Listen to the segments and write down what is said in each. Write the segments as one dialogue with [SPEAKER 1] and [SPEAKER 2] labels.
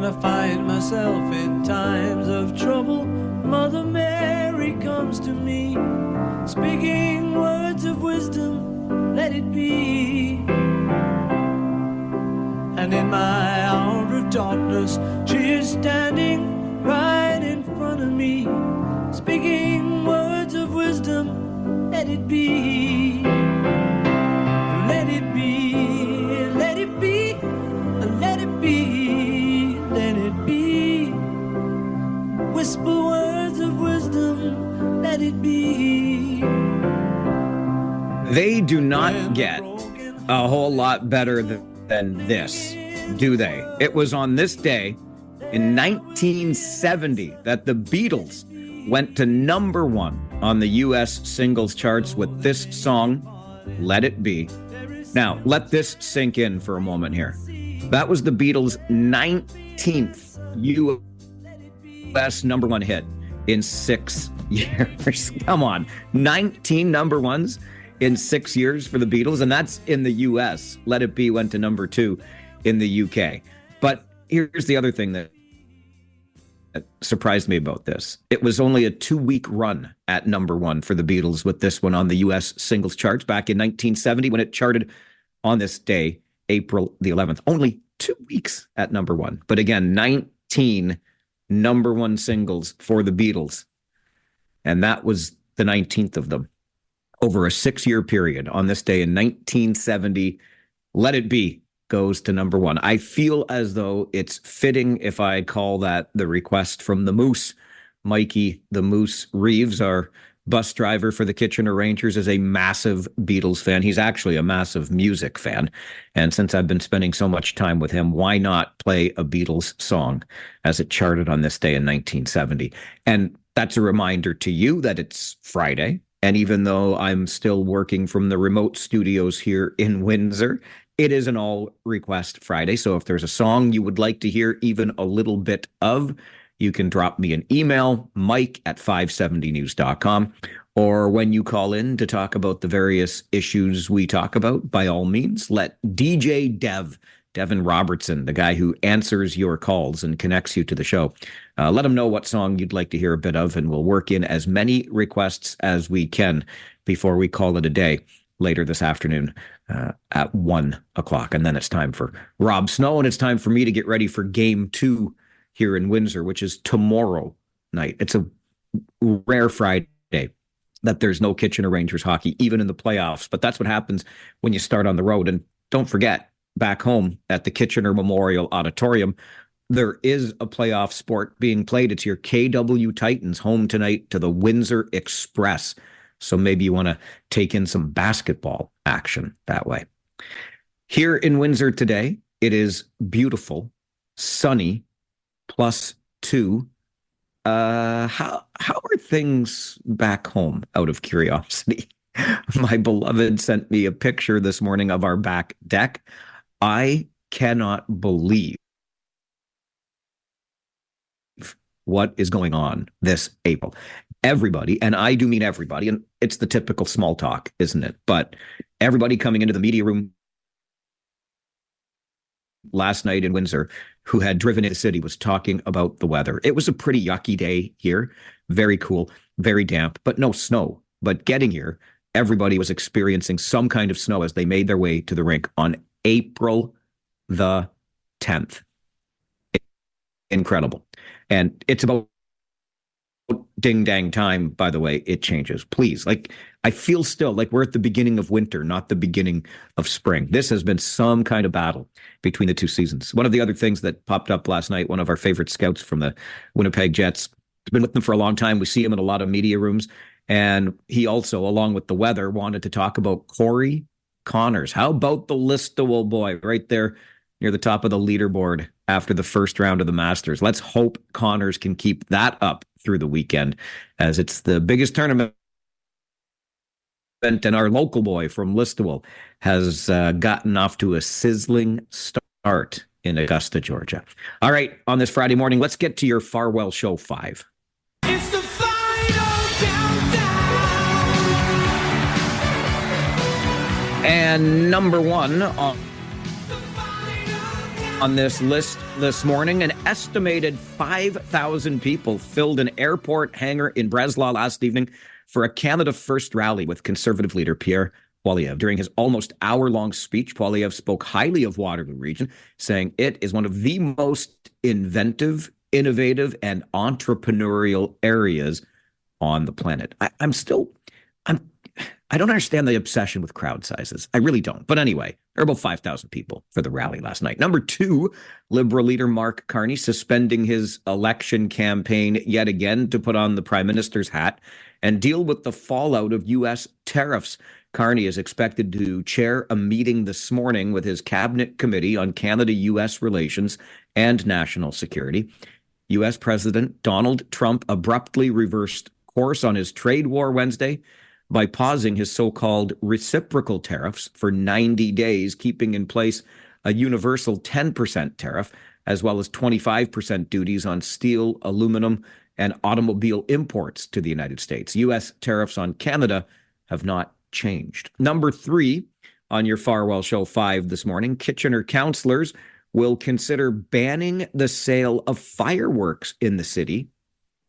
[SPEAKER 1] I find myself in times of trouble, Mother Mary comes to me, speaking words of wisdom, let it be. And in my hour of darkness, she is standing right in front of me, speaking words of wisdom, let it be. Let it be, let it be, let it be, let it be. Whisper words of wisdom, let it be.
[SPEAKER 2] They do not get a whole lot better than this, do they? It was on this day in 1970 that the Beatles went to number one on the U.S. singles charts with this song, Let It Be. Now, let this sink in for a moment here. That was the Beatles' 19th U.S. number one hit in 6 years. Come on, 19 number ones in 6 years for the Beatles, and that's in the U.S. Let It Be went to number 2 in the U.K. But here's the other thing that surprised me about this. It was only a 2-week run at number 1 for the Beatles with this one on the U.S. singles charts back in 1970 when it charted on this day, April the 11th. Only 2 weeks at number 1. But again, 19 number 1 singles for the Beatles. And that was the 19th of them over a 6-year period. On this day in 1970, Let It Be goes to number 1. I feel as though it's fitting if I call that the request from the Moose. Mikey the Moose Reeves, our bus driver for the Kitchener Rangers, is a massive Beatles fan. He's actually a massive music fan. And since I've been spending so much time with him, why not play a Beatles song as it charted on this day in 1970? And that's a reminder to you that it's Friday. And even though I'm still working from the remote studios here in Windsor, it is an all request Friday. So if there's a song you would like to hear even a little bit of, you can drop me an email, mike@570news.com. Or when you call in to talk about the various issues we talk about, by all means, let DJ Devin Robertson, the guy who answers your calls and connects you to the show, let him know what song you'd like to hear a bit of, and we'll work in as many requests as we can before we call it a day later this afternoon at 1 o'clock. And then it's time for Rob Snow, and it's time for me to get ready for Game 2 here in Windsor, which is tomorrow night. It's a rare Friday that there's no Kitchener Rangers hockey, even in the playoffs. But that's what happens when you start on the road. And don't forget, back home at the Kitchener Memorial Auditorium, there is a playoff sport being played. It's your KW Titans home tonight to the Windsor Express. So maybe you want to take in some basketball action that way. Here in Windsor today, it is beautiful, sunny, +2. How are things back home, out of curiosity? My beloved sent me a picture this morning of our back deck. I cannot believe what is going on this April. Everybody, and I do mean everybody, and it's the typical small talk, isn't it? But everybody coming into the media room last night in Windsor who had driven into the city was talking about the weather. It was a pretty yucky day here, very cool, very damp, but no snow. But getting here, everybody was experiencing some kind of snow as they made their way to the rink on April the 10th. Incredible. And it's about ding dang time, by the way, it changes. Please, like, I feel still like we're at the beginning of winter, not the beginning of spring. This has been some kind of battle between the two seasons. One of the other things that popped up last night, one of our favorite scouts from the Winnipeg Jets, been with them for a long time. We see him in a lot of media rooms. And he also, along with the weather, wanted to talk about Corey Connors. How about the Listowel boy right there near the top of the leaderboard after the first round of the Masters? Let's hope Connors can keep that up through the weekend, as it's the biggest tournament. And our local boy from Listowel has gotten off to a sizzling start in Augusta, Georgia. All right, on this Friday morning, let's get to your Farwell Show 5.
[SPEAKER 1] It's the final countdown.
[SPEAKER 2] And number 1 on On this list this morning, an estimated 5,000 people filled an airport hangar in Breslau last evening for a Canada First rally with Conservative leader Pierre Poilievre. During his almost hour-long speech, Poilievre spoke highly of Waterloo Region, saying it is one of the most inventive, innovative, and entrepreneurial areas on the planet. I don't understand the obsession with crowd sizes. I really don't. But anyway, there were about 5,000 people for the rally last night. Number two, Liberal leader Mark Carney suspending his election campaign yet again to put on the prime minister's hat and deal with the fallout of U.S. tariffs. Carney is expected to chair a meeting this morning with his cabinet committee on Canada-U.S. relations and national security. U.S. President Donald Trump abruptly reversed course on his trade war Wednesday by pausing his so-called reciprocal tariffs for 90 days, keeping in place a universal 10% tariff, as well as 25% duties on steel, aluminum, and automobile imports to the United States. U.S. tariffs on Canada have not changed. Number three, on your Farwell Show 5 this morning, Kitchener councillors will consider banning the sale of fireworks in the city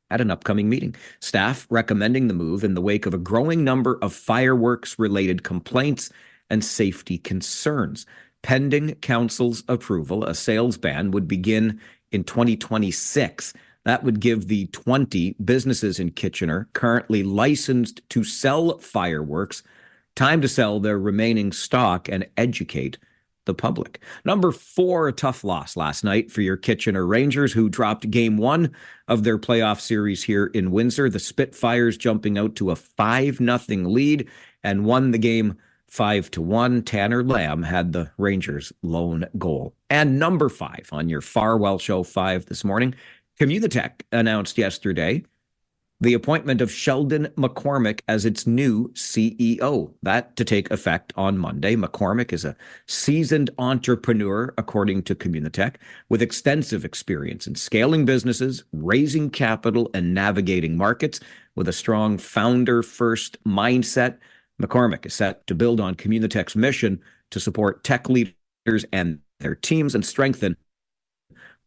[SPEAKER 2] at an upcoming meeting. Staff recommending the move in the wake of a growing number of fireworks-related complaints and safety concerns. Pending council's approval, a sales ban would begin in 2026. That would give the 20 businesses in Kitchener currently licensed to sell fireworks time to sell their remaining stock and educate the public. Number four, a tough loss last night for your Kitchener Rangers, who dropped game one of their playoff series here in Windsor. The Spitfires jumping out to a 5-0 lead and won the game 5-1. Tanner Lamb had the Rangers' lone goal. And number five, on your Farwell Show 5 this morning, Communitech announced yesterday the appointment of Sheldon McCormick as its new CEO. That to take effect on Monday. McCormick is a seasoned entrepreneur, according to Communitech, with extensive experience in scaling businesses, raising capital, and navigating markets. With a strong founder-first mindset, McCormick is set to build on Communitech's mission to support tech leaders and their teams and strengthen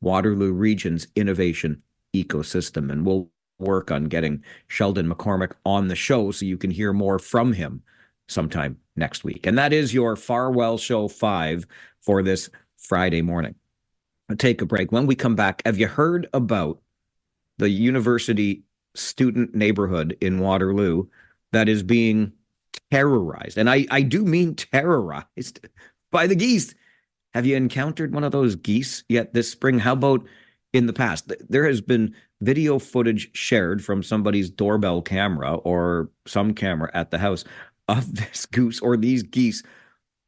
[SPEAKER 2] Waterloo Region's innovation ecosystem. And we'll work on getting Sheldon McCormick on the show so you can hear more from him sometime next week. And that is your Farwell Show 5 for this Friday morning. I'll take a break. When we come back, have you heard about the university student neighborhood in Waterloo that is being terrorized? And I do mean terrorized by the geese. Have you encountered one of those geese yet this spring? How about in the past? There has been video footage shared from somebody's doorbell camera or some camera at the house of this goose or these geese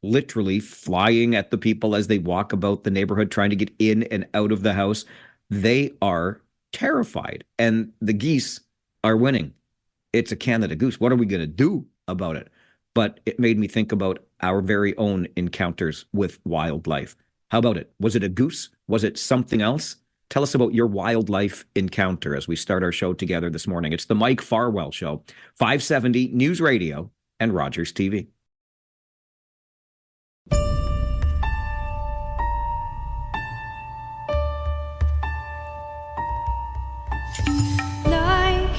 [SPEAKER 2] literally flying at the people as they walk about the neighborhood trying to get in and out of the house. They are terrified, and the geese are winning. It's a Canada goose. What are we going to do about it? But it made me think about our very own encounters with wildlife. How about it? Was it a goose? Was it something else? Tell us about your wildlife encounter as we start our show together this morning. It's the Mike Farwell Show, 570 News Radio and Rogers TV.
[SPEAKER 3] Like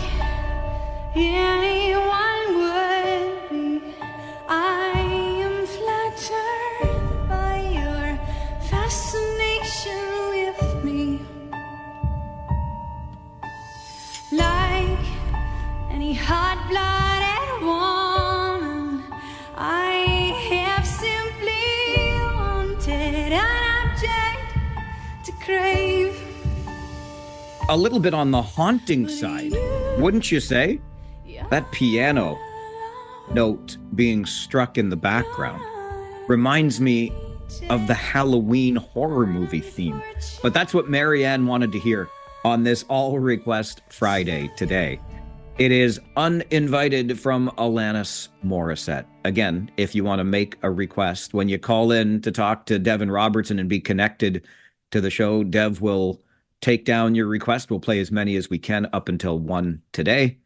[SPEAKER 3] anyone would be, I am flattered by your fascination with me. Like any hot-blooded woman, I have simply wanted an object to crave.
[SPEAKER 2] A little bit on the haunting side, wouldn't you say? That piano note being struck in the background reminds me of the Halloween horror movie theme. But that's what Marianne wanted to hear on this All Request Friday today. It is Uninvited from Alanis Morissette. Again, if you want to make a request, when you call in to talk to Devin Robertson and be connected to the show, Dev will take down your request. We'll play as many as we can up until 1 today.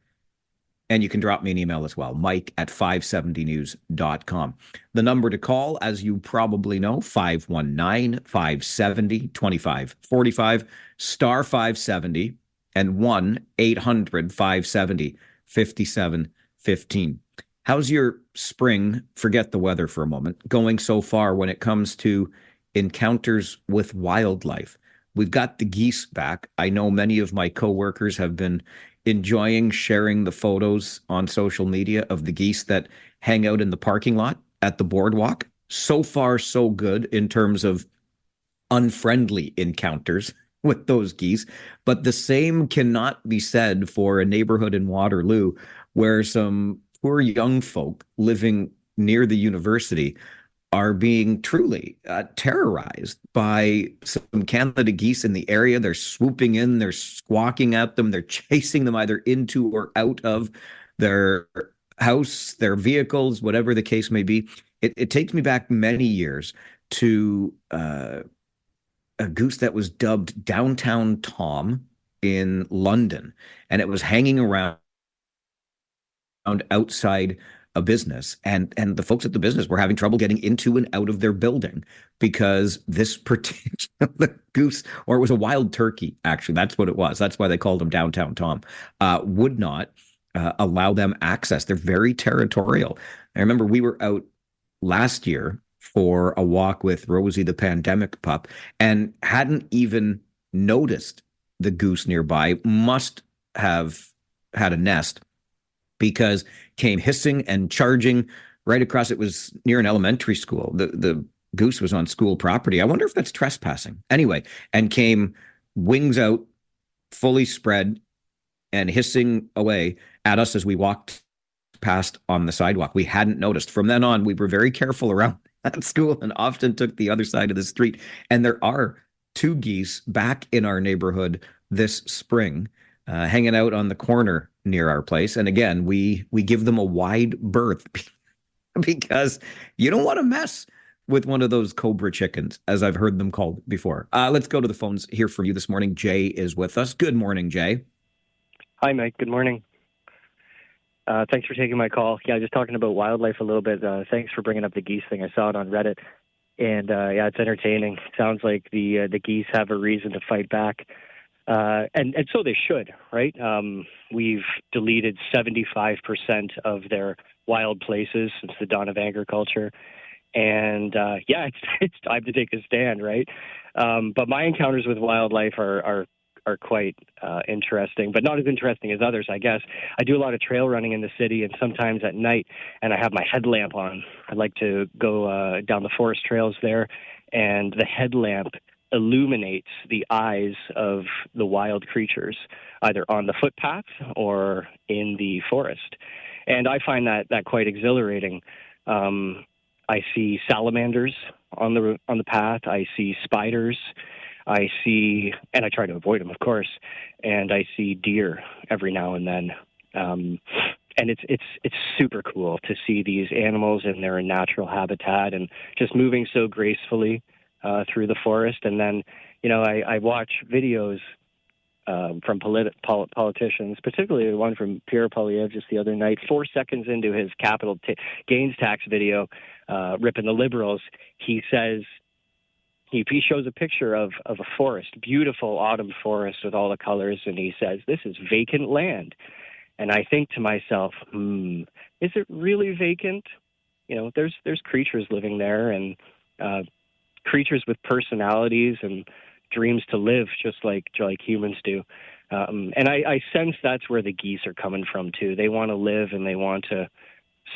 [SPEAKER 2] And you can drop me an email as well, mike@570news.com. The number to call, as you probably know, 519-570-2545, star 570, and 1-800-570-5715. How's your spring, forget the weather for a moment, going so far when it comes to encounters with wildlife? We've got the geese back. I know many of my coworkers have been enjoying sharing the photos on social media of the geese that hang out in the parking lot at the boardwalk. So far, so good in terms of unfriendly encounters with those geese. But the same cannot be said for a neighborhood in Waterloo where some poor young folk living near the university are being truly terrorized by some Canada geese in the area. They're swooping in, they're squawking at them, they're chasing them either into or out of their house, their vehicles, whatever the case may be. It takes me back many years to a goose that was dubbed Downtown Tom in London, and it was hanging around outside a business, and the folks at the business were having trouble getting into and out of their building because this particular goose, or it was a wild turkey, actually, that's what it was. That's why they called him Downtown Tom, would not allow them access. They're very territorial. I remember we were out last year for a walk with Rosie, the pandemic pup, and hadn't even noticed the goose nearby. Must have had a nest, because came hissing and charging right across. It was near an elementary school. The goose was on school property. I wonder if that's trespassing. Anyway, and came wings out, fully spread, and hissing away at us as we walked past on the sidewalk. We hadn't noticed. From then on, we were very careful around that school and often took the other side of the street. And there are 2 geese back in our neighborhood this spring, hanging out on the corner near our place. And again, we give them a wide berth because you don't want to mess with one of those cobra chickens, as I've heard them called before. Let's go to the phones, hear from you this morning. Jay is with us. Good morning, Jay.
[SPEAKER 4] Hi, Mike. Good morning. Thanks for taking my call. Yeah, just talking about wildlife a little bit. Thanks for bringing up the geese thing. I saw it on Reddit. And yeah, it's entertaining. Sounds like the geese have a reason to fight back. And so they should, right? We've deleted 75% of their wild places since the dawn of agriculture. And yeah, it's time to take a stand, right? But my encounters with wildlife are quite interesting, but not as interesting as others, I guess. I do a lot of trail running in the city, and sometimes at night, and I have my headlamp on. I like to go down the forest trails there, and the headlamp illuminates the eyes of the wild creatures, either on the footpath or in the forest. And I find that quite exhilarating. I see salamanders on the path. I see spiders. I see, and I try to avoid them, of course. And I see deer every now and then. And it's super cool to see these animals in their natural habitat and just moving so gracefully through the forest. And then, you know, I watch videos from politicians, particularly one from Pierre Poilievre just the other night, 4 seconds into his capital gains tax video, ripping the Liberals. He says, he shows a picture of a forest, beautiful autumn forest with all the colors, and he says, this is vacant land. And I think to myself, is it really vacant? You know, there's creatures living there, and creatures with personalities and dreams to live just like humans do. And I sense that's where the geese are coming from too. They want to live and they want to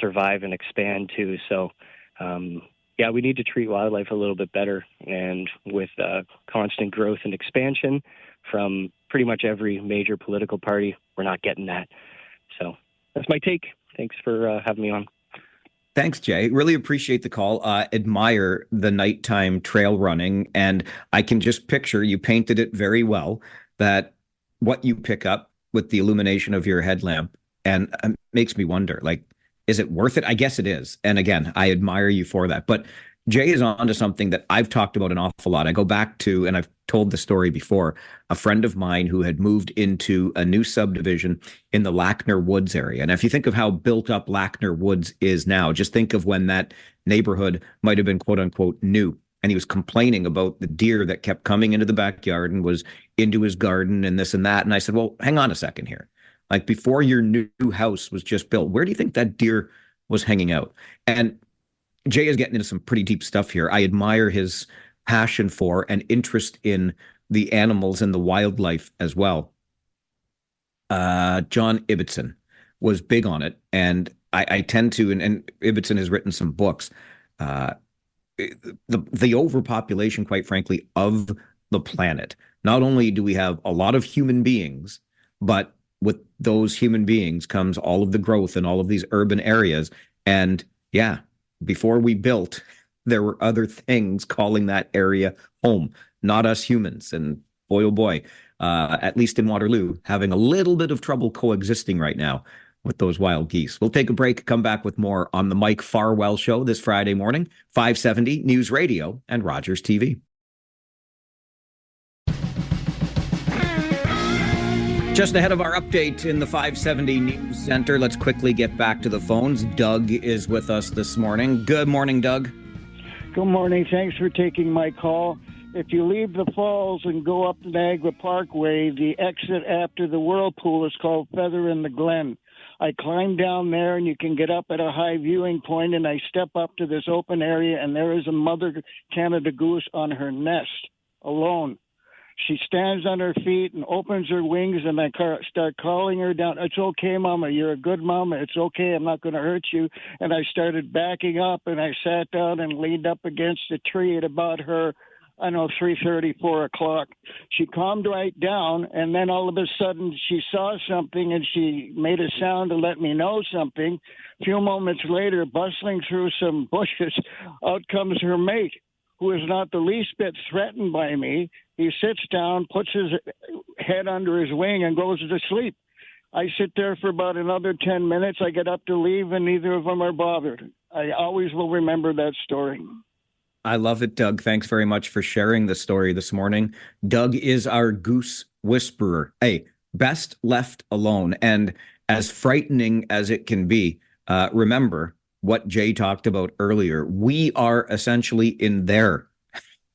[SPEAKER 4] survive and expand too. So yeah, we need to treat wildlife a little bit better. And with constant growth and expansion from pretty much every major political party, we're not getting that. So that's my take. Thanks for having me on.
[SPEAKER 2] Thanks, Jay. Really appreciate the call. Admire the nighttime trail running. And I can just picture, you painted it very well, that what you pick up with the illumination of your headlamp, and makes me wonder, like, is it worth it? I guess it is. And again, I admire you for that. But Jay is onto something that I've talked about an awful lot. I go back to, and I've told the story before, a friend of mine who had moved into a new subdivision in the Lackner Woods area. And if you think of how built up Lackner Woods is now, just think of when that neighborhood might have been quote unquote new. And he was complaining about the deer that kept coming into the backyard and was into his garden and this and that. And I said, well, hang on a second here. Like before your new house was just built, where do you think that deer was hanging out? And Jay is getting into some pretty deep stuff here. I admire his passion for and interest in the animals and the wildlife as well. John Ibbotson was big on it, and I tend to, and Ibbotson has written some books. The overpopulation, quite frankly, of the planet. Not only do we have a lot of human beings, but with those human beings comes all of the growth in all of these urban areas. And yeah, before we built, there were other things calling that area home, not us humans. And boy, oh boy, at least in Waterloo, having a little bit of trouble coexisting right now with those wild geese. We'll take a break, come back with more on the Mike Farwell Show this Friday morning, 570 News Radio and Rogers TV. Just ahead of our update in the 570 News Center, let's quickly get back to the phones. Doug is with us this morning. Good morning, Doug.
[SPEAKER 5] Good morning. Thanks for taking my call. If you leave the falls and go up the Niagara Parkway, the exit after the whirlpool is called Feather in the Glen. I climb down there, and you can get up at a high viewing point, and I step up to this open area, and there is a mother Canada goose on her nest alone. She stands on her feet and opens her wings, and I start calling her down. It's okay, Mama. You're a good mama. It's okay. I'm not going to hurt you. And I started backing up, and I sat down and leaned up against a tree at about her, 3:30, 4 o'clock. She calmed right down, and then all of a sudden she saw something, and she made a sound to let me know something. A few moments later, bustling through some bushes, out comes her mate, who is not the least bit threatened by me. He sits down, puts his head under his wing, and goes to sleep. I sit there for about another 10 minutes. I get up to leave, and neither of them are bothered. I always will remember that story.
[SPEAKER 2] I love it, Doug. Thanks very much for sharing the story this morning. Doug is our goose whisperer. Hey, best left alone. And as frightening as it can be, remember what Jay talked about earlier. We are essentially in their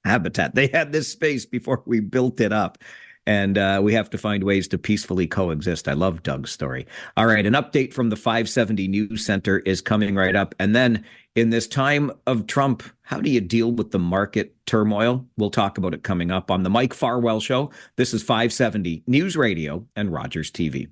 [SPEAKER 2] habitat. They had this space before we built it up. And we have to find ways to peacefully coexist. I love Doug's story. All right, an update from the 570 News Center is coming right up. And then in this time of Trump, how do you deal with the market turmoil? We'll talk about it coming up on the Mike Farwell Show. This is 570 News Radio and Rogers TV.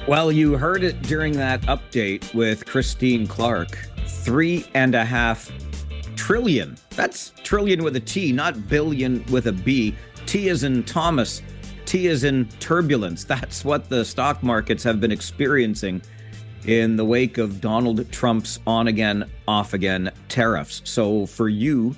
[SPEAKER 2] Well, you heard it during that update with Christine Clark. 3.5 trillion. That's trillion with a T, not billion with a B. T as in Thomas. T as in turbulence. That's what the stock markets have been experiencing in the wake of Donald Trump's on-again, off-again tariffs. So for you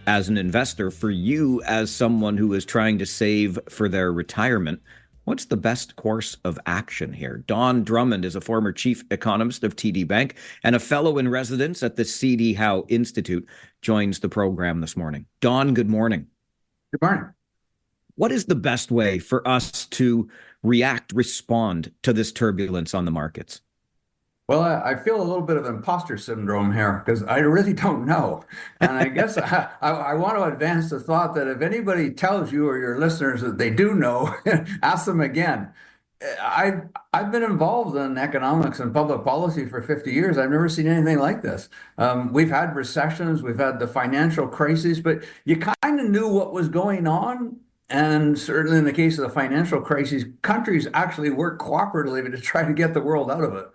[SPEAKER 2] as an investor, for you as someone who is trying to save for their retirement, what's the best course of action here? Don Drummond is a former chief economist of TD Bank and a fellow in residence at the C.D. Howe Institute, joins the program this morning. Don, good morning.
[SPEAKER 6] Good morning.
[SPEAKER 2] What is the best way for us to respond to this turbulence on the markets?
[SPEAKER 6] Well, I feel a little bit of imposter syndrome here because I really don't know. And I guess I want to advance the thought that if anybody tells you or your listeners that they do know, ask them again. I've been involved in economics and public policy for 50 years. I've never seen anything like this. We've had recessions, we've had the financial crises, but you kind of knew what was going on. And certainly in the case of the financial crises, countries actually work cooperatively to try to get the world out of it.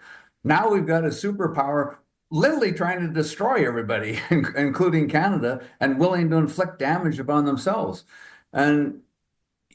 [SPEAKER 6] Now we've got a superpower literally trying to destroy everybody, including Canada, and willing to inflict damage upon themselves. And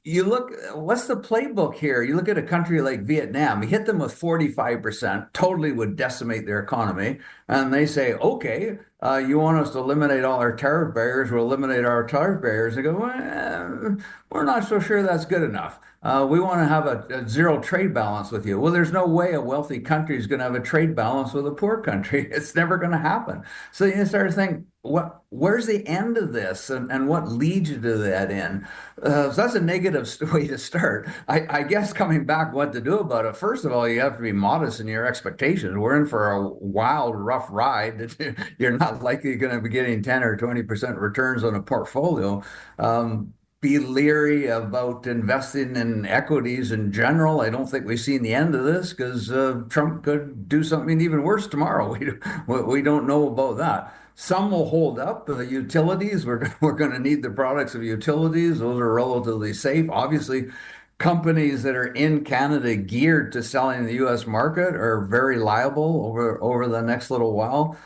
[SPEAKER 6] you look, what's the playbook here? You look at a country like Vietnam, you hit them with 45%, totally would decimate their economy. And they say, okay, you want us to eliminate all our tariff barriers, we'll eliminate our tariff barriers. They go, well, we're not so sure that's good enough. We want to have a zero trade balance with you. Well, there's no way a wealthy country is going to have a trade balance with a poor country. It's never going to happen. So you start to think, where's the end of this, and what leads you to that end? So that's a negative way to start. I guess coming back, what to do about it. First of all, you have to be modest in your expectations. We're in for a wild, rough ride. You're not likely going to be getting 10 or 20% returns on a portfolio. Be leery about investing in equities in general. I don't think we've seen the end of this because Trump could do something even worse tomorrow. We don't know about that. Some will hold up. The utilities, we're going to need the products of utilities. Those are relatively safe. Obviously, companies that are in Canada geared to selling in the U.S. market are very liable over the next little while.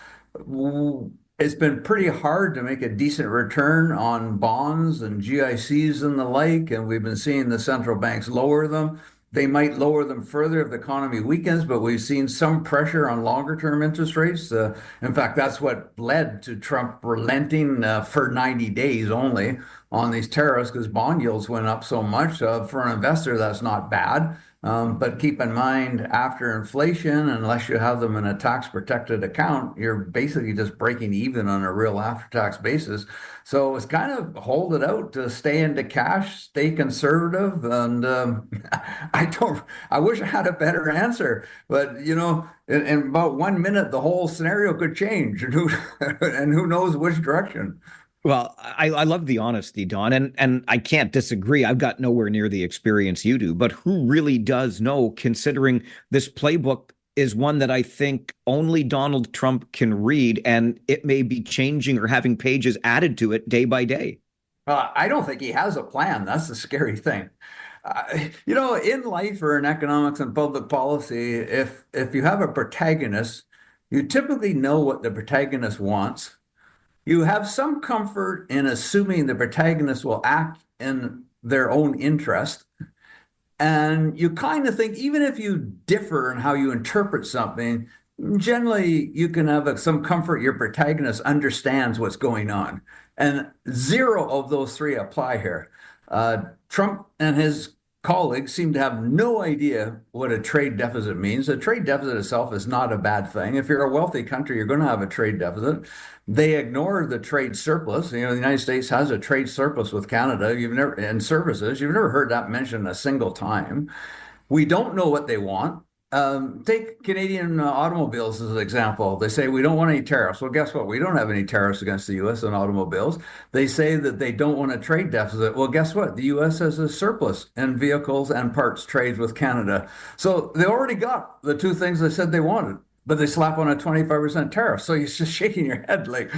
[SPEAKER 6] It's been pretty hard to make a decent return on bonds and GICs and the like, and we've been seeing the central banks lower them. They might lower them further if the economy weakens, but we've seen some pressure on longer term interest rates. In fact, that's what led to Trump relenting for 90 days only on these tariffs because bond yields went up so much. For an investor, that's not bad. But keep in mind, after inflation, unless you have them in a tax protected account, you're basically just breaking even on a real after tax basis. So it's kind of hold it out to stay into cash, stay conservative. And I wish I had a better answer, but in about 1 minute, the whole scenario could change, and who knows which direction.
[SPEAKER 2] Well, I love the honesty, Don, and I can't disagree. I've got nowhere near the experience you do, but who really does know, considering this playbook is one that I think only Donald Trump can read, and it may be changing or having pages added to it day by day.
[SPEAKER 6] I don't think he has a plan. That's the scary thing. In life or in economics and public policy, if you have a protagonist, you typically know what the protagonist wants. You have some comfort in assuming the protagonist will act in their own interest. And you kind of think, even if you differ in how you interpret something, generally you can have some comfort your protagonist understands what's going on. And zero of those three apply here. Trump and his colleagues seem to have no idea what a trade deficit means. A trade deficit itself is not a bad thing. If you're a wealthy country, you're going to have a trade deficit. They ignore the trade surplus. The United States has a trade surplus with Canada. In services, you've never heard that mentioned a single time. We don't know what they want. Take Canadian automobiles as an example. They say we don't want any tariffs. Well, guess what? We don't have any tariffs against the U.S. on automobiles. They say that they don't want a trade deficit. Well, guess what? The U.S. has a surplus in vehicles and parts trades with Canada. So they already got the two things they said they wanted, but they slap on a 25% tariff. So you're just shaking your head like,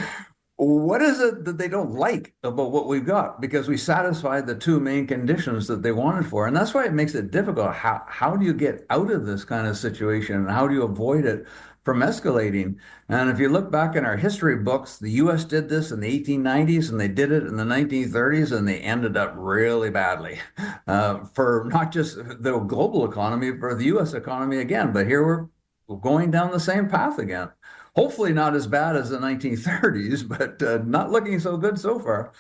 [SPEAKER 6] what is it that they don't like about what we've got? Because we satisfied the two main conditions that they wanted for. And that's why it makes it difficult. How do you get out of this kind of situation? And how do you avoid it from escalating? And if you look back in our history books, the US did this in the 1890s and they did it in the 1930s and they ended up really badly for not just the global economy, for the US economy again. But here we're going down the same path again. Hopefully not as bad as the 1930s, but not looking so good so far.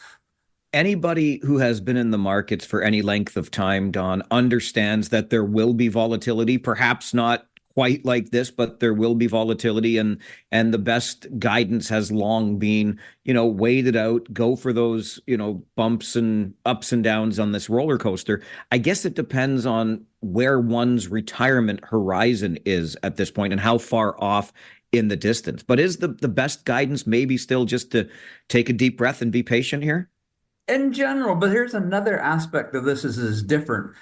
[SPEAKER 2] Anybody who has been in the markets for any length of time, Don, understands that there will be volatility, perhaps not quite like this, but there will be volatility. And the best guidance has long been, wait it out, go for those, bumps and ups and downs on this roller coaster. I guess it depends on where one's retirement horizon is at this point and how far off in the distance. But is the best guidance maybe still just to take a deep breath and be patient here?
[SPEAKER 6] In general, but here's another aspect of this is different.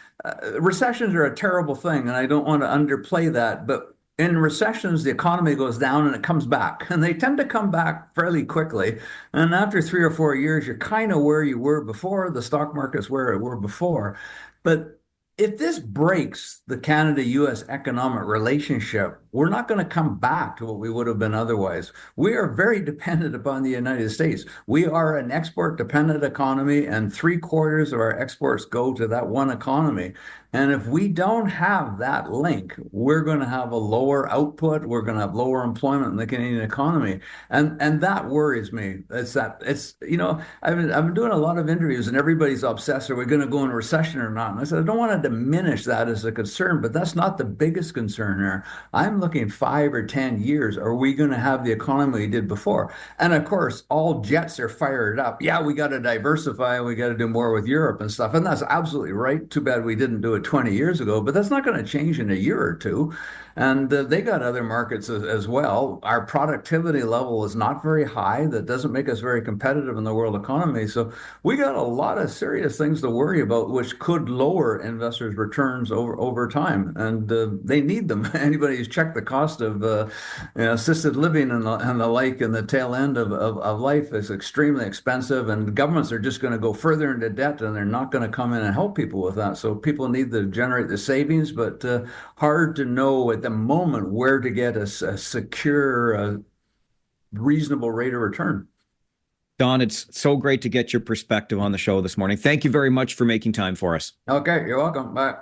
[SPEAKER 6] Recessions are a terrible thing, and I don't want to underplay that. But in recessions, the economy goes down and it comes back, and they tend to come back fairly quickly. And after 3 or 4 years, you're kind of where you were before. The stock market's where it were before. But if this breaks the Canada-US economic relationship, we're not going to come back to what we would have been otherwise. We are very dependent upon the United States. We are an export dependent economy, and 3/4 of our exports go to that one economy. And if we don't have that link, we're going to have a lower output. We're going to have lower employment in the Canadian economy. And that worries me. I've been doing a lot of interviews and everybody's obsessed. Are we going to go in a recession or not? And I said, I don't want to diminish that as a concern, but that's not the biggest concern here. I'm looking 5 or 10 years. Are we going to have the economy we did before? And of course, all jets are fired up. Yeah, we got to diversify. We got to do more with Europe and stuff. And that's absolutely right. Too bad we didn't do it 20 years ago, but that's not going to change in a year or two. And they got other markets as well. Our productivity level is not very high. That doesn't make us very competitive in the world economy. So we got a lot of serious things to worry about, which could lower investors' returns over time. And they need them. Anybody who's checked the cost of assisted living and the like, and the tail end of life is extremely expensive. And governments are just going to go further into debt, and they're not going to come in and help people with that. So people need to generate the savings, but hard to know at the moment where to get a secure, reasonable rate of return.
[SPEAKER 2] Don, it's so great to get your perspective on the show this morning. Thank you very much for making time for us.
[SPEAKER 6] Okay, you're welcome. Bye.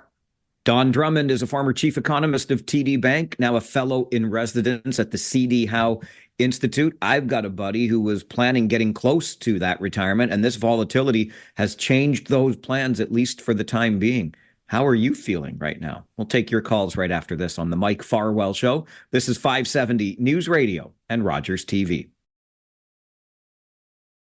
[SPEAKER 2] Don Drummond is a former chief economist of TD Bank, now a fellow in residence at the C.D. Howe Institute. I've got a buddy who was planning getting close to that retirement, and this volatility has changed those plans, at least for the time being. How are you feeling right now? We'll take your calls right after this on the Mike Farwell Show. This is 570 News Radio and Rogers TV.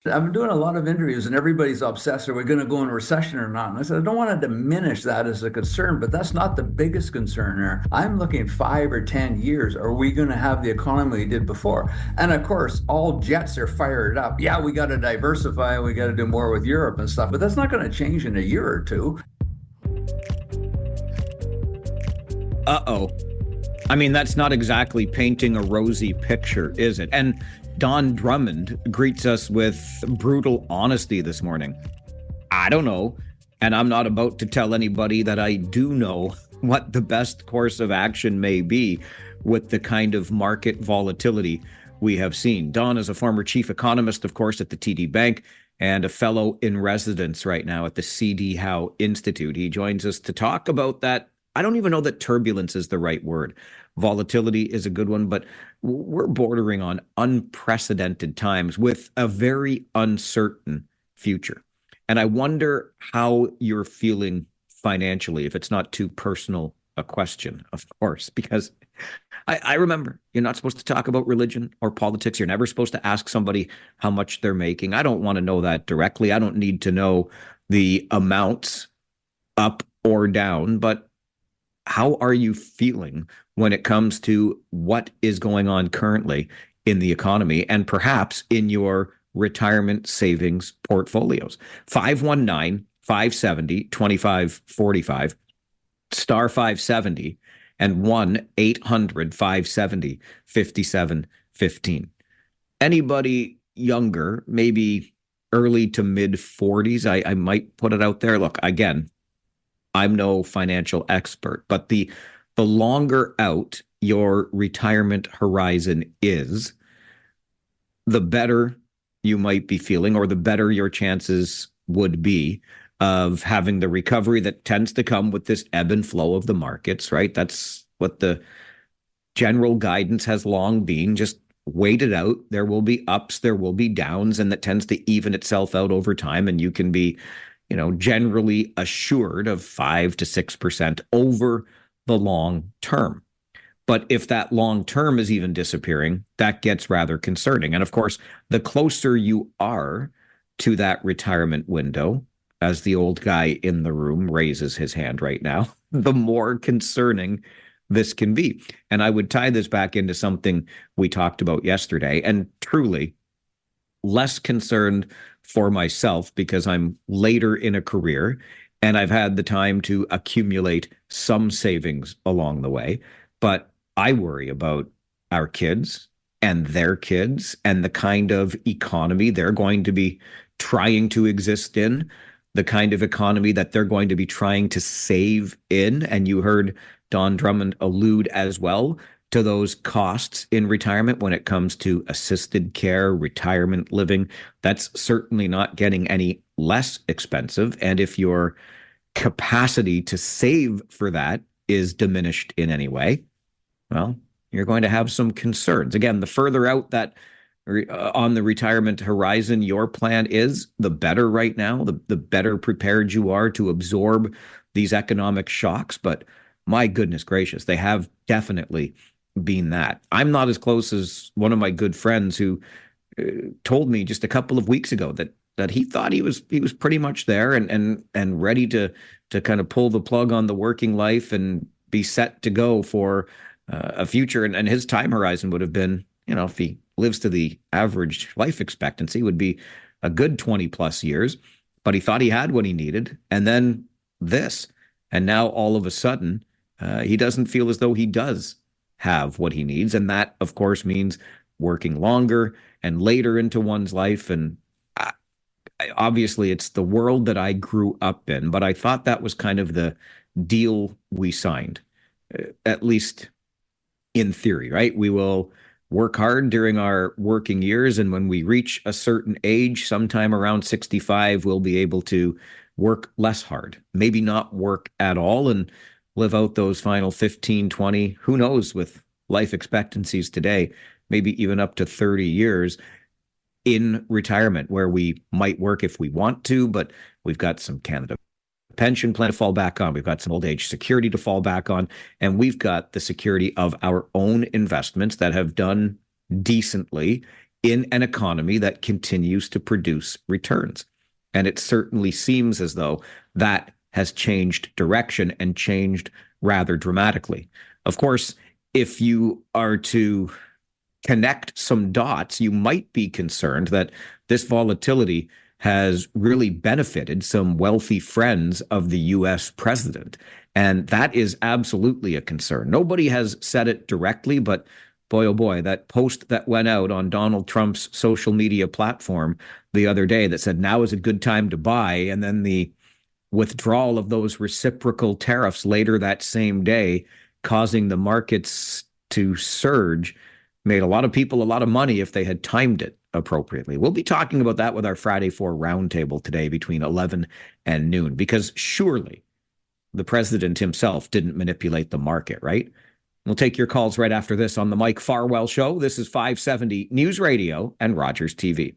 [SPEAKER 6] I've been doing a lot of interviews and everybody's obsessed. Are we going to go in a recession or not? And I said, I don't want to diminish that as a concern, but that's not the biggest concern here. I'm looking 5 or 10 years. Are we going to have the economy we did before? And of course, all jets are fired up. Yeah, we got to diversify. We got to do more with Europe and stuff, but that's not going to change in a year or two.
[SPEAKER 2] Uh-oh. I mean, that's not exactly painting a rosy picture, is it? And Don Drummond greets us with brutal honesty this morning. I don't know, and I'm not about to tell anybody that I do know what the best course of action may be with the kind of market volatility we have seen. Don is a former chief economist, of course, at the TD Bank and a fellow in residence right now at the C.D. Howe Institute. He joins us to talk about that. I don't even know that turbulence is the right word. Volatility is a good one, but we're bordering on unprecedented times with a very uncertain future. And I wonder how you're feeling financially, if it's not too personal a question, of course, because I remember you're not supposed to talk about religion or politics. You're never supposed to ask somebody how much they're making. I don't want to know that directly. I don't need to know the amounts up or down, but how are you feeling when it comes to what is going on currently in the economy and perhaps in your retirement savings portfolios? 519-570-2545, star 570, and 1-800-570-5715. Anybody younger, maybe early to mid 40s, I might put it out there. Look, again, I'm no financial expert, but the longer out your retirement horizon is, the better you might be feeling, or the better your chances would be of having the recovery that tends to come with this ebb and flow of the markets, right? That's what the general guidance has long been. Just wait it out. There will be ups, there will be downs, and that tends to even itself out over time. And you can be generally assured of 5 to 6% over the long term. But if that long term is even disappearing, that gets rather concerning. And of course, the closer you are to that retirement window, as the old guy in the room raises his hand right now, the more concerning this can be. And I would tie this back into something we talked about yesterday, and truly less concerned for myself because I'm later in a career and I've had the time to accumulate some savings along the way. But I worry about our kids and their kids and the kind of economy they're going to be trying to exist in, the kind of economy that they're going to be trying to save in. And you heard Don Drummond allude as well to those costs in retirement when it comes to assisted care, retirement living. That's certainly not getting any less expensive. And if your capacity to save for that is diminished in any way, well, you're going to have some concerns. Again, the further out that on the retirement horizon your plan is, the better right now, the better prepared you are to absorb these economic shocks. But my goodness gracious, they have definitely been that. I'm not as close as one of my good friends who told me just a couple of weeks ago that he thought he was pretty much there and ready to kind of pull the plug on the working life and be set to go for a future. And his time horizon would have been, if he lives to the average life expectancy, would be a good 20 plus years. But he thought he had what he needed. And then this. And now all of a sudden, he doesn't feel as though he does have what he needs. And that, of course, means working longer and later into one's life. And obviously, it's the world that I grew up in. But I thought that was kind of the deal we signed, at least in theory, right? We will work hard during our working years. And when we reach a certain age, sometime around 65, we'll be able to work less hard, maybe not work at all, and live out those final 15, 20, who knows, with life expectancies today, maybe even up to 30 years in retirement, where we might work if we want to, but we've got some Canada pension plan to fall back on. We've got some old age security to fall back on. And we've got the security of our own investments that have done decently in an economy that continues to produce returns. And it certainly seems as though that has changed direction and changed rather dramatically. Of course, if you are to connect some dots, you might be concerned that this volatility has really benefited some wealthy friends of the U.S. president. And that is absolutely a concern. Nobody has said it directly, but boy, oh boy, that post that went out on Donald Trump's social media platform the other day that said now is a good time to buy, and then the withdrawal of those reciprocal tariffs later that same day, causing the markets to surge, made a lot of people a lot of money if they had timed it appropriately. We'll be talking about that with our Friday 4 roundtable today between 11 and noon, because surely the president himself didn't manipulate the market, right? We'll take your calls right after this on the Mike Farwell Show. This is 570 News Radio and Rogers TV.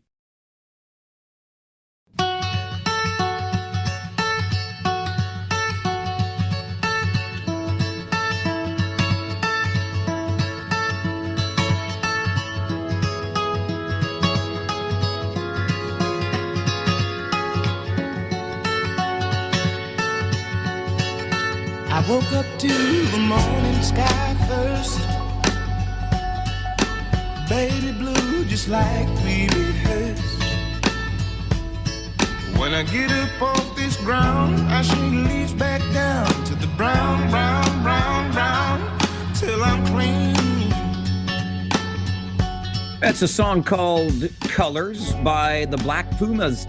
[SPEAKER 1] I woke up to the morning sky first, baby blue just like we rehearsed. When I get up off this ground, I shake leaves back down to the brown, brown, brown, brown, till I'm clean.
[SPEAKER 2] That's a song called Colors by the Black Pumas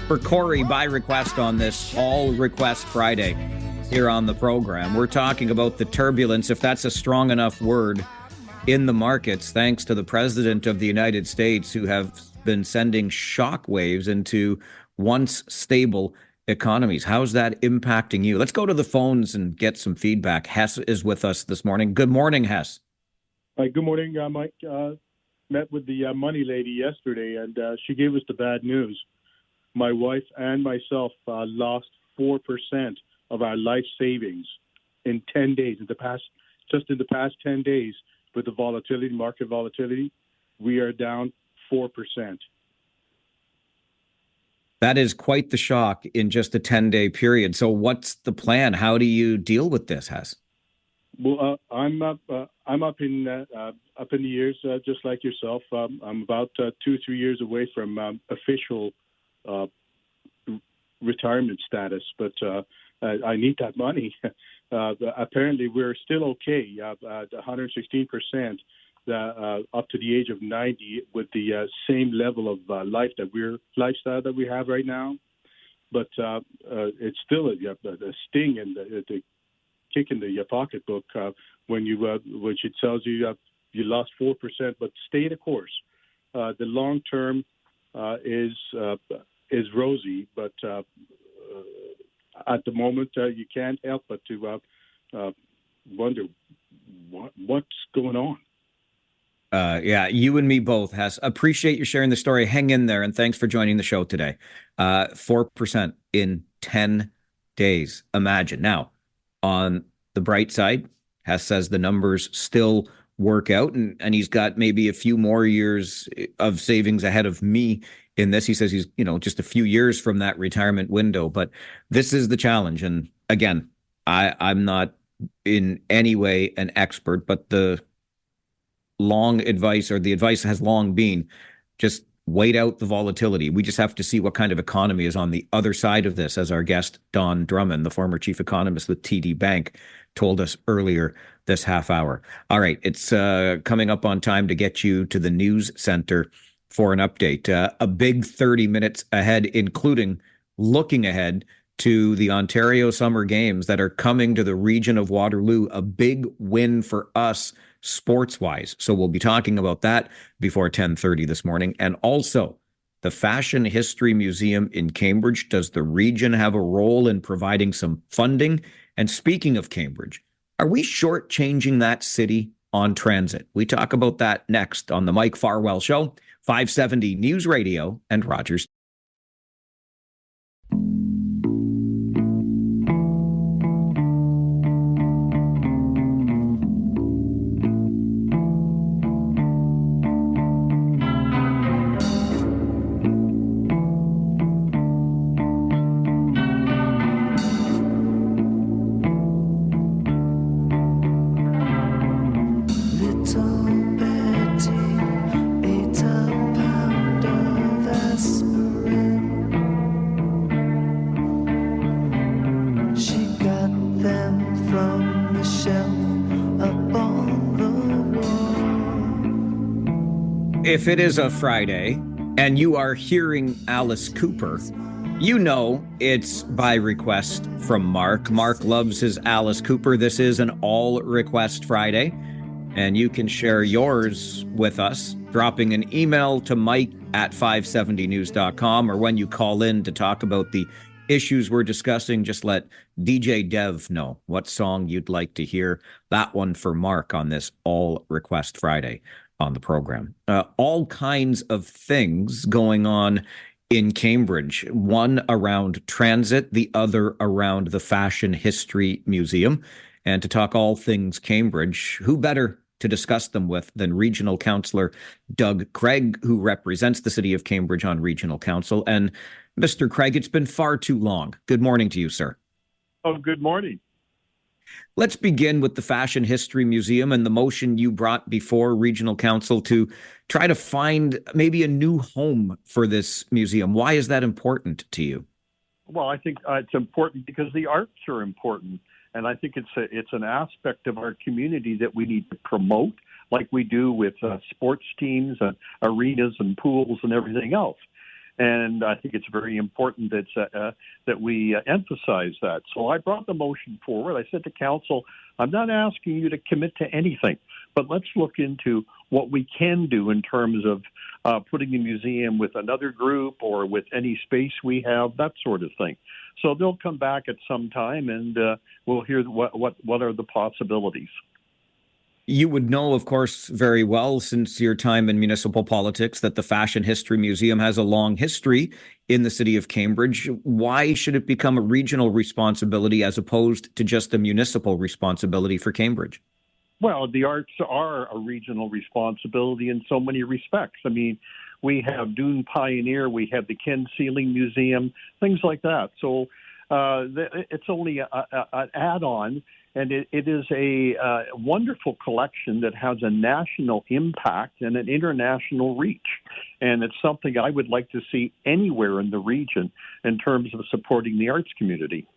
[SPEAKER 2] for Corey by request on this All Request Friday here on the program. We're talking about the turbulence, if that's a strong enough word, in the markets, thanks to the President of the United States, who have been sending shockwaves into once stable economies. How's that impacting you? Let's go to the phones and get some feedback. Hess is with us this morning. Good morning, Hess.
[SPEAKER 7] Hi, good morning, Mike. Met with the money lady yesterday, and she gave us the bad news. My wife and myself lost 4% of our life savings in 10 days. Just in the past 10 days, with the volatility, market volatility, we are down 4%.
[SPEAKER 2] That is quite the shock in just a 10-day period. So what's the plan? How do you deal with this, Hess?
[SPEAKER 7] Well, I'm up in the years, just like yourself. I'm about 2-3 years away from official retirement status, but I need that money. Apparently, we're still okay at 116%, up to the age of 90, with the same level of lifestyle that we have right now. But it's still a sting in the kick in the pocketbook when which it tells you you lost 4%, but stay the course. The long term is rosy, but at the moment you can't help but to wonder what's going on.
[SPEAKER 2] Yeah, you and me both, Hess. Appreciate you sharing the story. Hang in there, and thanks for joining the show today. 4% in 10 days. Imagine. Now, on the bright side, Hess says the numbers still work out, and he's got maybe a few more years of savings ahead of me in this. He says he's, just a few years from that retirement window, but this is the challenge. And again, I'm not in any way an expert, but the advice has long been just wait out the volatility. We just have to see what kind of economy is on the other side of this, as our guest, Don Drummond, the former chief economist with TD Bank, told us earlier this half hour. All right, it's coming up on time to get you to the news center for an update. A big 30 minutes ahead, including looking ahead to the Ontario Summer Games that are coming to the region of Waterloo. A big win for us sports-wise. So we'll be talking about that before 10:30 this morning. And also, the Fashion History Museum in Cambridge. Does the region have a role in providing some funding? And speaking of Cambridge, are we shortchanging that city on transit? We talk about that next on the Mike Farwell Show, 570 News Radio and Rogers. If it is a Friday and you are hearing Alice Cooper, you know it's by request from Mark. Mark loves his Alice Cooper. This is an all request Friday, and you can share yours with us, dropping an email to mike@570news.com, or when you call in to talk about the issues we're discussing, just let DJ Dev know what song you'd like to hear. That one for Mark on this all request Friday on the program. All kinds of things going on in Cambridge, one around transit, the other around the Fashion History Museum. And to talk all things Cambridge, who better to discuss them with than Regional Councillor Doug Craig, who represents the City of Cambridge on Regional Council. And Mr. Craig, it's been far too long. Good morning to you, sir.
[SPEAKER 8] Oh, good morning.
[SPEAKER 2] Let's begin with the Fashion History Museum and the motion you brought before Regional Council to try to find maybe a new home for this museum. Why is that important to you?
[SPEAKER 8] Well, I think it's important because the arts are important. And I think it's an aspect of our community that we need to promote, like we do with sports teams and arenas and pools and everything else. And I think it's very important that we emphasize that. So I brought the motion forward. I said to council, I'm not asking you to commit to anything, but let's look into what we can do in terms of putting the museum with another group or with any space we have, that sort of thing. So they'll come back at some time, and we'll hear what are the possibilities.
[SPEAKER 2] You would know, of course, very well since your time in municipal politics that the Fashion History Museum has a long history in the city of Cambridge. Why should it become a regional responsibility as opposed to just a municipal responsibility for Cambridge?
[SPEAKER 8] Well, the arts are a regional responsibility in so many respects. I mean, we have Dune Pioneer, we have the Ken Sealing Museum, things like that. So it's only an add-on. And it is a wonderful collection that has a national impact and an international reach. And it's something I would like to see anywhere in the region in terms of supporting the arts community.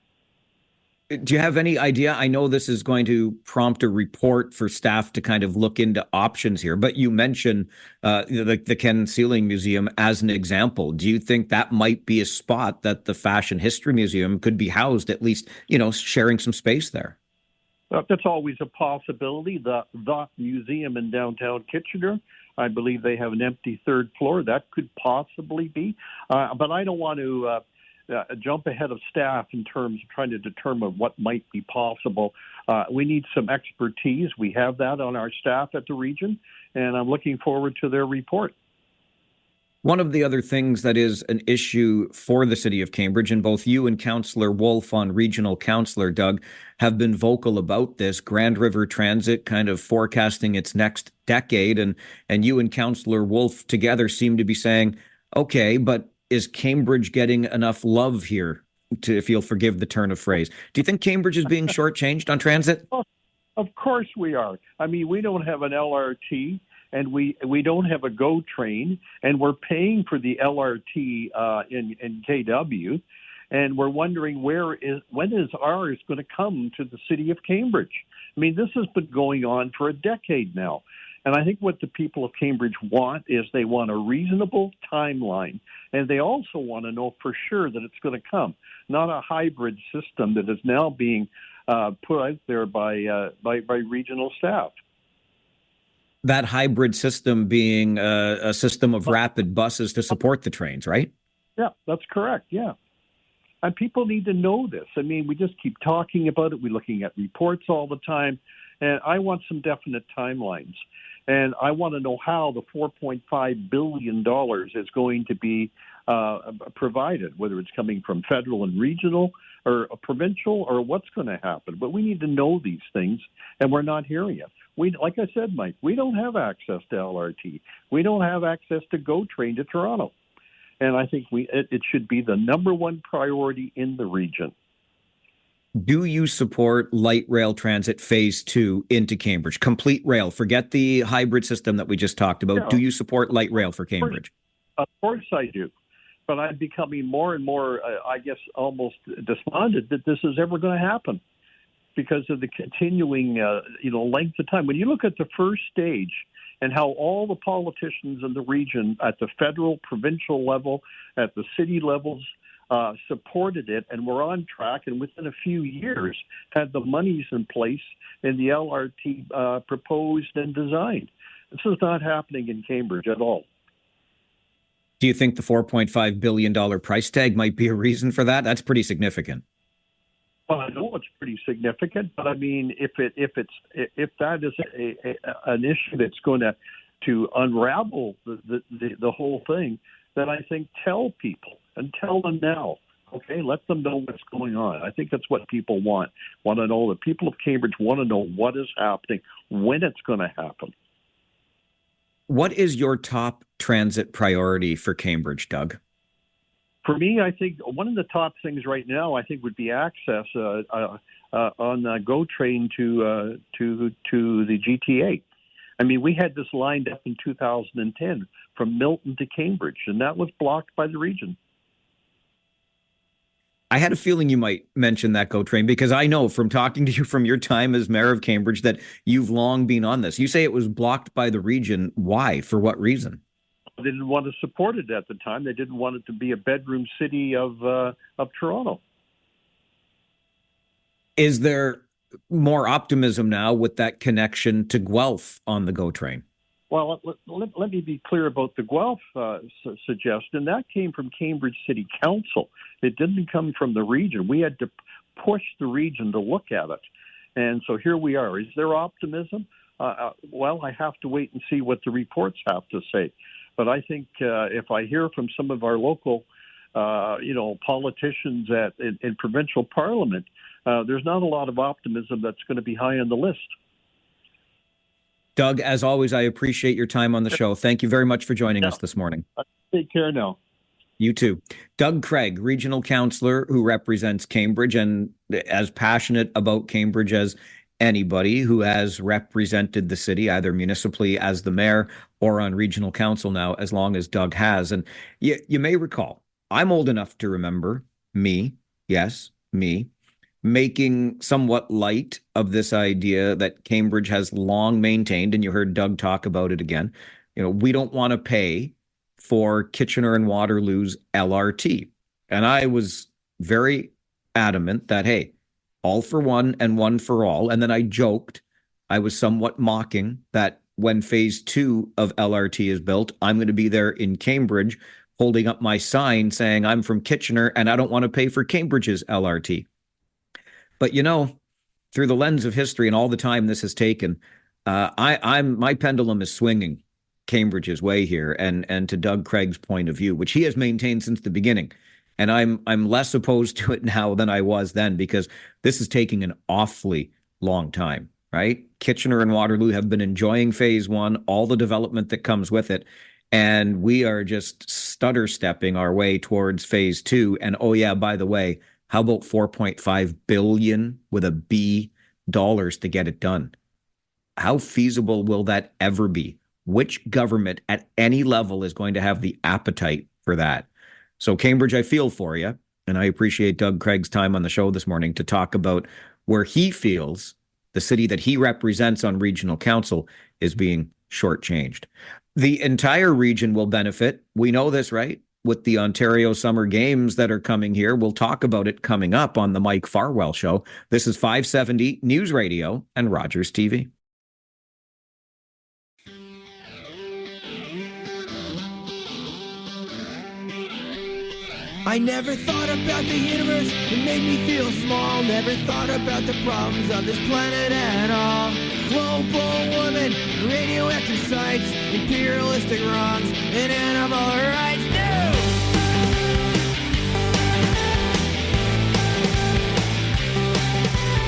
[SPEAKER 2] Do you have any idea? I know this is going to prompt a report for staff to kind of look into options here, but you mentioned the Ken Sealing Museum as an example. Do you think that might be a spot that the Fashion History Museum could be housed, at least, sharing some space there?
[SPEAKER 8] That's always a possibility. The museum in downtown Kitchener, I believe they have an empty third floor. That could possibly be. But I don't want to jump ahead of staff in terms of trying to determine what might be possible. We need some expertise. We have that on our staff at the region, and I'm looking forward to their report.
[SPEAKER 2] One of the other things that is an issue for the city of Cambridge, and both you and Councillor Wolf on Regional Councillor, Doug, have been vocal about this, Grand River Transit kind of forecasting its next decade, and you and Councillor Wolf together seem to be saying, okay, but is Cambridge getting enough love here, to, if you'll forgive the turn of phrase? Do you think Cambridge is being shortchanged on transit?
[SPEAKER 8] Of course we are. I mean, we don't have an LRT. And we don't have a GO train, and we're paying for the LRT in KW, and we're wondering when is ours going to come to the city of Cambridge? I mean, this has been going on for a decade now, and I think what the people of Cambridge want is they want a reasonable timeline, and they also want to know for sure that it's going to come, not a hybrid system that is now being put out there by regional staff.
[SPEAKER 2] That hybrid system being a system of rapid buses to support the trains, right?
[SPEAKER 8] Yeah, that's correct. Yeah. And people need to know this. I mean, we just keep talking about it. We're looking at reports all the time. And I want some definite timelines. And I want to know how the $4.5 billion is going to be provided, whether it's coming from federal and regional or provincial or what's going to happen. But we need to know these things, and we're not hearing it. Like I said, Mike, we don't have access to LRT. We don't have access to GO train to Toronto. And I think it should be the number one priority in the region.
[SPEAKER 2] Do you support light rail transit phase 2 into Cambridge? Complete rail. Forget the hybrid system that we just talked about. Yeah. Do you support light rail for Cambridge?
[SPEAKER 8] Of course I do. But I'm becoming more and more, I guess, almost despondent that this is ever going to happen because of the continuing, length of time. When you look at the first stage and how all the politicians in the region at the federal, provincial level, at the city levels, supported it, and we're on track, and within a few years had the monies in place and the LRT proposed and designed. This is not happening in Cambridge at all.
[SPEAKER 2] Do you think the $4.5 billion price tag might be a reason for that? That's pretty significant.
[SPEAKER 8] Well, I know it's pretty significant, but I mean, if that is an issue that's going to unravel the whole thing, then I think tell people and tell them now. Okay, let them know what's going on. I think that's what people want. Want to know, the people of Cambridge want to know what is happening, when it's going to happen.
[SPEAKER 2] What is your top transit priority for Cambridge, Doug?
[SPEAKER 8] For me, I think one of the top things right now, I think, would be access on the GO train to the GTA. I mean, we had this lined up in 2010 from Milton to Cambridge, and that was blocked by the region.
[SPEAKER 2] I had a feeling you might mention that GO train because I know from talking to you from your time as mayor of Cambridge that you've long been on this. You say it was blocked by the region. Why? For what reason?
[SPEAKER 8] They didn't want to support it at the time. They didn't want it to be a bedroom city of Toronto.
[SPEAKER 2] Is there more optimism now with that connection to Guelph on the GO train?
[SPEAKER 8] Well, let me be clear about the Guelph suggestion. That came from Cambridge City Council. It didn't come from the region. We had to push the region to look at it. And so here we are. Is there optimism? Well, I have to wait and see what the reports have to say. But I think if I hear from some of our local, politicians in provincial parliament, there's not a lot of optimism that's going to be high on the list.
[SPEAKER 2] Doug, as always, I appreciate your time on the show. Thank you very much for joining us this morning.
[SPEAKER 8] Take care now.
[SPEAKER 2] You too. Doug Craig, regional councillor who represents Cambridge and as passionate about Cambridge as anybody who has represented the city, either municipally as the mayor or on regional council now, as long as Doug has. And you may recall, I'm old enough to remember me, making somewhat light of this idea that Cambridge has long maintained, and you heard Doug talk about it again. We don't want to pay for Kitchener and Waterloo's LRT. And I was very adamant that, hey, all for one and one for all. And then I joked, I was somewhat mocking that when phase 2 of LRT is built, I'm going to be there in Cambridge holding up my sign saying I'm from Kitchener and I don't want to pay for Cambridge's LRT. But through the lens of history and all the time this has taken, my pendulum is swinging Cambridge's way here, and to Doug Craig's point of view, which he has maintained since the beginning. And I'm less opposed to it now than I was then, because this is taking an awfully long time, right? Kitchener and Waterloo have been enjoying phase 1, all the development that comes with it, and we are just stutter stepping our way towards phase 2. And oh yeah, by the way, how about 4.5 billion with a B dollars to get it done? How feasible will that ever be? Which government at any level is going to have the appetite for that? So Cambridge, I feel for you. And I appreciate Doug Craig's time on the show this morning to talk about where he feels the city that he represents on regional council is being shortchanged. The entire region will benefit. We know this, right? With the Ontario Summer Games that are coming here. We'll talk about it coming up on the Mike Farwell Show. This is 570 News Radio and Rogers TV.
[SPEAKER 1] I never thought about the universe, it made me feel small. Never thought about the problems of this planet at all. Global warming, radioactive sites, imperialistic wrongs, and animal rights. No!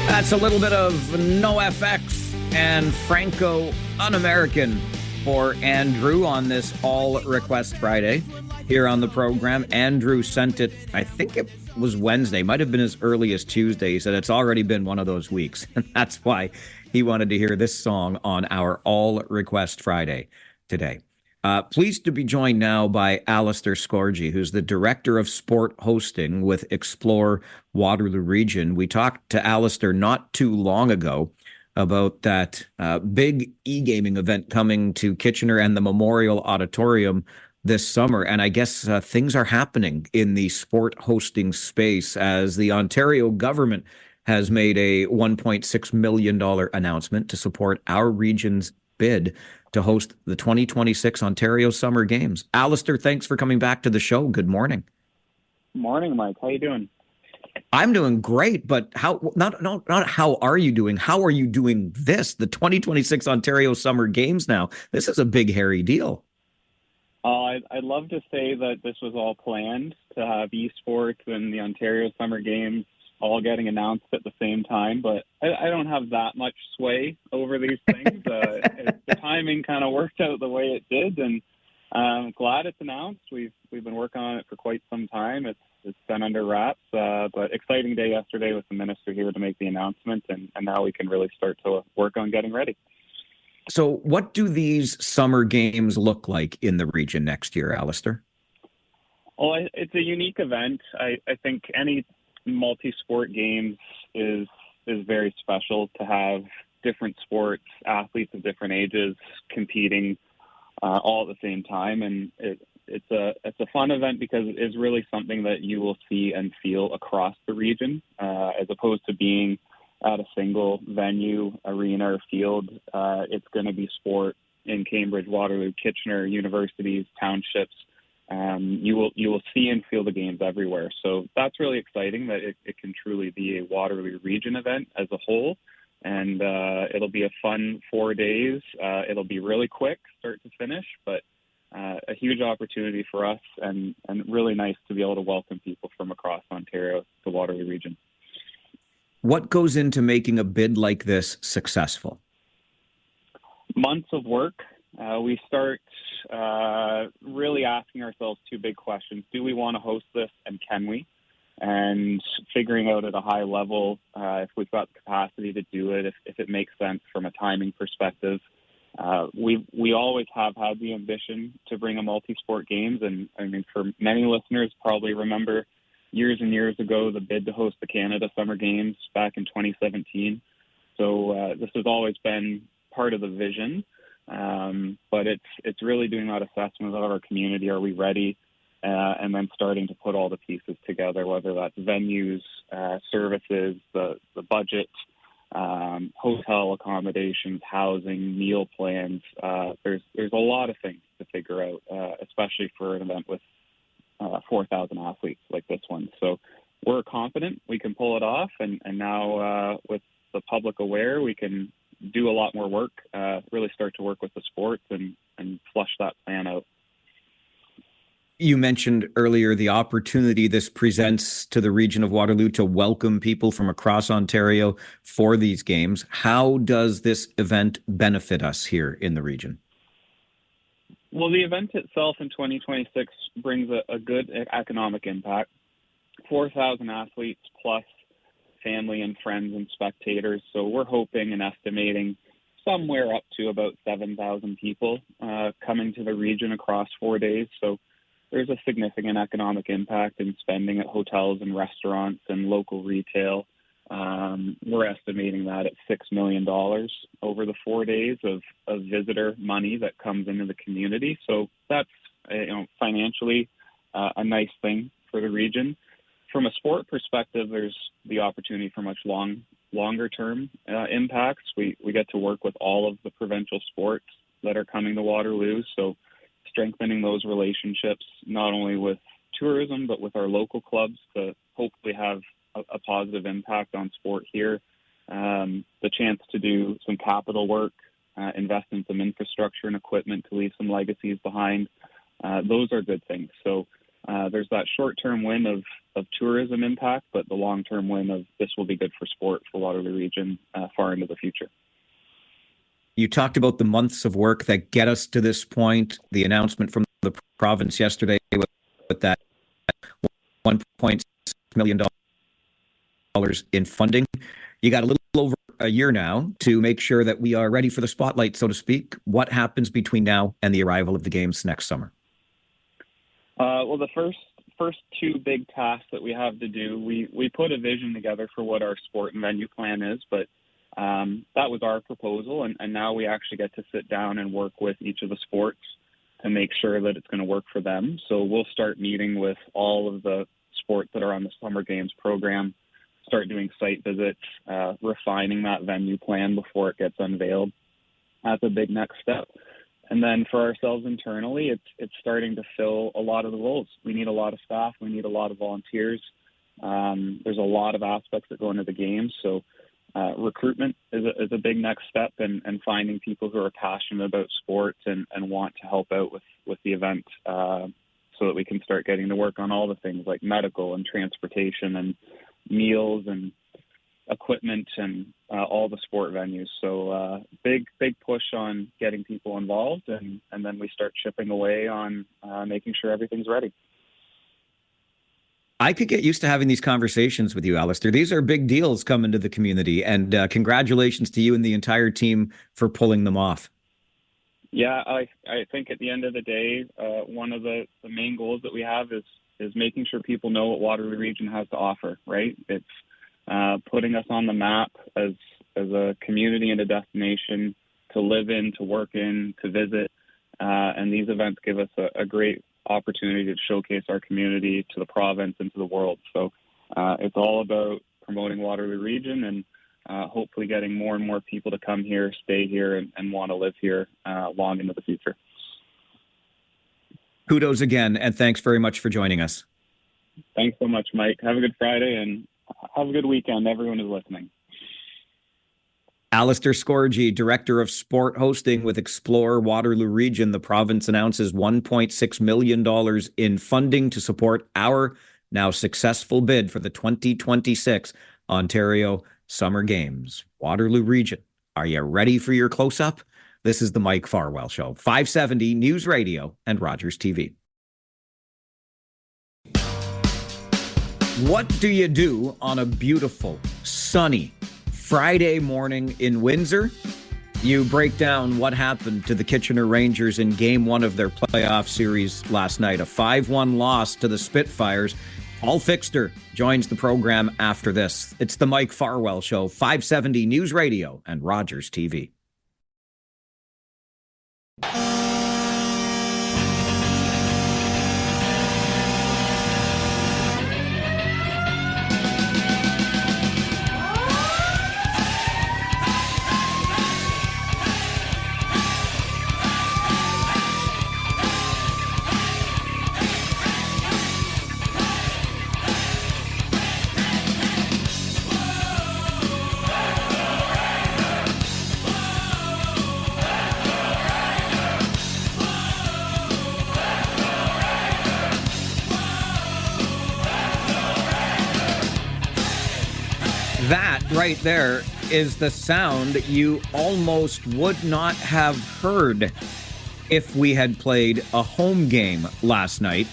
[SPEAKER 2] That's a little bit of NoFX and Franco Un-American for Andrew on this All Request Friday here on the program. Andrew sent it, I think it was Wednesday, might have been as early as Tuesday. He said it's already been one of those weeks. And that's why he wanted to hear this song on our All Request Friday today. Pleased to be joined now by Alistair Scorgie, who's the Director of Sport Hosting with Explore Waterloo Region. We talked to Alistair not too long ago about that big e-gaming event coming to Kitchener and the Memorial Auditorium this summer. And I guess things are happening in the sport hosting space as the Ontario government has made a $1.6 million announcement to support our region's bid to host the 2026 Ontario Summer Games. Alistair, thanks for coming back to the show. Good morning.
[SPEAKER 9] Morning, Mike. How you doing?
[SPEAKER 2] I'm doing great, but not how are you doing? How are you doing this? The 2026 Ontario Summer Games now. This is a big, hairy deal.
[SPEAKER 9] I'd love to say that this was all planned to have esports and the Ontario Summer Games all getting announced at the same time, but I don't have that much sway over these things. The timing kind of worked out the way it did, and I'm glad it's announced. We've been working on it for quite some time. It's been under wraps, but exciting day yesterday with the minister here to make the announcement, and now we can really start to work on getting ready.
[SPEAKER 2] So what do these summer games look like in the region next year, Alistair?
[SPEAKER 9] Well, it's a unique event. I think any multi-sport games is very special to have different sports, athletes of different ages competing all at the same time. And it's a fun event because it is really something that you will see and feel across the region, as opposed to being at a single venue, arena, or field. It's going to be sport in Cambridge, Waterloo, Kitchener, universities, townships. You will see and feel the games everywhere. So that's really exciting that it can truly be a Waterloo region event as a whole. And it'll be a fun 4 days. It'll be really quick, start to finish, but a huge opportunity for us and really nice to be able to welcome people from across Ontario to the Waterloo region.
[SPEAKER 2] What goes into making a bid like this successful?
[SPEAKER 9] Months of work. We start really asking ourselves two big questions. Do we want to host this, and can we? And figuring out at a high level if we've got the capacity to do it, if it makes sense from a timing perspective. We always have had the ambition to bring a multi-sport games, and I mean, for many listeners probably remember years and years ago the bid to host the Canada Summer Games back in 2017. So this has always been part of the vision, but it's really doing that assessment of our community. Are we ready? and then starting to put all the pieces together, whether that's venues, services, the budget, hotel accommodations, housing, meal plans. There's a lot of things to figure out, especially for an event with 4,000 athletes like this one. So we're confident we can pull it off, and now with the public aware, we can do a lot more work, really start to work with the sports and flush that plan out.
[SPEAKER 2] You mentioned earlier the opportunity this presents to the region of Waterloo to welcome people from across Ontario for these games. How does this event benefit us here in the region?
[SPEAKER 9] Well, the event itself in 2026 brings a good economic impact. 4,000 athletes plus family and friends and spectators. So we're hoping and estimating somewhere up to about 7,000 people coming to the region across 4 days. So there's a significant economic impact in spending at hotels and restaurants and local retail. We're estimating that at $6 million over the 4 days of visitor money that comes into the community. So that's financially a nice thing for the region. From a sport perspective, there's the opportunity for much longer term impacts. We get to work with all of the provincial sports that are coming to Waterloo. So strengthening those relationships, not only with tourism, but with our local clubs to hopefully have a positive impact on sport here. The chance to do some capital work, invest in some infrastructure and equipment to leave some legacies behind. Those are good things. So there's that short-term win of tourism impact, but the long-term win of this will be good for sport for Waterloo Region far into the future.
[SPEAKER 2] You talked about the months of work that get us to this point, the announcement from the province yesterday with that $1.6 million in funding. You got a little over a year now to make sure that we are ready for the spotlight, so to speak. What happens between now and the arrival of the games next summer?
[SPEAKER 9] Well, the first two big tasks that we have to do, we put a vision together for what our sport and venue plan is, but that was our proposal, and now we actually get to sit down and work with each of the sports to make sure that it's going to work for them. So we'll start meeting with all of the sports that are on the Summer Games program, start doing site visits, refining that venue plan before it gets unveiled. That's a big next step. And then for ourselves internally, it's starting to fill a lot of the roles. We need a lot of staff. We need a lot of volunteers. There's a lot of aspects that go into the games. So recruitment is a big next step, and finding people who are passionate about sports and want to help out with the event so that we can start getting to work on all the things like medical and transportation and meals and equipment and all the sport venues. So big push on getting people involved, and then we start chipping away on making sure everything's ready.
[SPEAKER 2] I could get used to having these conversations with you, Alistair. These are big deals coming to the community, and congratulations to you and the entire team for pulling them off.
[SPEAKER 9] Yeah, I think at the end of the day, one of the main goals that we have is making sure people know what Waterloo Region has to offer, right? It's putting us on the map as a community and a destination to live in, to work in, to visit. And these events give us a great opportunity to showcase our community to the province and to the world. So it's all about promoting Waterloo Region and hopefully getting more and more people to come here, stay here, and want to live here long into the future.
[SPEAKER 2] Kudos again, and thanks very much for joining us.
[SPEAKER 9] Thanks so much, Mike. Have a good Friday, and have a good weekend, everyone who's listening.
[SPEAKER 2] Alistair Scorgie, Director of Sport Hosting with Explore Waterloo Region. The province announces $1.6 million in funding to support our now successful bid for the 2026 Ontario Summer Games. Waterloo Region, are you ready for your close-up? This is the Mike Farwell Show, 570 News Radio and Rogers TV. What do you do on a beautiful, sunny Friday morning in Windsor? You break down what happened to the Kitchener Rangers in Game 1 of their playoff series last night, a 5-1 loss to the Spitfires. Paul Fixter joins the program after this. It's the Mike Farwell Show, 570 News Radio and Rogers TV. right there is the sound you almost would not have heard if we had played a home game last night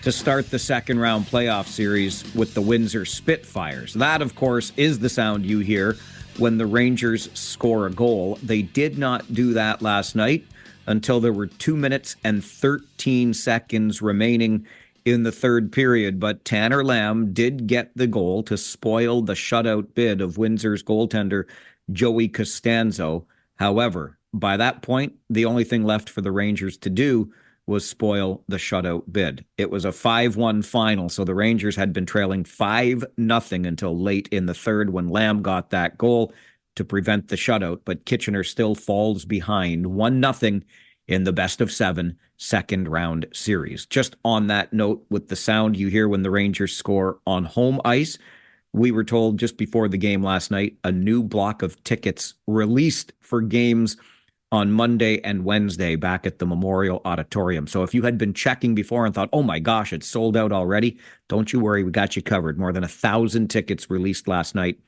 [SPEAKER 2] to start the second round playoff series with the Windsor Spitfires. That, of course, is the sound you hear when the Rangers score a goal. They did not do that last night until there were 2 minutes and 13 seconds remaining in the third period. But Tanner Lamb did get the goal to spoil the shutout bid of Windsor's goaltender, Joey Costanzo. However, by that point, the only thing left for the Rangers to do was spoil the shutout bid. It was a 5-1 final, so the Rangers had been trailing 5-0 until late in the third when Lamb got that goal to prevent the shutout, but Kitchener still falls behind 1-0 in the best of 7 second round series. Just on that note, with the sound you hear when the Rangers score on home ice, we were told just before the game last night, a new block of tickets released for games on Monday and Wednesday back at the Memorial Auditorium. So if you had been checking before and thought, oh my gosh, it's sold out already, don't you worry, we got you covered. More than 1,000 tickets released last night.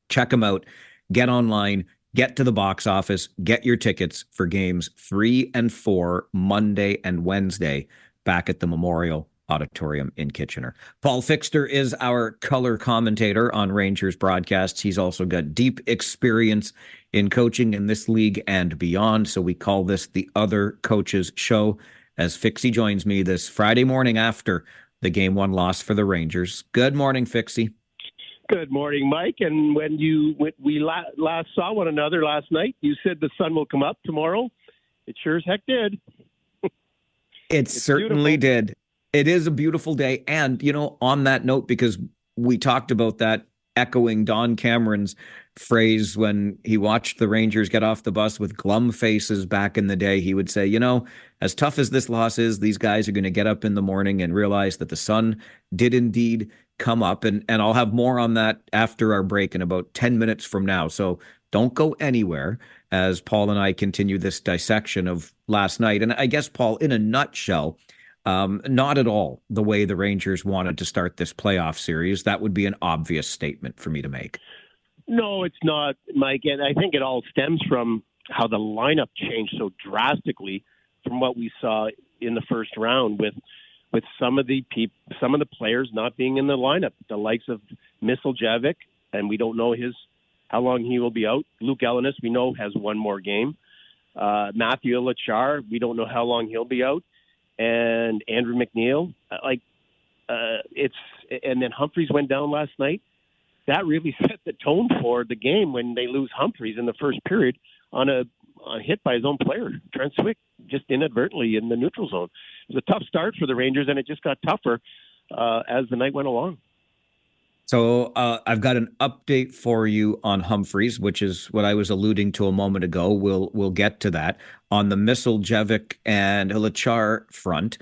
[SPEAKER 2] Check them out. Get online, get to the box office, get your tickets for games 3 and 4 Monday and Wednesday back at the Memorial Auditorium in Kitchener. Paul Fixter is our color commentator on Rangers broadcasts. He's also got deep experience in coaching in this league and beyond, so we call this the Other Coaches Show as Fixie joins me this Friday morning after the Game 1 loss for the Rangers. Good morning, Fixie.
[SPEAKER 10] Good morning, Mike. And when we last saw one another last night, you said the sun will come up tomorrow. It sure as heck did.
[SPEAKER 2] It certainly did. It is a beautiful day. And, you know, on that note, because we talked about that, echoing Don Cameron's phrase when he watched the Rangers get off the bus with glum faces back in the day, he would say, you know, as tough as this loss is, these guys are going to get up in the morning and realize that the sun did indeed come up. And I'll have more on that after our break in about 10 minutes from now. So don't go anywhere as Paul and I continue this dissection of last night. And I guess, Paul, in a nutshell, not at all the way the Rangers wanted to start this playoff series. That would be an obvious statement for me to make.
[SPEAKER 10] No, it's not, Mike. And I think it all stems from how the lineup changed so drastically from what we saw in the first round with some of the players not being in the lineup. The likes of Misljevic, and we don't know how long he will be out. Luke Ellenis, we know, has one more game. Matthew Lachar, we don't know how long he'll be out. And Andrew McNeil, and then Humphreys went down last night. That really set the tone for the game when they lose Humphreys in the first period on a hit by his own player, Trent Swick, just inadvertently in the neutral zone. It was a tough start for the Rangers, and it just got tougher as the night went along.
[SPEAKER 2] So I've got an update for you on Humphreys, which is what I was alluding to a moment ago. We'll get to that. On the Misljevic and Lachar front,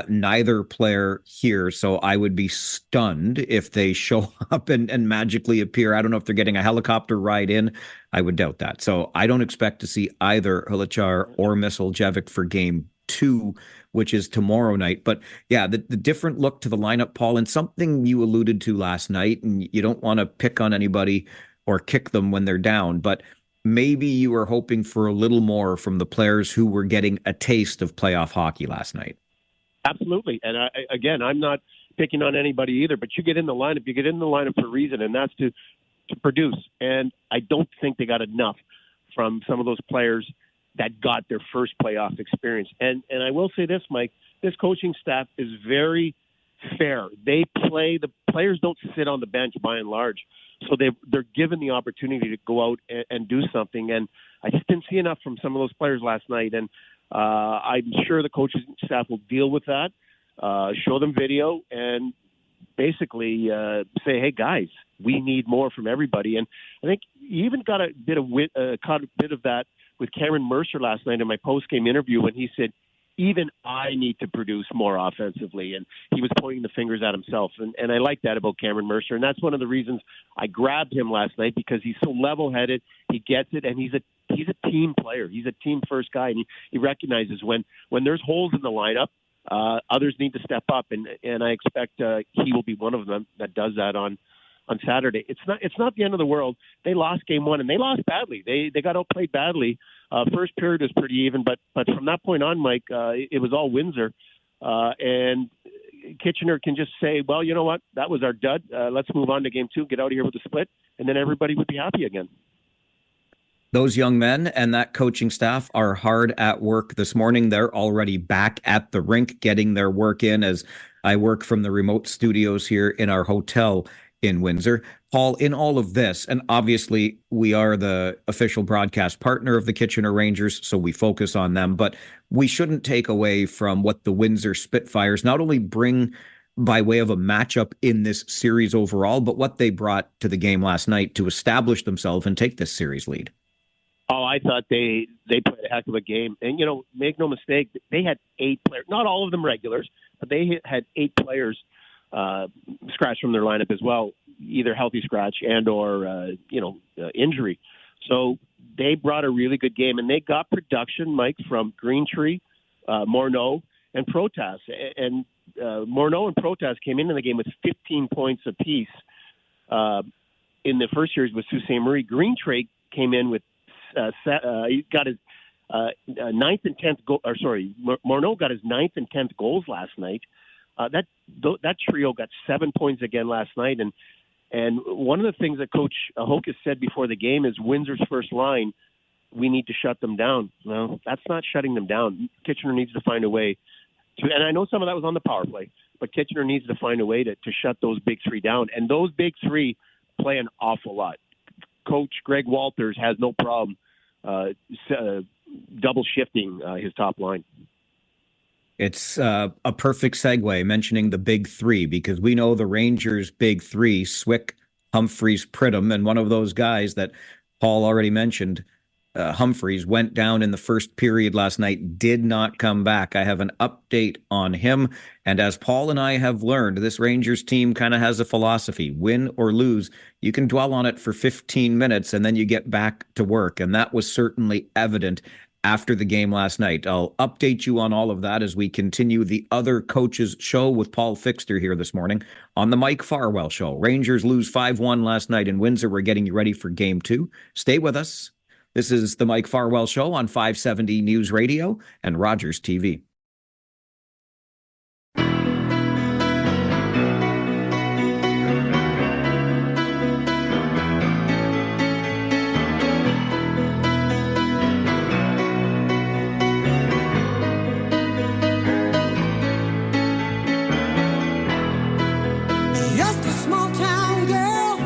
[SPEAKER 2] neither player here, so I would be stunned if they show up and magically appear. I don't know if they're getting a helicopter ride in. I would doubt that. So I don't expect to see either Lachar or Misljevic for game 2, which is tomorrow night. But yeah, the different look to the lineup, Paul, and something you alluded to last night, and you don't want to pick on anybody or kick them when they're down, but maybe you were hoping for a little more from the players who were getting a taste of playoff hockey last night.
[SPEAKER 10] Absolutely. And again, I'm not picking on anybody either, but you get in the lineup for a reason, and that's to produce. And I don't think they got enough from some of those players that got their first playoff experience. And I will say this, Mike, this coaching staff is very fair. The players don't sit on the bench by and large. So they're given the opportunity to go out and do something. And I just didn't see enough from some of those players last night. And I'm sure the coaching staff will deal with that, show them video, and basically say, hey, guys, we need more from everybody. And I think you even got caught a bit of that with Cameron Mercer last night in my post-game interview when he said, even I need to produce more offensively. And he was pointing the fingers at himself. And I like that about Cameron Mercer. And that's one of the reasons I grabbed him last night, because he's so level-headed. He gets it, and he's a team player. He's a team-first guy. And he recognizes when there's holes in the lineup, others need to step up. And I expect he will be one of them that does that on on Saturday. It's not the end of the world. They lost game one, and they lost badly. They got outplayed badly. First period was pretty even, but from that point on, Mike, it was all Windsor, and Kitchener can just say, well, you know what, that was our dud. Let's move on to game two, get out of here with a split, and then everybody would be happy again.
[SPEAKER 2] Those young men and that coaching staff are hard at work this morning. They're already back at the rink getting their work in as I work from the remote studios here in our hotel in Windsor. Paul, in all of this, and obviously we are the official broadcast partner of the Kitchener Rangers, so we focus on them, but we shouldn't take away from what the Windsor Spitfires not only bring by way of a matchup in this series overall, but what they brought to the game last night to establish themselves and take this series lead.
[SPEAKER 10] Oh, I thought they played a heck of a game. And, make no mistake, they had 8 players, not all of them regulars, but they had 8 players scratched from their lineup as well, either healthy scratch and or, injury. So they brought a really good game, and they got production, Mike, from Greentree, Morneau, and Protas. And Morneau and Protas came into the game with 15 points apiece in the first series with Sault Ste. Marie. Greentree came in with he got his ninth and 10th goal. Or sorry, Morneau got his 9th and 10th goals last night. That trio got 7 points again last night. And one of the things that Coach Hokus said before the game is Windsor's first line, we need to shut them down. Well, that's not shutting them down. Kitchener needs to find a way to, and I know some of that was on the power play, but Kitchener needs to find a way to shut those big three down. And those big three play an awful lot. Coach Greg Walters has no problem double shifting his top line.
[SPEAKER 2] It's a perfect segue mentioning the big three, because we know the Rangers' big three, Swick, Humphreys, Pridham, and one of those guys that Paul already mentioned, Humphreys, went down in the first period last night, did not come back. I have an update on him. And as Paul and I have learned, this Rangers team kind of has a philosophy: win or lose, you can dwell on it for 15 minutes and then you get back to work. And that was certainly evident after the game last night. I'll update you on all of that as we continue the Other Coaches Show with Paul Fixter here this morning on the Mike Farwell Show. Rangers lose 5-1 last night in Windsor. We're getting you ready for game 2. Stay with us. This is the Mike Farwell Show on 570 News Radio and Rogers TV.
[SPEAKER 1] Just a small town girl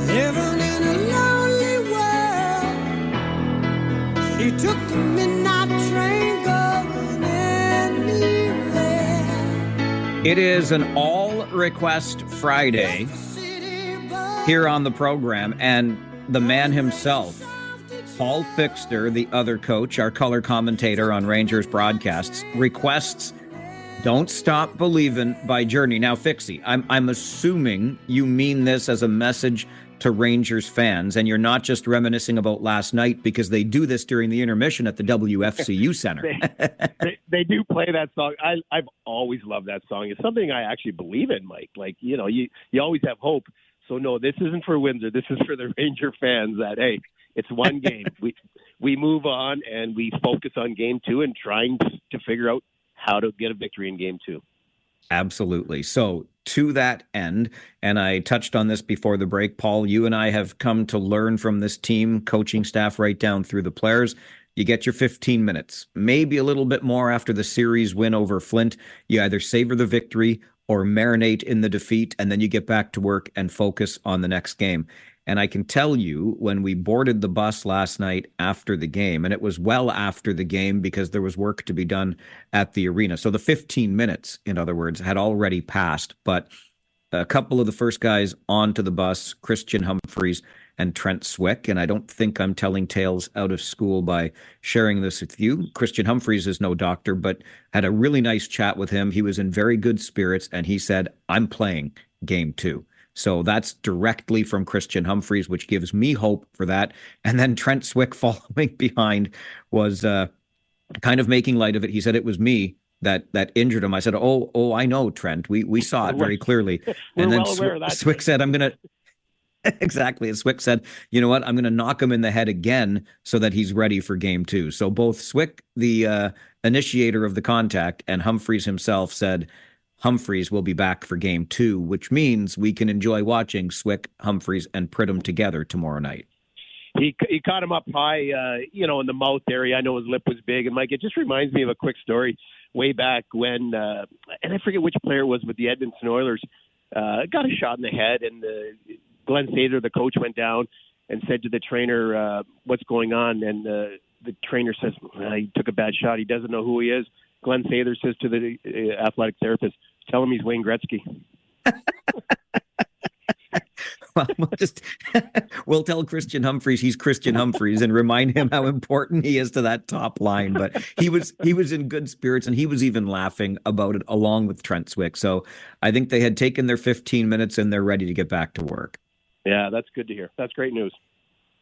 [SPEAKER 1] living in a lonely world. She took the midnight train going anywhere.
[SPEAKER 2] It is an all request Friday here on the program, and the man himself, Paul Fixter, the other coach, our color commentator on Rangers broadcasts, requests Don't Stop Believin' by Journey. Now, Fixie, I'm assuming you mean this as a message to Rangers fans, and you're not just reminiscing about last night, because they do this during the intermission at the WFCU Center.
[SPEAKER 10] they do play that song. I've always loved that song. It's something I actually believe in, Mike. Like, you always have hope. So, no, this isn't for Windsor. This is for the Ranger fans that, hey, it's one game. We move on and we focus on game 2 and trying to figure out how to get a victory in game 2.
[SPEAKER 2] Absolutely. So to that end, and I touched on this before the break, Paul, you and I have come to learn from this team, coaching staff right down through the players. You get your 15 minutes, maybe a little bit more after the series win over Flint. You either savor the victory or marinate in the defeat, and then you get back to work and focus on the next game. And I can tell you, when we boarded the bus last night after the game, and it was well after the game because there was work to be done at the arena. So the 15 minutes, in other words, had already passed. But a couple of the first guys onto the bus, Christian Humphreys and Trent Swick, and I don't think I'm telling tales out of school by sharing this with you. Christian Humphreys is no doctor, but had a really nice chat with him. He was in very good spirits, and he said, I'm playing game 2. So that's directly from Christian Humphreys, which gives me hope for that. And then Trent Swick following behind was kind of making light of it. He said, it was me that injured him. I said, "Oh, I know, Trent. We saw it very clearly."
[SPEAKER 10] We're
[SPEAKER 2] And then
[SPEAKER 10] well aware of that.
[SPEAKER 2] Swick said, "I'm gonna." Exactly. As Swick said, you know what? I'm going to knock him in the head again so that he's ready for game 2. So both Swick, the initiator of the contact, and Humphreys himself said Humphreys will be back for game 2, which means we can enjoy watching Swick, Humphreys, and Pridham together tomorrow night.
[SPEAKER 10] He caught him up high, in the mouth area. I know his lip was big. And, Mike, it just reminds me of a quick story way back when, and I forget which player it was, but the Edmonton Oilers got a shot in the head, and Glenn Sather, the coach, went down and said to the trainer, what's going on? And the trainer says, he took a bad shot. He doesn't know who he is. Glenn Sather says to the athletic therapist, tell him he's Wayne Gretzky.
[SPEAKER 2] Well, we'll tell Christian Humphreys he's Christian Humphreys and remind him how important he is to that top line. But he was in good spirits, and he was even laughing about it along with Trent Swick. So I think they had taken their 15 minutes and they're ready to get back to work.
[SPEAKER 10] Yeah, that's good to hear. That's great news.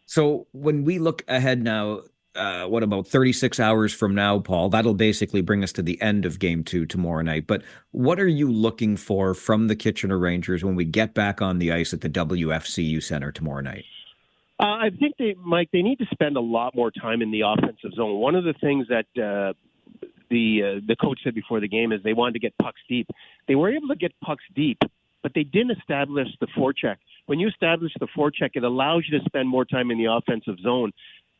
[SPEAKER 2] So when we look ahead now, what about 36 hours from now, Paul? That'll basically bring us to the end of game 2 tomorrow night. But what are you looking for from the Kitchener Rangers when we get back on the ice at the WFCU Center tomorrow night?
[SPEAKER 10] I think they need to spend a lot more time in the offensive zone. One of the things that the coach said before the game is they wanted to get pucks deep. They were able to get pucks deep, but they didn't establish the forecheck. When you establish the forecheck, it allows you to spend more time in the offensive zone.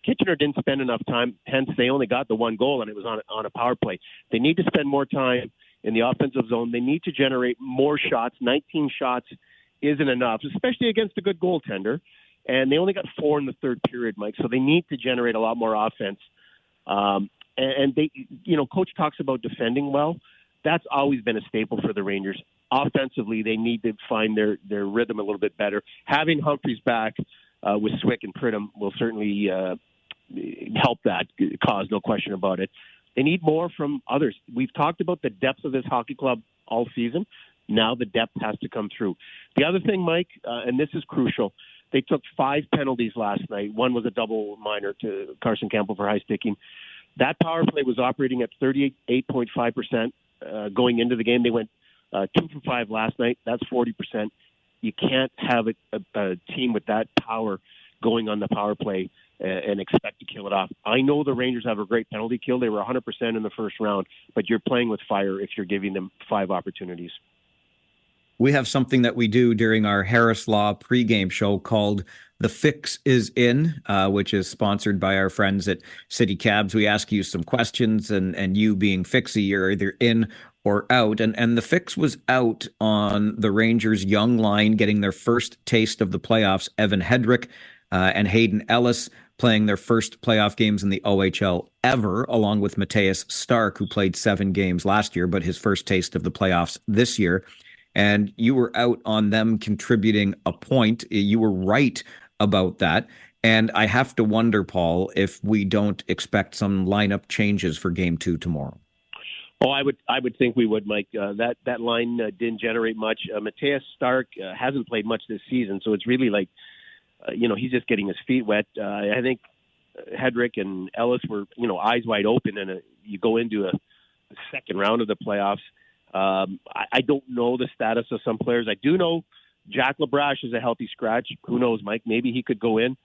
[SPEAKER 10] Kitchener didn't spend enough time, hence they only got the one goal, and it was on a power play. They need to spend more time in the offensive zone. They need to generate more shots. 19 shots isn't enough, especially against a good goaltender. And they only got 4 in the third period, Mike, so they need to generate a lot more offense. And they, Coach talks about defending well. That's always been a staple for the Rangers. Offensively, they need to find their rhythm a little bit better. Having Humphreys back with Swick and Pridham will certainly help that cause, no question about it. They need more from others. We've talked about the depth of this hockey club all season. Now the depth has to come through. The other thing, Mike, and this is crucial, they took 5 penalties last night. One was a double minor to Carson Campbell for high sticking. That power play was operating at 38.5% going into the game. They went 2 for 5 last night. That's 40%. You can't have a team with that power going on the power play and expect to kill it off. I know the Rangers have a great penalty kill. They were 100% in the first round, but you're playing with fire if you're giving them 5 opportunities.
[SPEAKER 2] We have something that we do during our Harris Law pregame show called The Fix is In, which is sponsored by our friends at City Cabs. We ask you some questions, and you being Fixie, you're either in or out. And the fix was out on the Rangers' young line getting their first taste of the playoffs. Evan Hedrick and Hayden Ellis playing their first playoff games in the OHL ever, along with Matthias Stark, who played 7 games last year, but his first taste of the playoffs this year. And you were out on them contributing a point. You were right about that. And I have to wonder, Paul, if we don't expect some lineup changes for game 2 tomorrow.
[SPEAKER 10] Oh, I would think we would, Mike. That line didn't generate much. Matthias Stark hasn't played much this season, so it's really like, he's just getting his feet wet. I think Hedrick and Ellis were, eyes wide open, and you go into a second round of the playoffs. I don't know the status of some players. I do know Jack LaBrache is a healthy scratch. Who knows, Mike? Maybe he could go in.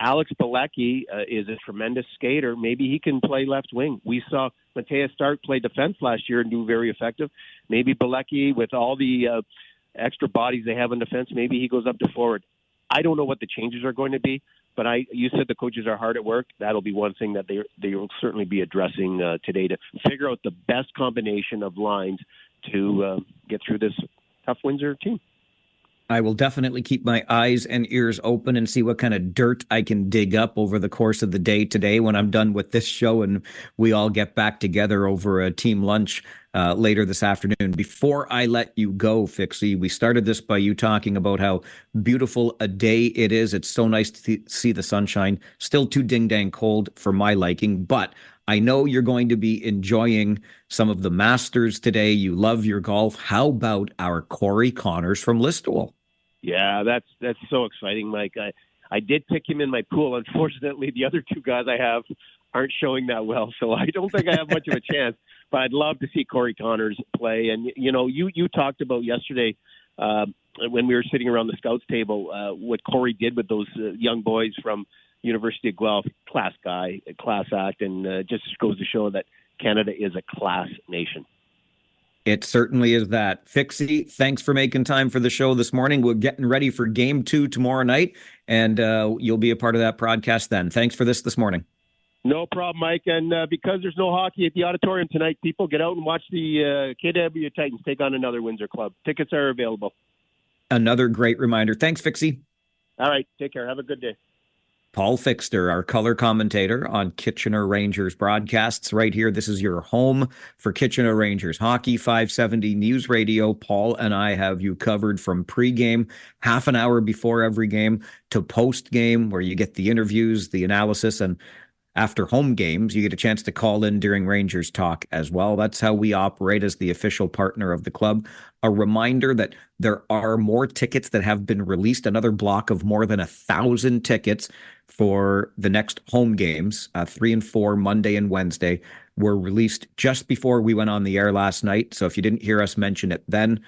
[SPEAKER 10] Alex Bilecki is a tremendous skater. Maybe he can play left wing. We saw Matthias Stark play defense last year and do very effective. Maybe Bilecki, with all the extra bodies they have in defense, maybe he goes up to forward. I don't know what the changes are going to be, but you said the coaches are hard at work. That'll be one thing that they will certainly be addressing today to figure out the best combination of lines to get through this tough Windsor team.
[SPEAKER 2] I will definitely keep my eyes and ears open and see what kind of dirt I can dig up over the course of the day today when I'm done with this show and we all get back together over a team lunch later this afternoon. Before I let you go, Fixie, we started this by you talking about how beautiful a day it is. It's so nice to see the sunshine. Still too ding-dang cold for my liking, but I know you're going to be enjoying some of the Masters today. You love your golf. How about our Corey Connors from Listowel?
[SPEAKER 10] Yeah, that's so exciting, Mike. I did pick him in my pool. Unfortunately, the other 2 guys I have aren't showing that well, so I don't think I have much of a chance. but I'd love to see Corey Connors play. And, you talked about yesterday when we were sitting around the scouts table, what Corey did with those young boys from University of Guelph. Class guy, class act, and just goes to show that Canada is a class nation.
[SPEAKER 2] It certainly is that. Fixie, thanks for making time for the show this morning. We're getting ready for Game 2 tomorrow night, and you'll be a part of that broadcast then. Thanks for this morning.
[SPEAKER 10] No problem, Mike. And because there's no hockey at the auditorium tonight, people get out and watch the KW Titans take on another Windsor club. Tickets are available.
[SPEAKER 2] Another great reminder. Thanks, Fixie.
[SPEAKER 10] All right. Take care. Have a good day.
[SPEAKER 2] Paul Fixter, our color commentator on Kitchener Rangers broadcasts right here. This is your home for Kitchener Rangers hockey, 570 News Radio. Paul and I have you covered from pregame, half an hour before every game, to post-game, where you get the interviews, the analysis, and after home games, you get a chance to call in during Rangers Talk as well. That's how we operate as the official partner of the club. A reminder that there are more tickets that have been released, another block of more than 1,000 tickets for the next home games, 3 and 4, Monday and Wednesday, were released just before we went on the air last night. So if you didn't hear us mention it then,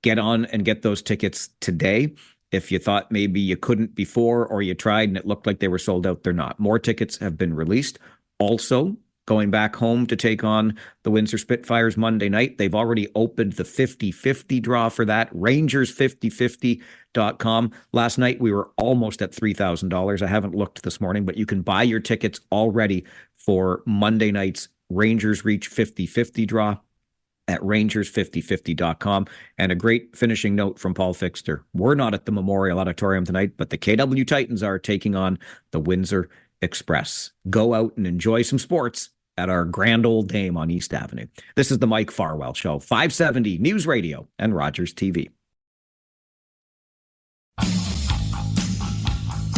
[SPEAKER 2] get on and get those tickets today. If you thought maybe you couldn't before, or you tried and it looked like they were sold out, they're not. More tickets have been released. Also, going back home to take on the Windsor Spitfires Monday night, they've already opened the 50-50 draw for that, rangers5050.com. Last night, we were almost at $3,000. I haven't looked this morning, but you can buy your tickets already for Monday night's Rangers Reach 50-50 draw at rangers5050.com. And a great finishing note from Paul Fixter. We're not at the Memorial Auditorium tonight, but the KW Titans are taking on the Windsor Express. Go out and enjoy some sports at our Grand Old Dame on East Avenue. This is the Mike Farwell Show, 570 News Radio and Rogers TV.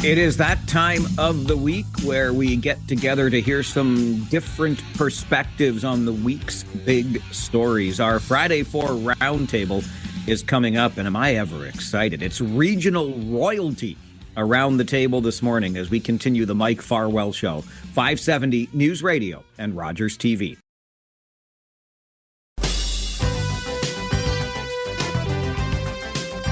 [SPEAKER 2] It is that time of the week where we get together to hear some different perspectives on the week's big stories. Our Friday 4 roundtable is coming up, and am I ever excited? It's regional royalty around the table this morning as we continue the Mike Farwell Show, 570 News Radio and Rogers TV.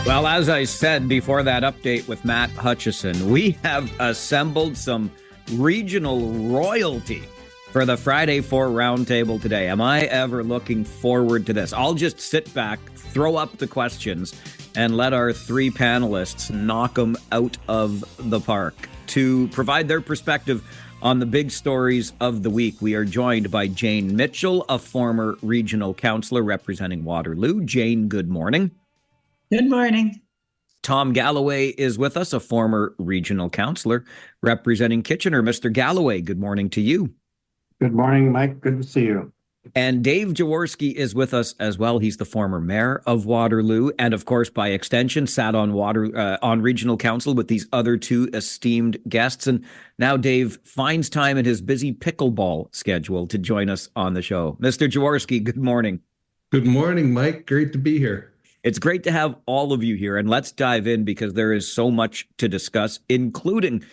[SPEAKER 2] Well, as I said before that update with Matt Hutchison, we have assembled some regional royalty for the Friday 4 roundtable today. Am I ever looking forward to this? I'll just sit back, throw up the questions, and let our 3 panelists knock them out of the park. To provide their perspective on the big stories of the week, we are joined by Jane Mitchell, a former regional councillor representing Waterloo. Jane, good morning.
[SPEAKER 11] Good morning.
[SPEAKER 2] Tom Galloway is with us, a former regional councillor representing Kitchener. Mr. Galloway, good morning to you.
[SPEAKER 12] Good morning, Mike. Good to see you.
[SPEAKER 2] And Dave Jaworski is with us as well. He's the former mayor of Waterloo, and of course, by extension, sat on on regional council with these other 2 esteemed guests. And now Dave finds time in his busy pickleball schedule to join us on the show. Mr. Jaworski, good morning.
[SPEAKER 13] Good morning, Mike. Great to be here.
[SPEAKER 2] It's great to have all of you here, and let's dive in because there is so much to discuss, including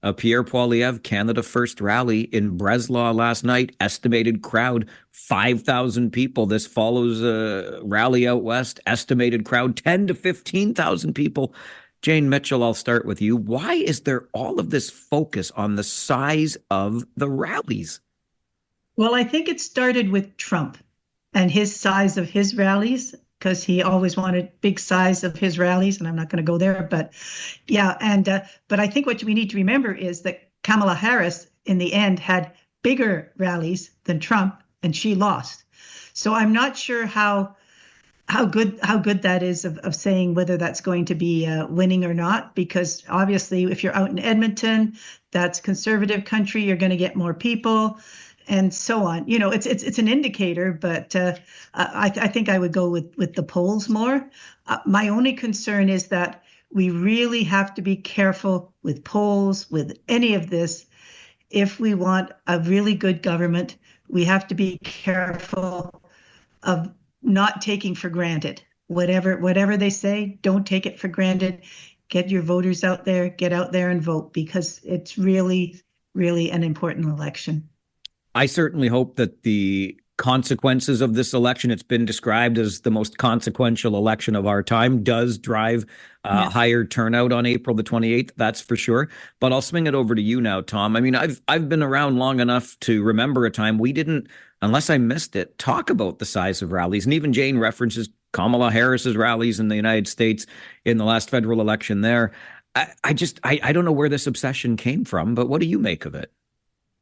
[SPEAKER 2] a Pierre Poilievre Canada First rally in Breslau last night. Estimated crowd, 5,000 people. This follows a rally out west. Estimated crowd, 10 to 15,000 people. Jane Mitchell, I'll start with you. Why is there all of this focus on the size of the rallies?
[SPEAKER 11] Well, I think it started with Trump and his size of his rallies, because he always wanted big size of his rallies, and I'm not going to go there, but yeah. But I think what we need to remember is that Kamala Harris, in the end, had bigger rallies than Trump, and she lost. So I'm not sure how good that is of saying whether that's going to be winning or not, because obviously, if you're out in Edmonton, that's conservative country, you're going to get more people, and so on. You know, it's an indicator, but I think I would go with the polls more. My only concern is that we really have to be careful with polls, with any of this. If we want a really good government, we have to be careful of not taking for granted whatever they say. Don't take it for granted. Get your voters out there, get out there and vote, because it's really, really an important election.
[SPEAKER 2] I certainly hope that the consequences of this election. It's been described as the most consequential election of our time, does drive higher turnout on April the 28th. That's for sure. But I'll swing it over to you now, Tom. I mean, I've been around long enough to remember a time we didn't, unless I missed it, talk about the size of rallies. And even Jane references Kamala Harris's rallies in the United States in the last federal election there. I don't know where this obsession came from, but what do you make of it?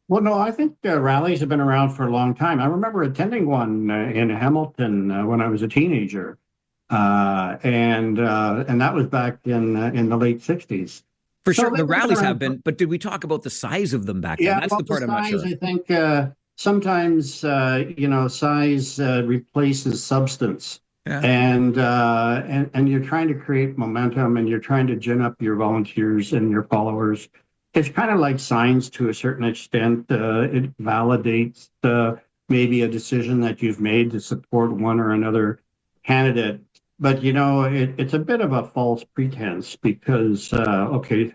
[SPEAKER 12] Well, no, I think rallies have been around for a long time. I remember attending one in Hamilton when I was a teenager, and that was back in the late '60s.
[SPEAKER 2] For sure, the rallies have been, but did we talk about the size of them back then?
[SPEAKER 12] Yeah,
[SPEAKER 2] That's
[SPEAKER 12] well,
[SPEAKER 2] the part
[SPEAKER 12] the
[SPEAKER 2] I'm not
[SPEAKER 12] size,
[SPEAKER 2] sure.
[SPEAKER 12] I think sometimes size replaces substance.
[SPEAKER 2] Yeah.
[SPEAKER 12] And you're trying to create momentum, and you're trying to gin up your volunteers and your followers. It's kind of like signs to a certain extent. It validates maybe a decision that you've made to support one or another candidate. But it's a bit of a false pretense because Carney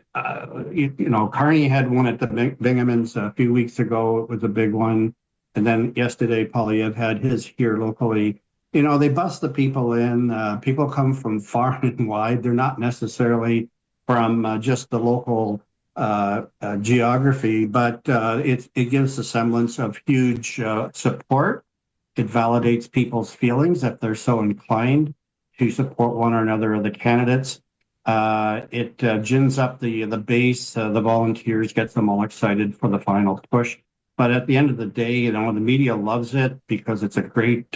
[SPEAKER 12] had one at the Binghamans a few weeks ago. It was a big one, and then yesterday Polyev had his here locally. They bust the people in. People come from far and wide. They're not necessarily from just the local geography, but it gives a semblance of huge support. It validates people's feelings if they're so inclined to support one or another of the candidates. It gins up the base. The volunteers, gets them all excited for the final push. But at the end of the day, the media loves it because it's a great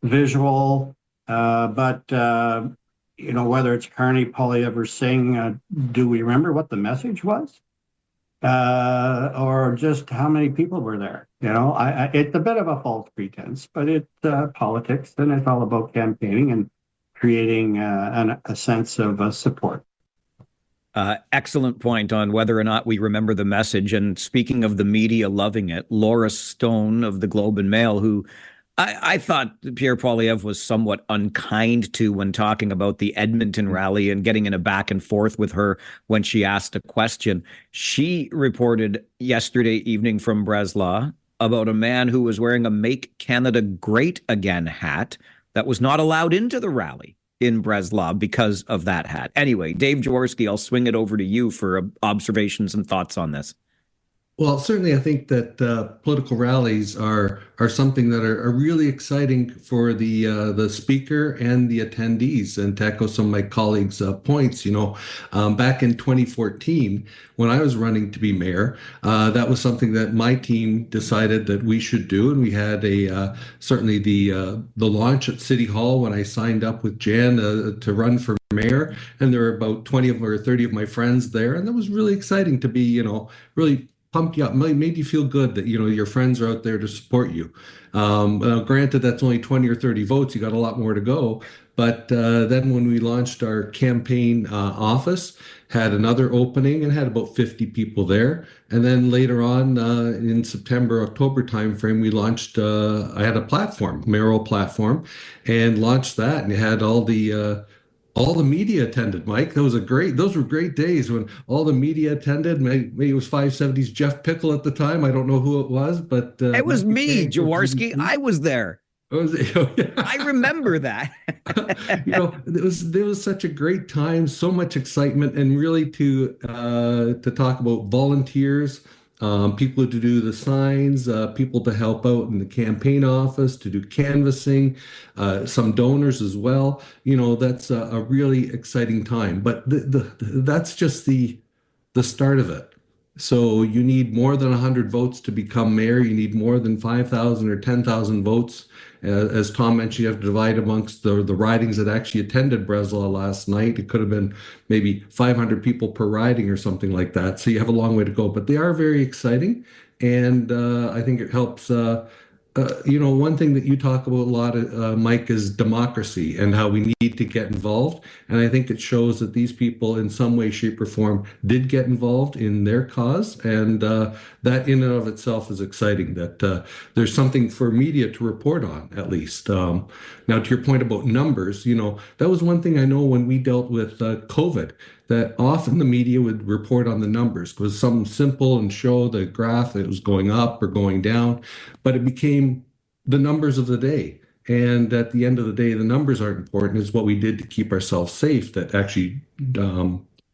[SPEAKER 12] visual. But whether it's Carney, Polyev, or Singh, do we remember what the message was? Or just how many people were there? It's a bit of a false pretense, but it's politics, and it's all about campaigning and creating a sense of support.
[SPEAKER 2] Excellent point on whether or not we remember the message. And speaking of the media loving it, Laura Stone of the Globe and Mail, who I thought Pierre Poilievre was somewhat unkind to when talking about the Edmonton rally and getting in a back and forth with her when she asked a question. She reported yesterday evening from Breslau about a man who was wearing a Make Canada Great Again hat that was not allowed into the rally in Breslau because of that hat. Anyway, Dave Jaworski, I'll swing it over to you for observations and thoughts on this.
[SPEAKER 13] Well, certainly, I think that political rallies are something that are really exciting for the speaker and the attendees. And to echo some of my colleagues' points, back in 2014, when I was running to be mayor, that was something that my team decided that we should do, and we had certainly the launch at City Hall when I signed up with Jan to run for mayor, and there were about 20 or 30 of my friends there, and that was really exciting to be, really pumped you up, made you feel good that your friends are out there to support you. Granted, that's only 20 or 30 votes. You got a lot more to go. But then when we launched our campaign office, had another opening and had about 50 people there. And then later on in September, October timeframe, we launched, I had a platform, mayoral platform, and launched that, and had all the media attended, Mike. Those were great days when all the media attended. Maybe it was 570's Jeff Pickle at the time. I don't know who it was, but
[SPEAKER 2] it was me, Jaworski. I was there. I remember that.
[SPEAKER 13] It was such a great time, so much excitement, and really to talk about volunteers, people to do the signs, people to help out in the campaign office, to do canvassing, some donors as well. That's a really exciting time. But that's just the start of it. So you need more than 100 votes to become mayor. You need more than 5,000 or 10,000 votes. As Tom mentioned, you have to divide amongst the ridings that actually attended Breslau last night. It could have been maybe 500 people per riding or something like that. So you have a long way to go, but they are very exciting. And I think it helps. One thing that you talk about a lot, Mike, is democracy and how we need to get involved. And I think it shows that these people in some way, shape, or form did get involved in their cause. And that in and of itself is exciting, that there's something for media to report on, at least. Now, to your point about numbers, that was one thing I know when we dealt with COVID, that often the media would report on the numbers. It was something simple and show the graph that it was going up or going down, but it became the numbers of the day. And at the end of the day, the numbers aren't important. It's what we did to keep ourselves safe that actually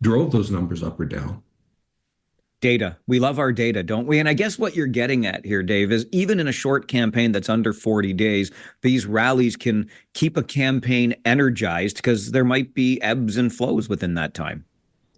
[SPEAKER 13] drove those numbers up or down.
[SPEAKER 2] Data. We love our data, don't we? And I guess what you're getting at here, Dave, is even in a short campaign that's under 40 days, these rallies can keep a campaign energized because there might be ebbs and flows within that time.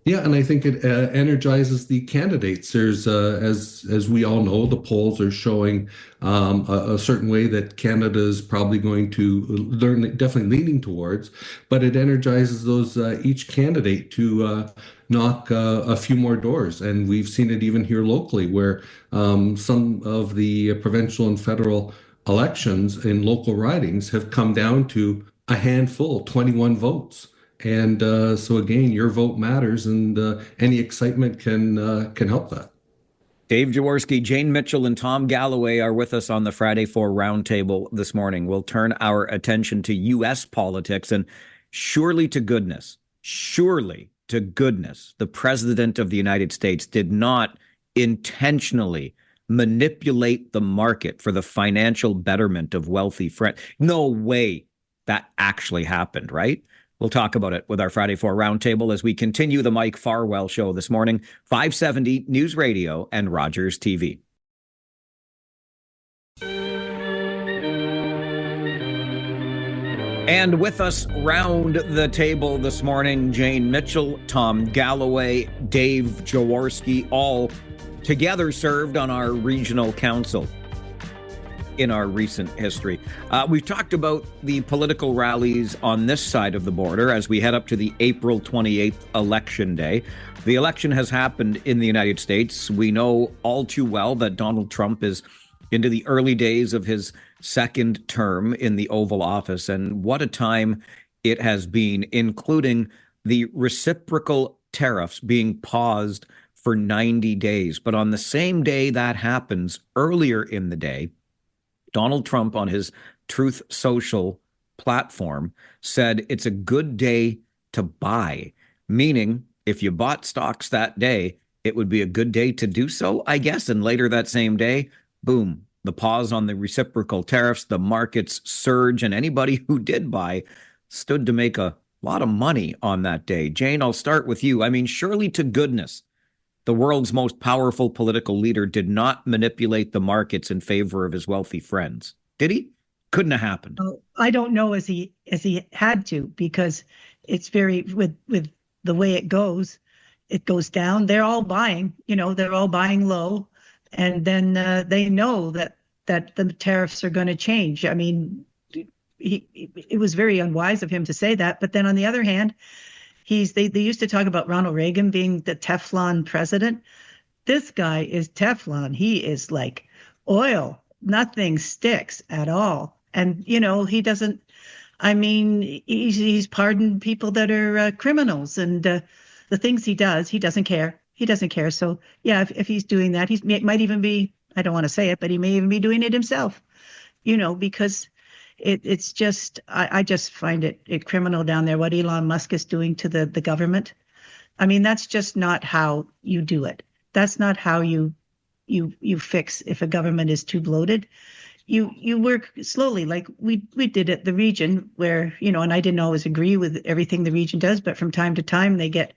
[SPEAKER 13] Yeah, and I think it energizes the candidates. There's, as we all know, the polls are showing a certain way that Canada is probably going to learn, definitely leaning towards, but it energizes those each candidate to knock a few more doors. And we've seen it even here locally, where some of the provincial and federal elections in local ridings have come down to a handful, 21 votes. And so again, your vote matters, and any excitement can help that.
[SPEAKER 2] Dave Jaworski, Jane Mitchell, and Tom Galloway are with us on the Friday 4 Roundtable this morning. We'll turn our attention to U.S. politics, and surely to goodness, the President of the United States did not intentionally manipulate the market for the financial betterment of wealthy friends. No way that actually happened, right? We'll talk about it with our Friday 4 Roundtable as we continue the Mike Farwell Show this morning, 570 News Radio and Rogers TV. And with us round the table this morning, Jane Mitchell, Tom Galloway, Dave Jaworski, all together served on our regional council in our recent history. We've talked about the political rallies on this side of the border as we head up to the April 28th election day. The election has happened in the United States. We know all too well that Donald Trump is into the early days of his second term in the Oval Office, and what a time it has been, including the reciprocal tariffs being paused for 90 days. But on the same day that happens, earlier in the day, Donald Trump on his Truth Social platform said it's a good day to buy, meaning if you bought stocks that day, it would be a good day to do so, I guess. And later that same day, boom, the pause on the reciprocal tariffs, the markets surge, and anybody who did buy stood to make a lot of money on that day. Jane, I'll start with you. I mean, surely to goodness, the world's most powerful political leader did not manipulate the markets in favor of his wealthy friends. Did he? Couldn't have happened.
[SPEAKER 11] Oh, I don't know as he had to, because it's very with the way it goes down. They're all buying, they're all buying low, and then they know that the tariffs are going to change. I mean, it was very unwise of him to say that, but then on the other hand, they used to talk about Ronald Reagan being the Teflon president. This guy is Teflon. He is like oil. Nothing sticks at all. And, he doesn't, he's pardoned people that are criminals, and the things he doesn't care. He doesn't care. So, yeah, if he's doing that, he might even be, I don't want to say it, but he may even be doing it himself, because it's just, I just find it criminal down there what Elon Musk is doing to the government. I mean, that's just not how you do it. That's not how you fix if a government is too bloated. You work slowly, like we did at the region, where, and I didn't always agree with everything the region does, but from time to time they get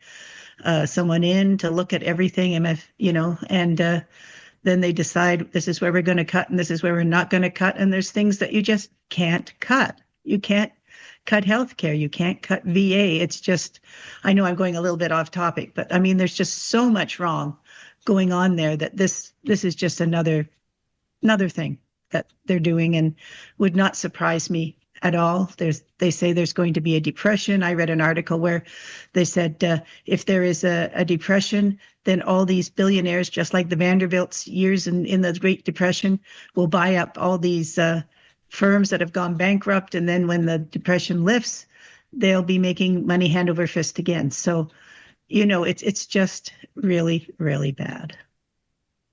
[SPEAKER 11] someone in to look at everything, and then they decide this is where we're going to cut and this is where we're not going to cut. And there's things that you just can't cut. You can't cut healthcare. You can't cut VA. It's just, I know I'm going a little bit off topic, but I mean, there's just so much wrong going on there that this is just another thing that they're doing, and would not surprise me at all. They say there's going to be a depression. I read an article where they said if there is a depression, then all these billionaires, just like the Vanderbilt's years in the Great Depression, will buy up all these firms that have gone bankrupt. And then when the depression lifts, they'll be making money hand over fist again. So, it's just really, really bad.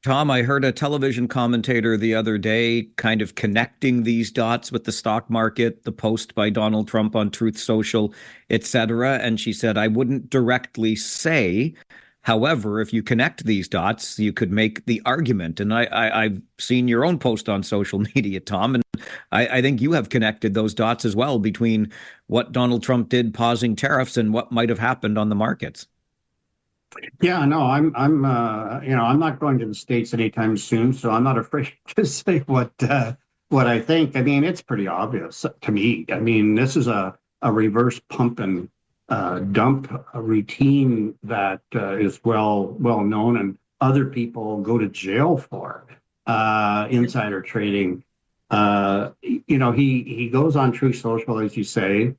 [SPEAKER 2] Tom, I heard a television commentator the other day kind of connecting these dots with the stock market, the post by Donald Trump on Truth Social, etc. And she said, I wouldn't directly say However, if you connect these dots, you could make the argument. And I've seen your own post on social media, Tom, and I think you have connected those dots as well between what Donald Trump did pausing tariffs and what might have happened on the markets.
[SPEAKER 12] Yeah, no, I'm not going to the States anytime soon, so I'm not afraid to say what I think. I mean, it's pretty obvious to me. I mean, this is a reverse pump and dump routine that is well known, and other people go to jail for insider trading. He goes on True Social, as you say.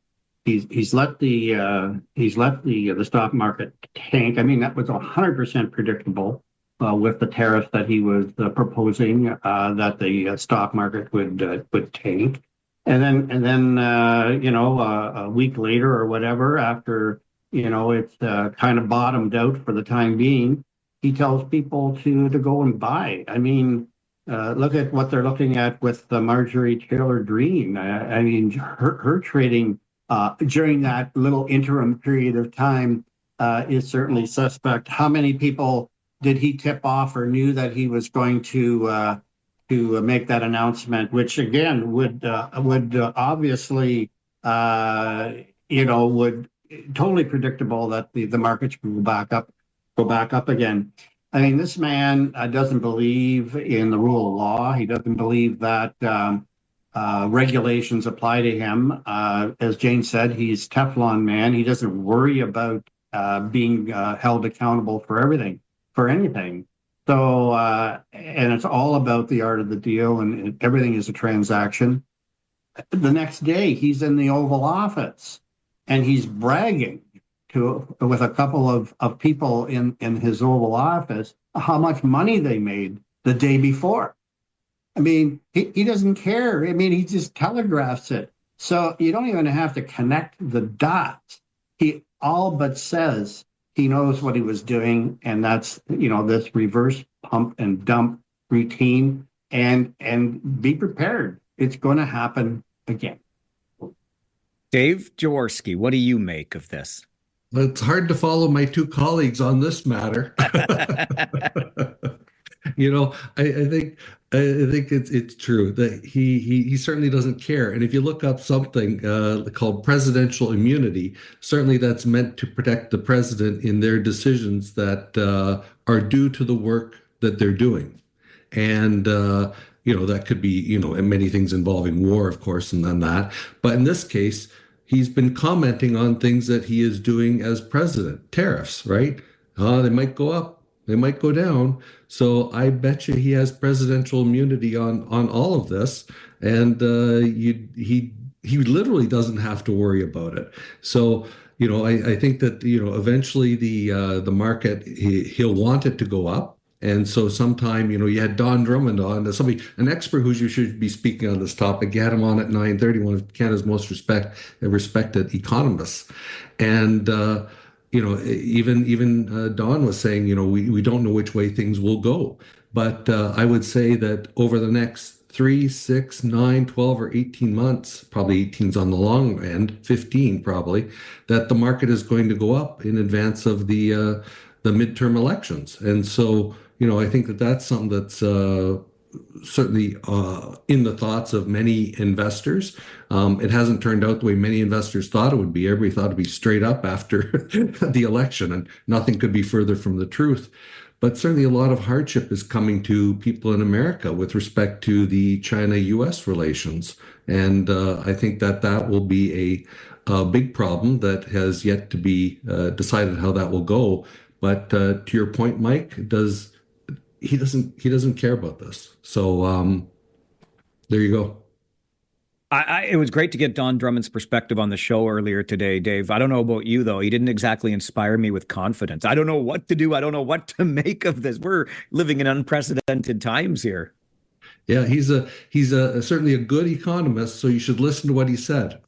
[SPEAKER 12] He's let the stock market tank. I mean, that was 100% predictable with the tariffs that he was proposing, that the stock market would tank. And then a week later or whatever, after it's kind of bottomed out for the time being, he tells people to go and buy. I mean, look at what they're looking at with Marjorie Taylor Greene. I mean, her trading during that little interim period of time is certainly suspect. How many people did he tip off or knew that he was going to make that announcement? Which again would obviously would totally predictable that the markets will go back up again. I mean, this man doesn't believe in the rule of law. He doesn't believe that regulations apply to him. As Jane said, he's Teflon man. He doesn't worry about being held accountable for anything. So, and it's all about the art of the deal, and everything is a transaction. The next day, he's in the Oval Office, and he's bragging with a couple of people in his Oval Office how much money they made the day before. I mean, he doesn't care. I mean, he just telegraphs it. So you don't even have to connect the dots. He all but says he knows what he was doing, and that's, this reverse pump and dump routine, and be prepared. It's going to happen again.
[SPEAKER 2] Dave Jaworski, what do you make of this?
[SPEAKER 13] It's hard to follow my two colleagues on this matter. I think it's true that he certainly doesn't care. And if you look up something called presidential immunity, certainly that's meant to protect the president in their decisions that are due to the work that they're doing. And that could be many things involving war, of course, and then that. But in this case, he's been commenting on things that he is doing as president. Tariffs, right? They might go up, they might go down. So I bet you he has presidential immunity on all of this, and he literally doesn't have to worry about it. So I think that eventually the market he'll want it to go up. And so sometime, you had Don Drummond on, an expert who you should be speaking on this topic. You had him on at 9:30, one of Canada's most respected economists. And, even Don was saying, we don't know which way things will go. But I would say that over the next 3, 6, 9, 12, or 18 months, probably 18's on the long end, 15 probably, that the market is going to go up in advance of the midterm elections. And so, I think that that's something that's certainly in the thoughts of many investors. It hasn't turned out the way many investors thought it would be. Everybody thought it'd be straight up after the election, and nothing could be further from the truth. But certainly a lot of hardship is coming to people in America with respect to the China-US relations. And I think that will be a big problem that has yet to be decided how that will go. But to your point, Mike, he doesn't care about this. So there you go.
[SPEAKER 2] It was great to get Don Drummond's perspective on the show earlier today, Dave. I don't know about you, though. He didn't exactly inspire me with confidence. I don't know what to do. I don't know what to make of this. We're living in unprecedented times here.
[SPEAKER 13] Yeah, he's certainly a good economist, so you should listen to what he said.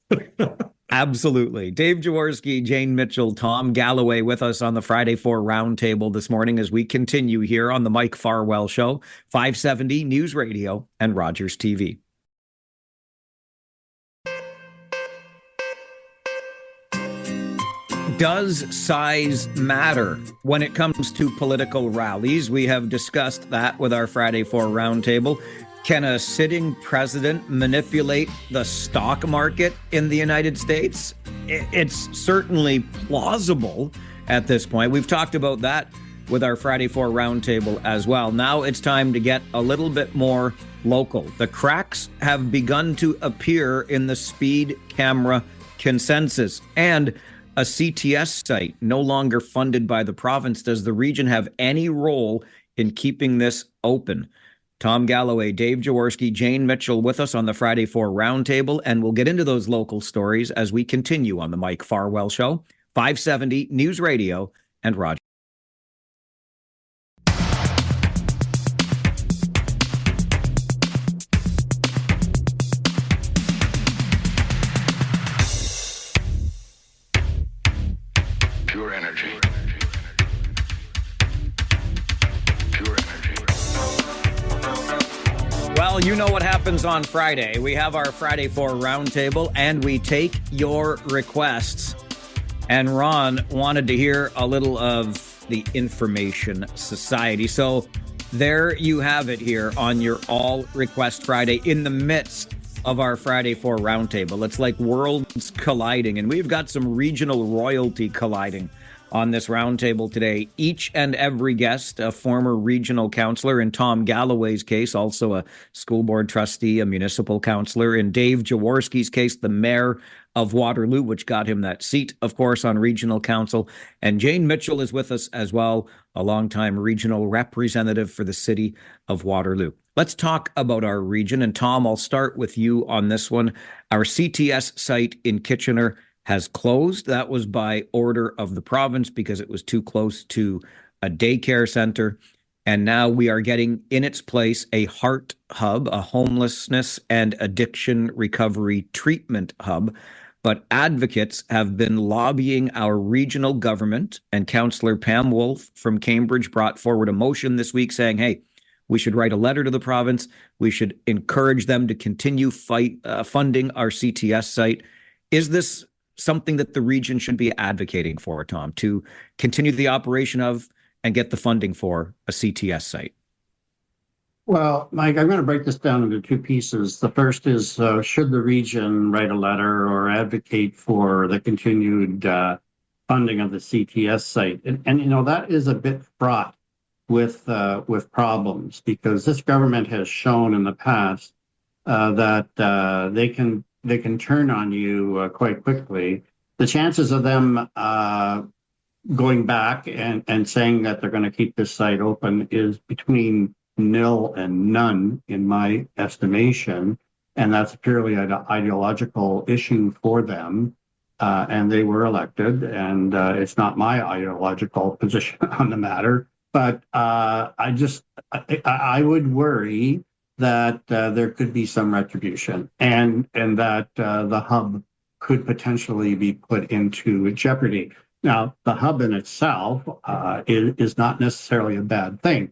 [SPEAKER 2] Absolutely. Dave Jaworski, Jane Mitchell, Tom Galloway with us on the Friday 4 Roundtable this morning as we continue here on the Mike Farwell Show, 570 News Radio and Rogers TV. Does size matter when it comes to political rallies? We have discussed that with our Friday 4 roundtable. Can a sitting president manipulate the stock market in the United States? It's certainly plausible at this point. We've talked about that with our Friday 4 roundtable as well. Now it's time to get a little bit more local. The cracks have begun to appear in the speed camera consensus, and a CTS site no longer funded by the province. Does the region have any role in keeping this open? Tom Galloway, Dave Jaworski, Jane Mitchell with us on the Friday 4 roundtable, and we'll get into those local stories as we continue on the Mike Farwell Show, 570 News Radio and Roger.
[SPEAKER 14] Pure energy.
[SPEAKER 2] Well, you know what happens on Friday. We have our Friday 4 roundtable and we take your requests. And Ron wanted to hear a little of the Information Society. So there you have it here on your All Request Friday in the midst of our Friday 4 roundtable. It's like worlds colliding, and we've got some regional royalty colliding on this roundtable today. Each and every guest, a former regional councillor, in Tom Galloway's case, also a school board trustee, a municipal councillor. In Dave Jaworski's case, the mayor of Waterloo, which got him that seat, of course, on regional council. And Jane Mitchell is with us as well, a longtime regional representative for the city of Waterloo. Let's talk about our region. And Tom, I'll start with you on this one. Our CTS site in Kitchener has closed. That was by order of the province because it was too close to a daycare center. And now we are getting in its place a heart hub, a homelessness and addiction recovery treatment hub. But advocates have been lobbying our regional government, and Councillor Pam Wolf from Cambridge brought forward a motion this week saying, hey, we should write a letter to the province. We should encourage them to continue funding our CTS site. Is this something that the region should be advocating for, Tom, to continue the operation of and get the funding for a CTS site?
[SPEAKER 12] Well, Mike, I'm going to break this down into two pieces. The first is, should the region write a letter or advocate for the continued funding of the CTS site? And you know, that is a bit fraught with problems, because this government has shown in the past that they can turn on you quite quickly. The chances of them going back and saying that they're going to keep this site open is between nil and none, in my estimation. And that's purely an ideological issue for them. And they were elected, and it's not my ideological position on the matter. But I would worry that there could be some retribution, and that the hub could potentially be put into jeopardy. Now, the hub in itself is not necessarily a bad thing,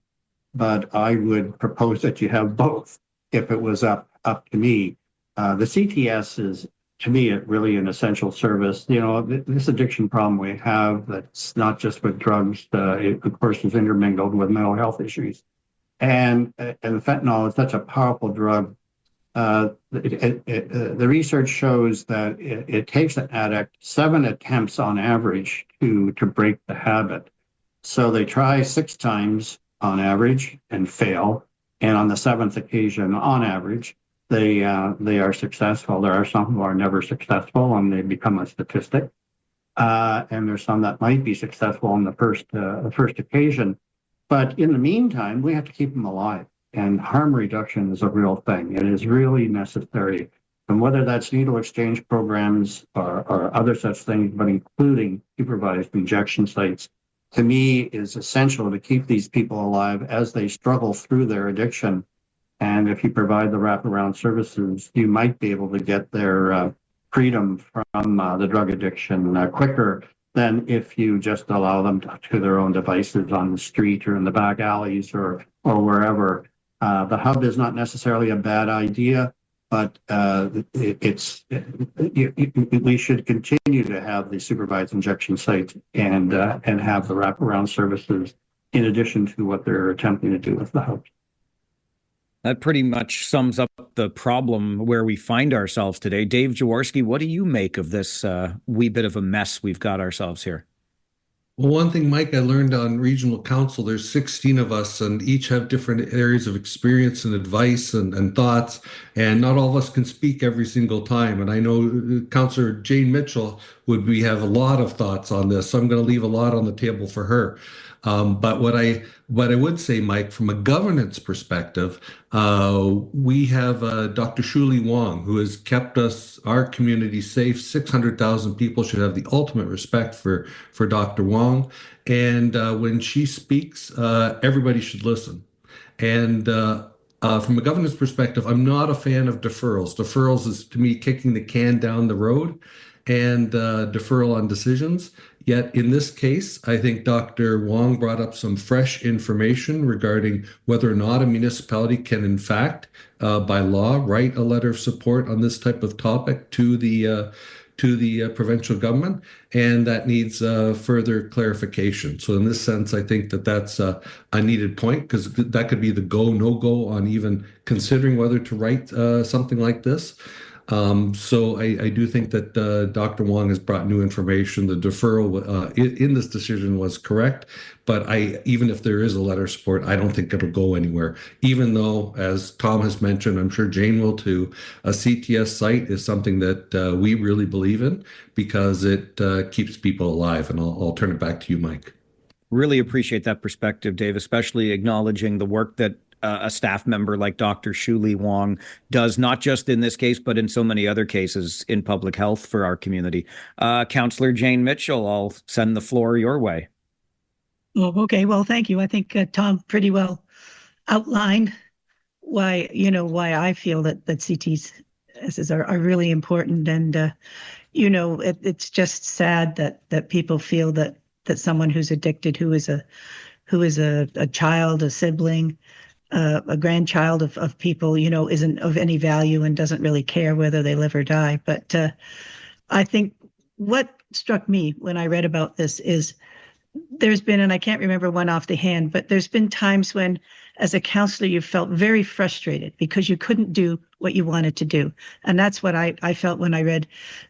[SPEAKER 12] but I would propose that you have both if it was up to me. The CTS is, to me, really an essential service. You know, this addiction problem we have, that's not just with drugs, it, of course, is intermingled with mental health issues. And the fentanyl is such a powerful drug. The research shows that it takes an addict 7 attempts on average to break the habit. So they try 6 times on average and fail. And on the 7th occasion, on average, they are successful. There are some who are never successful and they become a statistic. And there's some that might be successful on the first occasion. But in the meantime, we have to keep them alive. And harm reduction is a real thing. It is really necessary. And whether that's needle exchange programs or other such things, but including supervised injection sites, to me is essential to keep these people alive as they struggle through their addiction. And if you provide the wraparound services, you might be able to get their freedom from the drug addiction quicker than if you just allow them to their own devices on the street or in the back alleys or wherever. The hub is not necessarily a bad idea. but we should continue to have the supervised injection sites and have the wraparound services in addition to what they're attempting to do with the house.
[SPEAKER 2] That pretty much sums up the problem where we find ourselves today. Dave Jaworski, what do you make of this wee bit of a mess we've got ourselves here?
[SPEAKER 13] Well, one thing, Mike, I learned on regional council, there's 16 of us and each have different areas of experience and advice and thoughts. And not all of us can speak every single time. And I know Councillor Jane Mitchell would have a lot of thoughts on this. So I'm going to leave a lot on the table for her. But what I would say, Mike, from a governance perspective, we have Dr. Shuli Wong, who has kept our community safe. 600,000 people should have the ultimate respect for Dr. Wong. And when she speaks, everybody should listen. And from a governance perspective, I'm not a fan of deferrals. Deferrals is, to me, kicking the can down the road and deferral on decisions. Yet in this case, I think Dr. Wong brought up some fresh information regarding whether or not a municipality can, in fact, by law, write a letter of support on this type of topic to the provincial government, and that needs further clarification. So in this sense, I think that's a needed point, because that could be the go, no go on even considering whether to write something like this. So I do think that Dr. Wong has brought new information. The deferral in this decision was correct, but even if there is a letter of support, I don't think it'll go anywhere. Even though, as Tom has mentioned, I'm sure Jane will too, a CTS site is something that we really believe in because it keeps people alive. And I'll turn it back to you, Mike.
[SPEAKER 2] Really appreciate that perspective, Dave, especially acknowledging the work that a staff member like Dr. Shuli Wong does, not just in this case, but in so many other cases in public health for our community. Councillor Jane Mitchell, I'll send the floor your way.
[SPEAKER 11] Oh, okay. Well, thank you. I think Tom pretty well outlined why I feel that CTs are really important. And, it's just sad that people feel that someone who's addicted, who is a child, a sibling, a grandchild of people, isn't of any value and doesn't really care whether they live or die. But I think what struck me when I read about this is there's been, and I can't remember one off the hand, but there's been times when, as a counselor, you felt very frustrated because you couldn't do what you wanted to do. And that's what I felt when I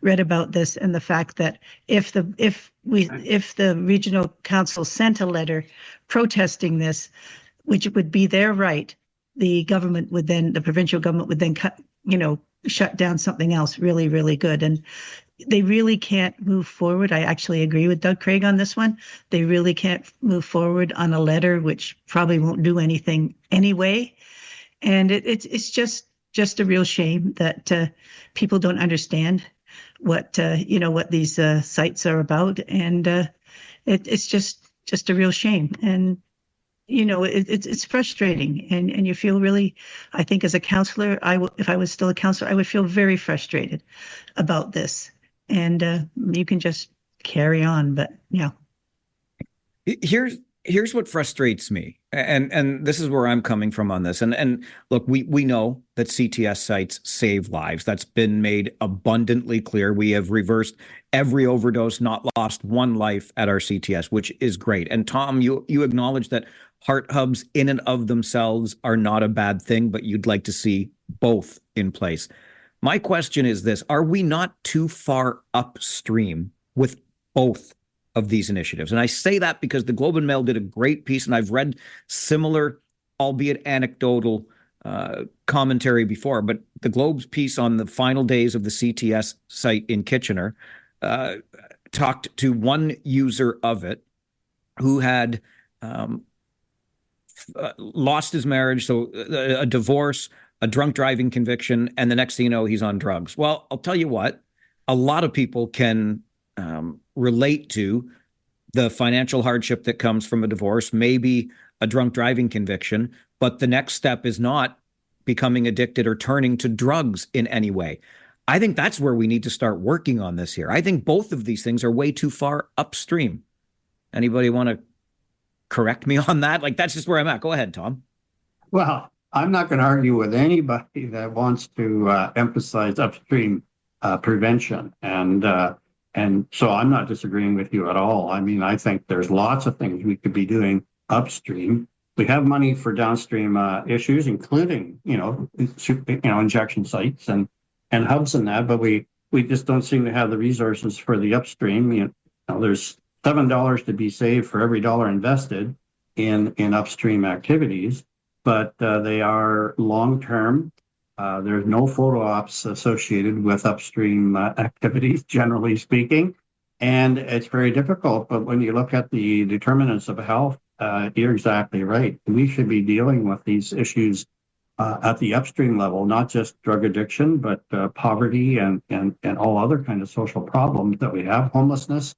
[SPEAKER 11] read about this, and the fact that if the regional council sent a letter protesting this, which would be their right, the provincial government would then shut down something else really, really good. And they really can't move forward. I actually agree with Doug Craig on this one. They really can't move forward on a letter, which probably won't do anything anyway. And it's just a real shame that people don't understand what these sites are about. And it's just a real shame. And it's frustrating, and you feel really, I think as a counselor, if I was still a counselor, I would feel very frustrated about this. And you can just carry on, but yeah.
[SPEAKER 2] Here's what frustrates me, and this is where I'm coming from on this. And look, we know that CTS sites save lives. That's been made abundantly clear. We have reversed every overdose, not lost one life at our CTS, which is great. And Tom, you acknowledge that heart hubs in and of themselves are not a bad thing, but you'd like to see both in place. My question is this: are we not too far upstream with both of these initiatives? And I say that because the Globe and Mail did a great piece, and I've read similar, albeit anecdotal, commentary before. But the Globe's piece on the final days of the CTS site in Kitchener talked to one user of it who had lost his marriage, so a divorce, a drunk driving conviction, and the next thing you know, he's on drugs. Well, I'll tell you what, a lot of people can relate to the financial hardship that comes from a divorce, maybe a drunk driving conviction, but the next step is not becoming addicted or turning to drugs in any way. I think that's where we need to start working on this here. I think both of these things are way too far upstream. Anybody want to correct me on that? Like, that's just where I'm at. Go ahead, Tom.
[SPEAKER 12] Well, I'm not going to argue with anybody that wants to emphasize upstream prevention, and so I'm not disagreeing with you at all. I mean, I think there's lots of things we could be doing upstream. We have money for downstream issues, including injection sites and hubs and that, but we just don't seem to have the resources for the upstream. There's $7 to be saved for every dollar invested in upstream activities, but they are long term. There's no photo ops associated with upstream activities, generally speaking, and it's very difficult. But when you look at the determinants of health, you're exactly right. We should be dealing with these issues at the upstream level, not just drug addiction, but poverty and all other kind of social problems that we have, homelessness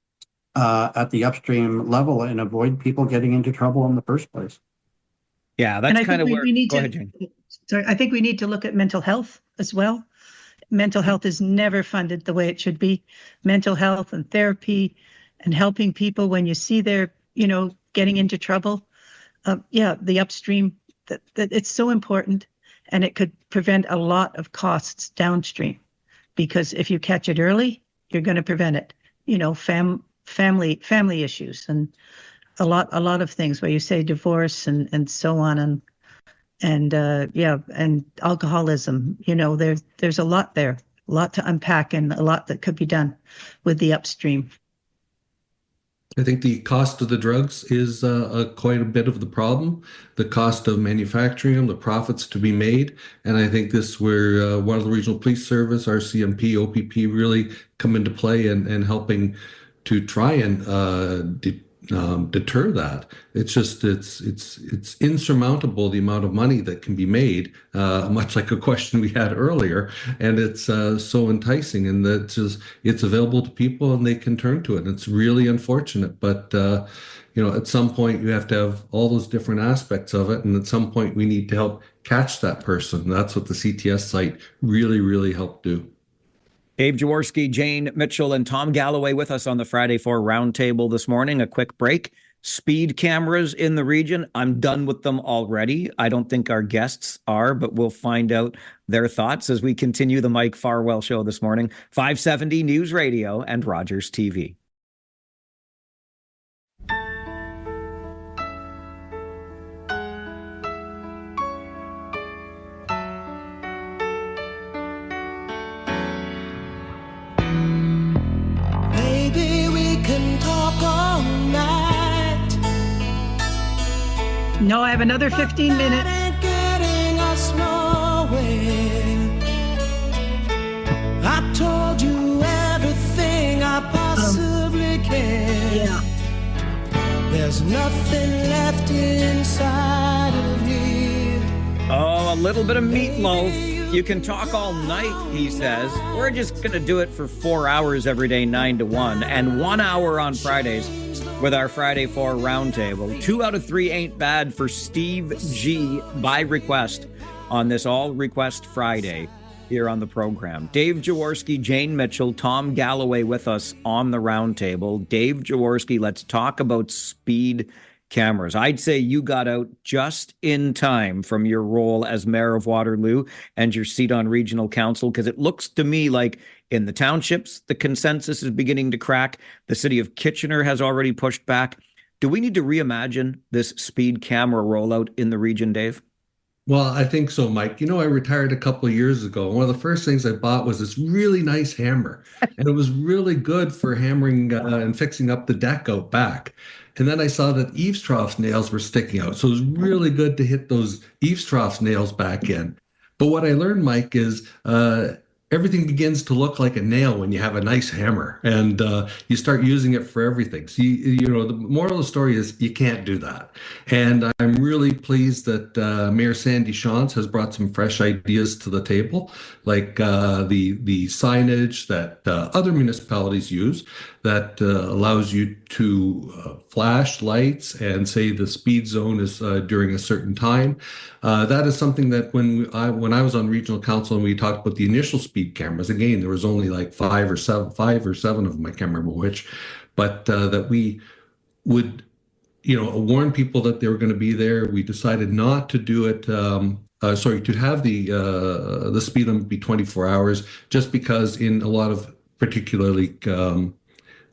[SPEAKER 12] at the upstream level, and avoid people getting into trouble in the first place.
[SPEAKER 2] Yeah, that's kind of where.
[SPEAKER 11] We need
[SPEAKER 2] Go
[SPEAKER 11] to,
[SPEAKER 2] ahead, Jane.
[SPEAKER 11] Sorry, I think we need to look at mental health as well. Mental health is never funded the way it should be. Mental health and therapy and helping people when you see they're, getting into trouble. The upstream, that it's so important, and it could prevent a lot of costs downstream, because if you catch it early, you're going to prevent it. Family issues and a lot of things where you say divorce and so on and alcoholism. There's a lot there, a lot to unpack, and a lot that could be done with the upstream.
[SPEAKER 13] I think the cost of the drugs is quite a bit of the problem. The cost of manufacturing them, the profits to be made, and I think this where one of the regional police service, RCMP, OPP really come into play and helping to try and deter that. It's just it's insurmountable, the amount of money that can be made, much like a question we had earlier, and it's so enticing, and that it's available to people and they can turn to it. And it's really unfortunate, but at some point you have to have all those different aspects of it, and at some point we need to help catch that person. That's what the CTS site really helped do.
[SPEAKER 2] Dave Jaworski, Jane Mitchell, and Tom Galloway with us on the Friday 4 Roundtable this morning. A quick break. Speed cameras in the region. I'm done with them already. I don't think our guests are, but we'll find out their thoughts as we continue the Mike Farwell Show this morning. 570 News Radio and Rogers TV.
[SPEAKER 11] No, I have another 15 minutes.
[SPEAKER 1] I told you everything I possibly can.
[SPEAKER 11] Yeah.
[SPEAKER 1] There's nothing left inside of me.
[SPEAKER 2] Oh, a little bit of meatloaf. You can talk all night, he says. We're just going to do it for 4 hours every day, 9 to 1, and 1 hour on Fridays with our Friday 4 Roundtable. 2 out of 3 ain't bad for Steve G by request on this All Request Friday here on the program. Dave Jaworski, Jane Mitchell, Tom Galloway with us on the Roundtable. Dave Jaworski, let's talk about speed cameras. I'd say you got out just in time from your role as mayor of Waterloo and your seat on regional council, because it looks to me like in the townships, the consensus is beginning to crack. The city of Kitchener has already pushed back. Do we need to reimagine this speed camera rollout in the region, Dave?
[SPEAKER 13] Well, I think so, Mike. I retired a couple of years ago. One of the first things I bought was this really nice hammer, and it was really good for hammering and fixing up the deck out back. And then I saw that eaves trough nails were sticking out. So it was really good to hit those eaves trough nails back in. But what I learned, Mike, is everything begins to look like a nail when you have a nice hammer, and you start using it for everything. So, the moral of the story is you can't do that. And I'm really pleased that Mayor Sandy Shantz has brought some fresh ideas to the table, like the signage that other municipalities use that allows you to flash lights and say the speed zone is during a certain time. That is something that when I was on regional council and we talked about the initial speed cameras, again, there was only like five or seven of them, I can't remember which, but that we would, warn people that they were going to be there. We decided not to do it to have the speed limit be 24 hours, just because in a lot of particularly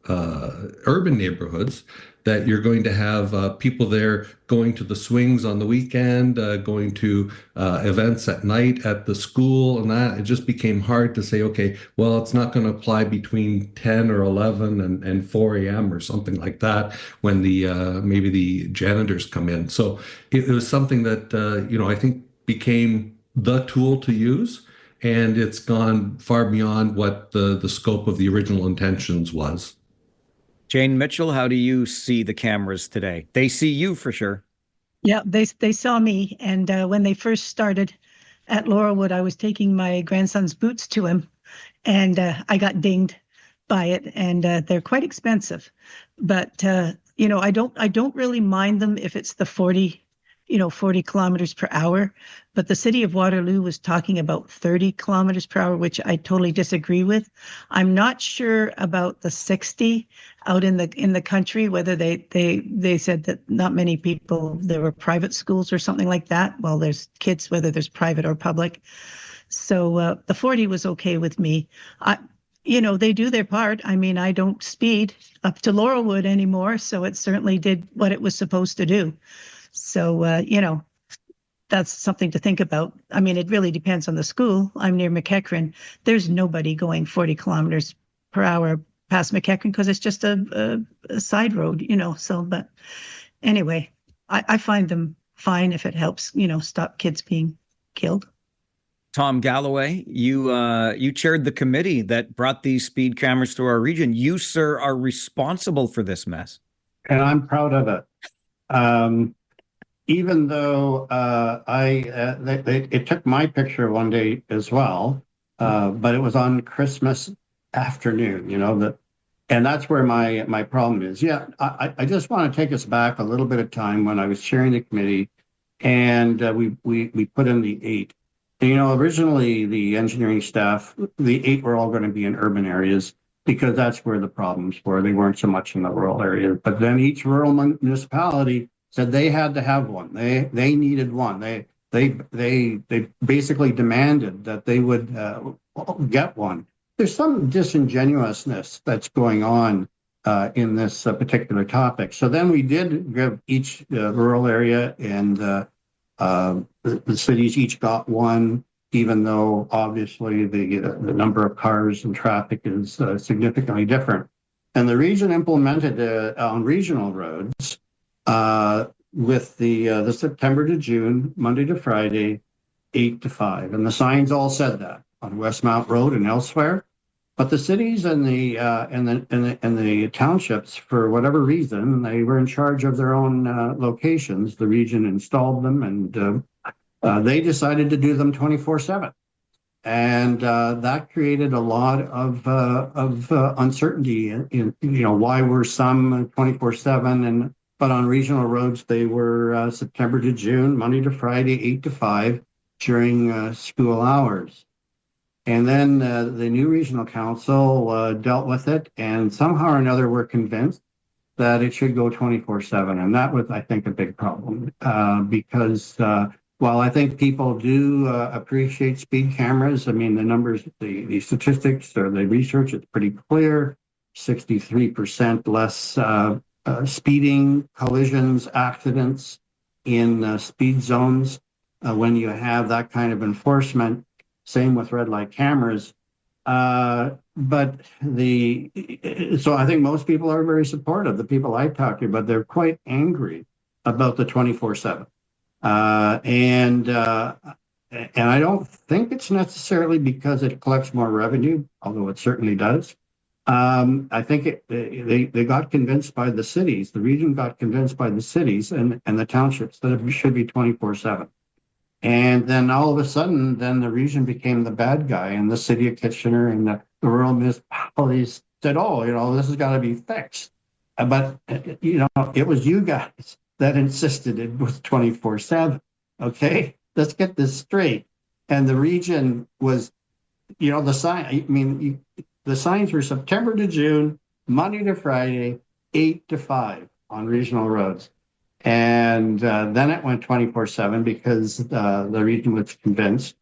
[SPEAKER 13] urban neighborhoods, that you're going to have people there going to the swings on the weekend, going to events at night at the school, and that it just became hard to say, okay, well, it's not going to apply between 10 or 11 and 4 a.m. or something like that when the maybe the janitors come in. So it was something that I think became the tool to use, and it's gone far beyond what the scope of the original intentions was.
[SPEAKER 2] Jane Mitchell, how do you see the cameras today? They see you for sure.
[SPEAKER 11] Yeah, they saw me, and when they first started at Laurelwood, I was taking my grandson's boots to him, and I got dinged by it, and they're quite expensive. But I don't really mind them if it's the 40 kilometers per hour. But the city of Waterloo was talking about 30 kilometers per hour, which I totally disagree with. I'm not sure about the 60 out in the country, whether they said that not many people, there were private schools or something like that. Well, there's kids, whether there's private or public. So the 40 was okay with me. They do their part. I mean, I don't speed up to Laurelwood anymore, so it certainly did what it was supposed to do. So, that's something to think about. I mean, it really depends on the school. I'm near McEachran. There's nobody going 40 kilometers per hour past McEachran because it's just a side road, So, but anyway, I find them fine if it helps, stop kids being killed.
[SPEAKER 2] Tom Galloway, you chaired the committee that brought these speed cameras to our region. You, sir, are responsible for this mess.
[SPEAKER 12] And I'm proud of it. Even though it took my picture one day as well, but it was on Christmas afternoon, and that's where my problem is. Yeah, I just want to take us back a little bit of time when I was chairing the committee, and we put in the 8. And, originally the engineering staff, the 8 were all going to be in urban areas because that's where the problems were. They weren't so much in the rural areas, but then each rural municipality said they had to have one. They needed one. They basically demanded that they would get one. There's some disingenuousness that's going on in this particular topic. So then we did give each rural area and the cities each got one, even though obviously the number of cars and traffic is significantly different. And the region implemented on regional roads with the September to June, Monday to Friday, 8 to 5. And the signs all said that on Westmount Road and elsewhere. But the cities and the townships, for whatever reason, they were in charge of their own locations. The region installed them, and they decided to do them 24/7. And that created a lot of uncertainty in why were some 24/7 but on regional roads they were September to June, Monday to Friday, 8 to 5 during school hours. And then the new regional council dealt with it, and somehow or another were convinced that it should go 24/7, and that was, I think, a big problem because. While I think people do appreciate speed cameras, I mean, the numbers, the statistics or the research, it's pretty clear. 63% less speeding, collisions, accidents in speed zones when you have that kind of enforcement. Same with red light cameras. So I think most people are very supportive. The people I talk to, but they're quite angry about the 24/7. And I don't think it's necessarily because it collects more revenue, although it certainly does. I think they got convinced by the cities. The region got convinced by the cities and the townships that it should be 24/7. And then all of a sudden, then the region became the bad guy, and the city of Kitchener and the rural municipalities said, "Oh, this has got to be fixed." But it was you guys that insisted it was 24/7. Okay, let's get this straight. And the region was, the sign. I mean, the signs were September to June, Monday to Friday, 8 to 5 on regional roads. And then it went 24/7 because the region was convinced,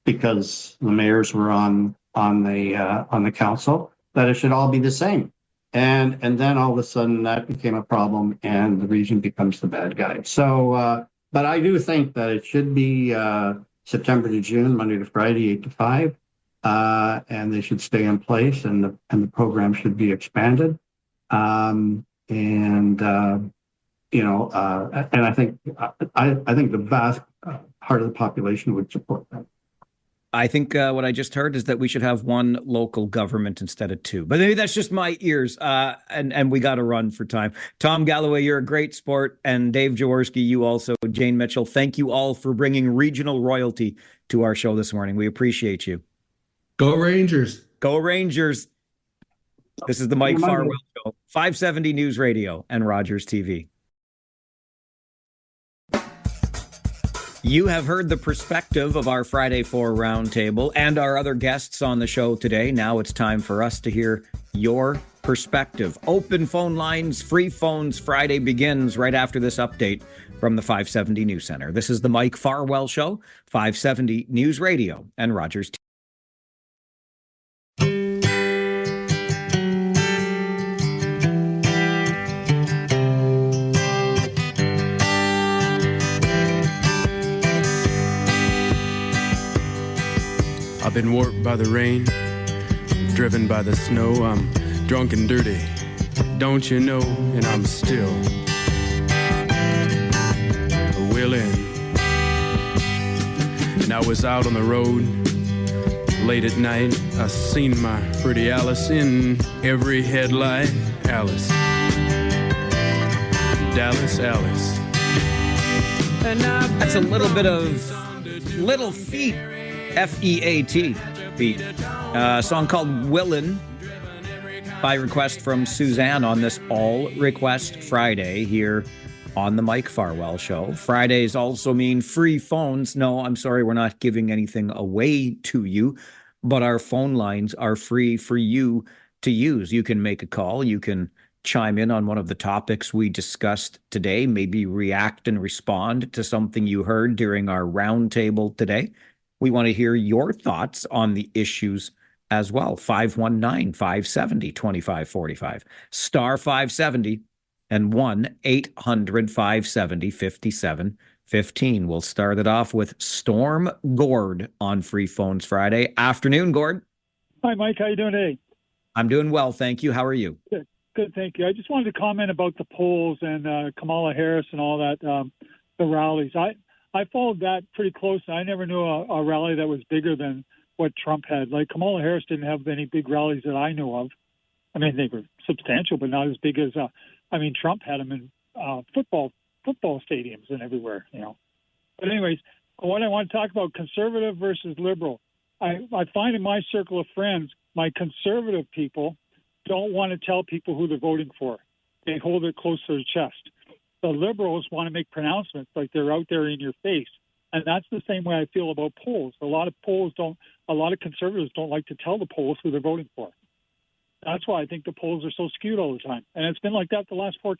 [SPEAKER 12] because the mayors were on the council, that it should all be the same. And then all of a sudden that became a problem, and the region becomes the bad guy. So, but I do think that it should be September to June, Monday to Friday, 8 to 5, and they should stay in place, and the program should be expanded. And I think the vast part of the population would support that.
[SPEAKER 2] I think what I just heard is that we should have one local government instead of two. But maybe that's just my ears. And we got to run for time. Tom Galloway, you're a great sport. And Dave Jaworski, you also. Jane Mitchell, thank you all for bringing regional royalty to our show this morning. We appreciate you.
[SPEAKER 13] Go Rangers.
[SPEAKER 2] Go Rangers. This is the Mike Farwell Show, 570 News Radio and Rogers TV. You have heard the perspective of our Friday 4 roundtable and our other guests on the show today. Now it's time for us to hear your perspective. Open phone lines, free phones. Friday begins right after this update from the 570 News Center. This is the Mike Farwell Show, 570 News Radio and Rogers TV.
[SPEAKER 15] I've been warped by the rain, driven by the snow. I'm drunk and dirty, don't you know? And I'm still willing. And I was out on the road late at night. I seen my pretty Alice in every headlight. Alice, Dallas, Alice.
[SPEAKER 2] And that's a little bit of Little Feat. F-E-A-T, Feet. A song called Willin' by request from Suzanne on this All Request Friday here on the Mike Farwell Show. Fridays also mean free phones. No, I'm sorry, we're not giving anything away to you, but our phone lines are free for you to use. You can make a call. You can chime in on one of the topics we discussed today, maybe react and respond to something you heard during our roundtable today. We want to hear your thoughts on the issues as well. 519-570-2545, star 570, and 1-800-570-5715. We'll start it off with Storm Gord on Free Phones Friday. Afternoon, Gord.
[SPEAKER 16] Hi, Mike. How you doing today?
[SPEAKER 2] I'm doing well, thank you. How are you?
[SPEAKER 16] Good, thank you. I just wanted to comment about the polls and Kamala Harris and all that, the rallies. I followed that pretty close. I never knew a rally that was bigger than what Trump had. Like, Kamala Harris didn't have any big rallies that I knew of. I mean, they were substantial, but not as big as, Trump had them in football stadiums and everywhere, you know. But anyways, what I want to talk about, conservative versus liberal. I find in my circle of friends, my conservative people don't want to tell people who they're voting for. They hold it close to their chest. The liberals want to make pronouncements like they're out there in your face. And that's the same way I feel about polls. A lot of conservatives don't like to tell the polls who they're voting for. That's why I think the polls are so skewed all the time. And it's been like that the last four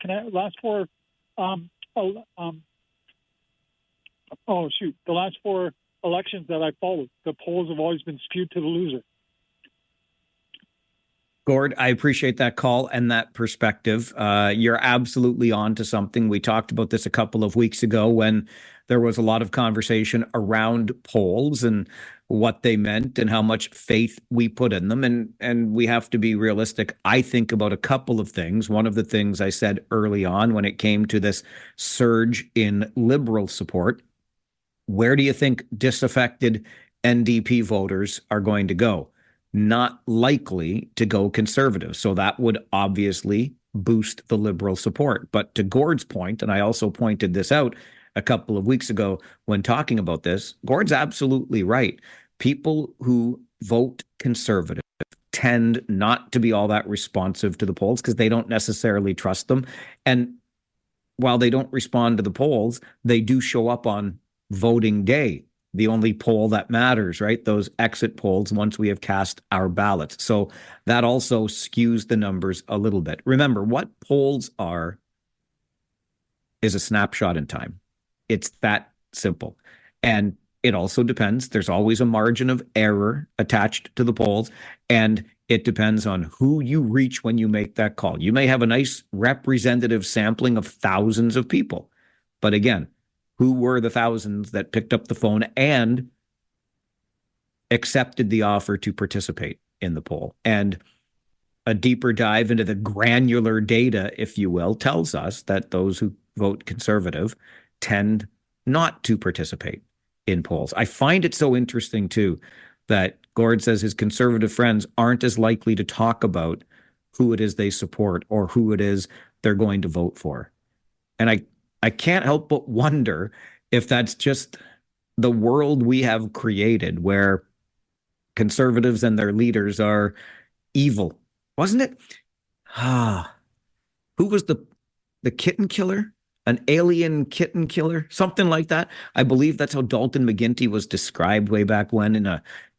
[SPEAKER 16] elections that I followed. The polls have always been skewed to the loser.
[SPEAKER 2] Gord, I appreciate that call and that perspective. You're absolutely on to something. We talked about this a couple of weeks ago when there was a lot of conversation around polls and what they meant and how much faith we put in them. And we have to be realistic. I think about a couple of things. One of the things I said early on when it came to this surge in liberal support, where do you think disaffected NDP voters are going to go? Not likely to go conservative. So that would obviously boost the liberal support. But to Gord's point, and I also pointed this out a couple of weeks ago when talking about this, Gord's absolutely right. People who vote conservative tend not to be all that responsive to the polls because they don't necessarily trust them. And while they don't respond to the polls, they do show up on voting day, the only poll that matters, right? Those exit polls once we have cast our ballots. So that also skews the numbers a little bit. Remember, what polls are is a snapshot in time. It's that simple. And it also depends. There's always a margin of error attached to the polls. And it depends on who you reach when you make that call. You may have a nice representative sampling of thousands of people. But again, who were the thousands that picked up the phone and accepted the offer to participate in the poll? And a deeper dive into the granular data, if you will, tells us that those who vote conservative tend not to participate in polls. I find it so interesting, too, that Gord says his conservative friends aren't as likely to talk about who it is they support or who it is they're going to vote for. And I can't help but wonder if that's just the world we have created, where conservatives and their leaders are evil. Wasn't it? Who was the kitten killer? An alien kitten killer? Something like that. I believe that's how Dalton McGuinty was described way back when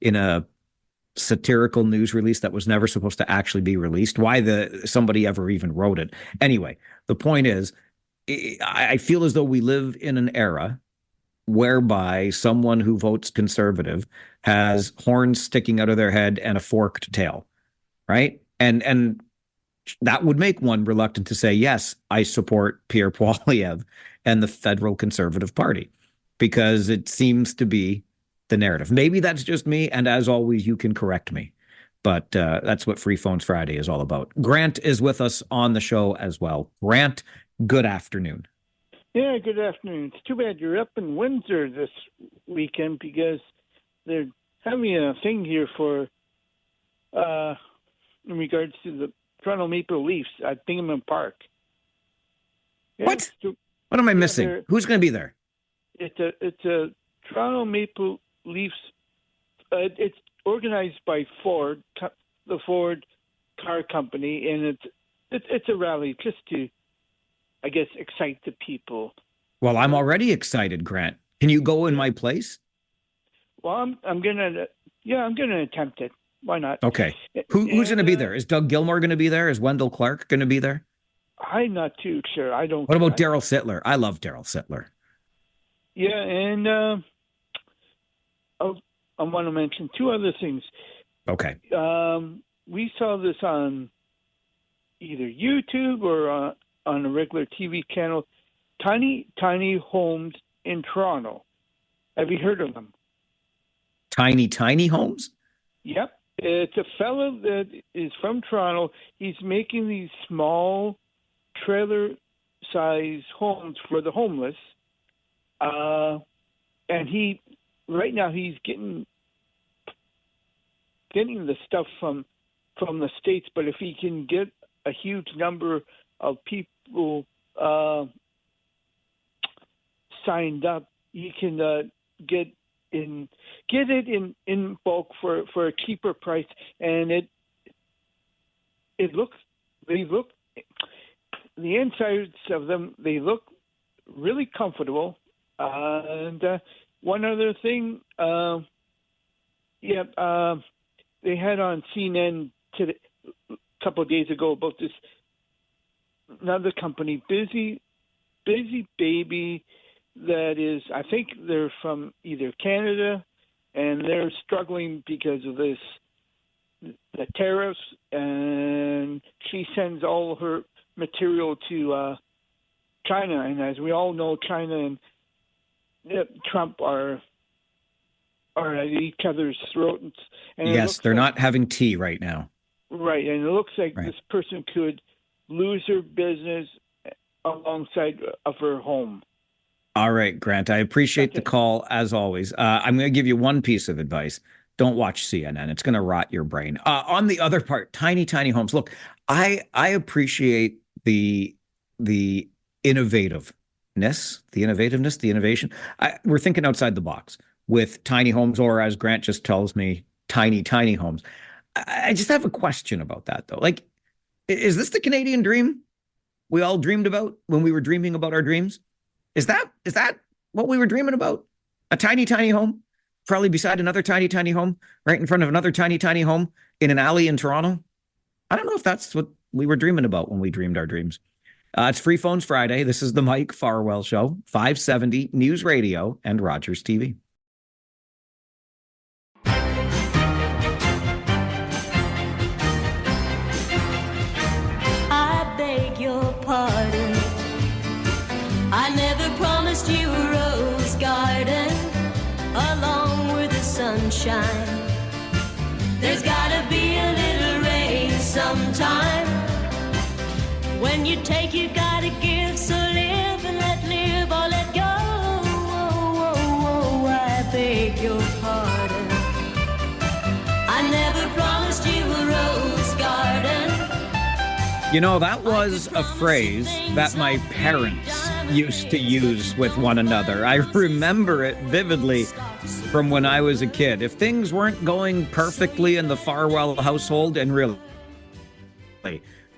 [SPEAKER 2] in a satirical news release that was never supposed to actually be released. Why somebody ever even wrote it? Anyway, the point is, I feel as though we live in an era whereby someone who votes conservative has horns sticking out of their head and a forked tail, right? And that would make one reluctant to say, yes, I support Pierre Poilievre and the Federal Conservative Party, because it seems to be the narrative. Maybe that's just me, and as always, you can correct me. But that's what Free Phones Friday is all about. Grant is with us on the show as well. Grant, good afternoon.
[SPEAKER 5] Yeah, good afternoon. It's too bad you're up in Windsor this weekend, because they're having a thing here for in regards to the Toronto Maple Leafs at Bingham Park. Yeah,
[SPEAKER 2] what? What am I missing? Who's going to be there?
[SPEAKER 5] It's a Toronto Maple Leafs. It's organized by Ford, the Ford car company, and it's a rally just to, I guess, excite the people.
[SPEAKER 2] Well, I'm already excited, Grant. Can you go in my place?
[SPEAKER 5] Well, I'm gonna attempt it. Why not?
[SPEAKER 2] Okay. Who's going to be there? Is Doug Gilmour going to be there? Is Wendell Clark going to be there?
[SPEAKER 5] I'm not too sure. I don't.
[SPEAKER 2] What about Daryl Sittler? I love Daryl Sittler.
[SPEAKER 5] Yeah, and I want to mention two other things.
[SPEAKER 2] Okay.
[SPEAKER 5] We saw this on either YouTube or on a regular TV channel. Tiny homes in Toronto. Have you heard of them?
[SPEAKER 2] Tiny homes?
[SPEAKER 5] Yep. It's a fellow that is from Toronto. He's making these small trailer-size homes for the homeless. And right now he's getting the stuff from the States, but if he can get a huge number of people signed up, he can get it in bulk for a cheaper price, and the insides of them, they look really comfortable. And one other thing, they had on CNN today, a couple of days ago, about this another company, Busy Baby, that is, I think they're from either Canada, and they're struggling because of the tariffs, and she sends all her material to China, and as we all know, China and Trump are at each other's throats. And
[SPEAKER 2] yes, they're not having tea right now.
[SPEAKER 5] Right, and it looks like this person could lose her business alongside of her home.
[SPEAKER 2] All right, Grant, I appreciate the call as always. I'm going to give you one piece of advice. Don't watch CNN. It's going to rot your brain. On the other part, tiny homes. Look, I appreciate the innovativeness, the innovation. We're thinking outside the box with tiny homes, or as Grant just tells me, tiny homes. I just have a question about that, though. Like, is this the Canadian dream we all dreamed about when we were dreaming about our dreams? Is that what we were dreaming about? A tiny home, probably beside another tiny home, right in front of another tiny home in an alley in Toronto? I don't know if that's what we were dreaming about when we dreamed our dreams. It's Free Phones Friday. This is the Mike Farwell Show, 570 News Radio and Rogers TV.
[SPEAKER 3] I beg your pardon. I never promised you a rose garden along with the sunshine. There's gotta be a little rain sometime. When you take, you gotta give. So live and let live or let go. Oh, oh, oh, I beg your pardon. I never promised you a rose garden.
[SPEAKER 2] You know, that was a phrase that my parents used to use with one another. I remember it vividly from when I was a kid. If things weren't going perfectly in the Farwell household, and really,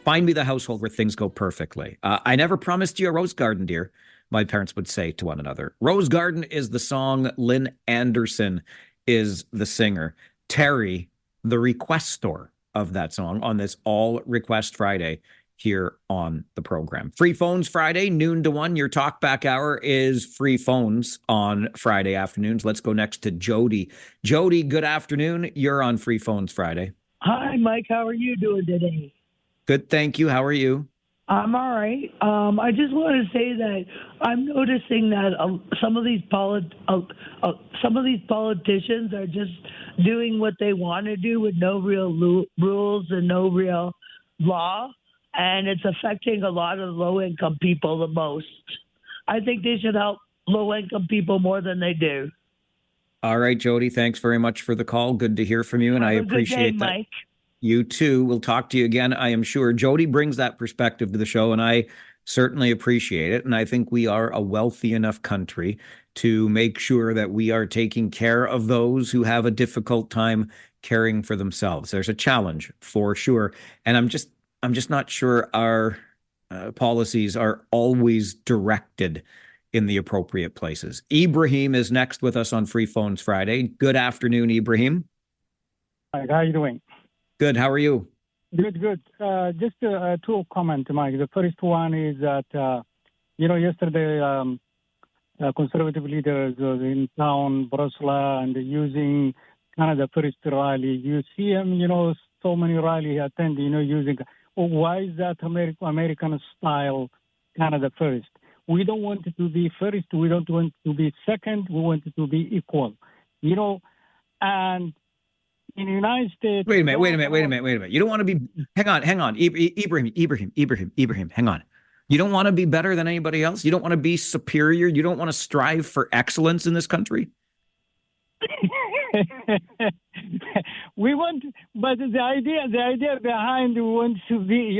[SPEAKER 2] find me the household where things go perfectly. I never promised you a rose garden, dear, my parents would say to one another. Rose Garden is the song. Lynn Anderson is the singer. Terry, the requestor of that song on this All Request Friday here on the program. Free Phones Friday, noon to 1. Your Talkback Hour is free phones on Friday afternoons. Let's go next to Jody. Jody, good afternoon. You're on Free Phones Friday.
[SPEAKER 17] Hi, Mike. How are you doing today?
[SPEAKER 2] Good, thank you. How are you?
[SPEAKER 17] I'm all right. I just want to say that I'm noticing that some of these politicians are just doing what they want to do with no real rules and no real law, and it's affecting a lot of low-income people the most. I think they should help low-income people more than they do.
[SPEAKER 2] All right, Jody, thanks very much for the call. Good to hear from you, and I appreciate
[SPEAKER 17] that. Mike.
[SPEAKER 2] You too. We'll talk to you again, I am sure. Jody brings that perspective to the show, and I certainly appreciate it. And I think we are a wealthy enough country to make sure that we are taking care of those who have a difficult time caring for themselves. There's a challenge for sure. And I'm just not sure our policies are always directed in the appropriate places. Ibrahim is next with us on Free Phones Friday. Good afternoon, Ibrahim.
[SPEAKER 18] Hi, how are you doing?
[SPEAKER 2] Good. How are you?
[SPEAKER 18] Good. Just two comments, Mike. The first one is that, yesterday conservative leaders in town, Brussels, and using kind of the first rally. You see him, so many rally attend, using. Why is that American style kind of the first? We don't want it to be first. We don't want it to be second. We want it to be equal, and in the United States.
[SPEAKER 2] Wait a minute. You don't want to be, hang on. Ibrahim, hang on. You don't want to be better than anybody else? You don't want to be superior? You don't want to strive for excellence in this country?
[SPEAKER 18] We want, but the idea behind we want to be,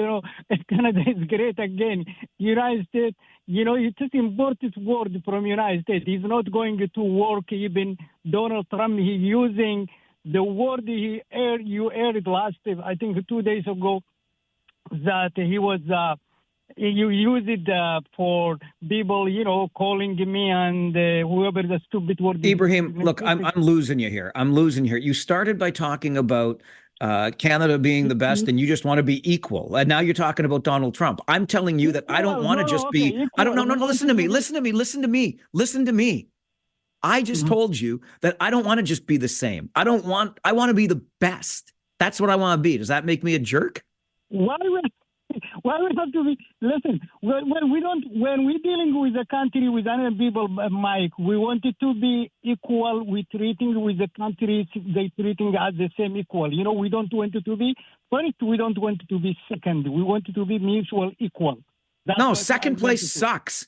[SPEAKER 18] Canada is great again. United States, it's just imported word from United States. He's not going to work. Even Donald Trump, he's using the word you aired last, I think 2 days ago, that he was, you use it for people, calling me and whoever the stupid word.
[SPEAKER 2] Ibrahim, look, I'm losing you here. You started by talking about Canada being the best, and you just want to be equal. And now you're talking about Donald Trump. I'm telling you that I don't want to just be. Equal. I don't know. No, listen to me. I just told you that I don't want to just be the same. I want to be the best. That's what I want to be. Does that make me a jerk?
[SPEAKER 18] Why we have to be? Listen, when we're dealing with a country with other people, Mike, we want it to be equal. We treating with the countries they treating as the same equal. We don't want it to be first. We don't want it to be second. We want it to be mutual equal.
[SPEAKER 2] No, second place sucks.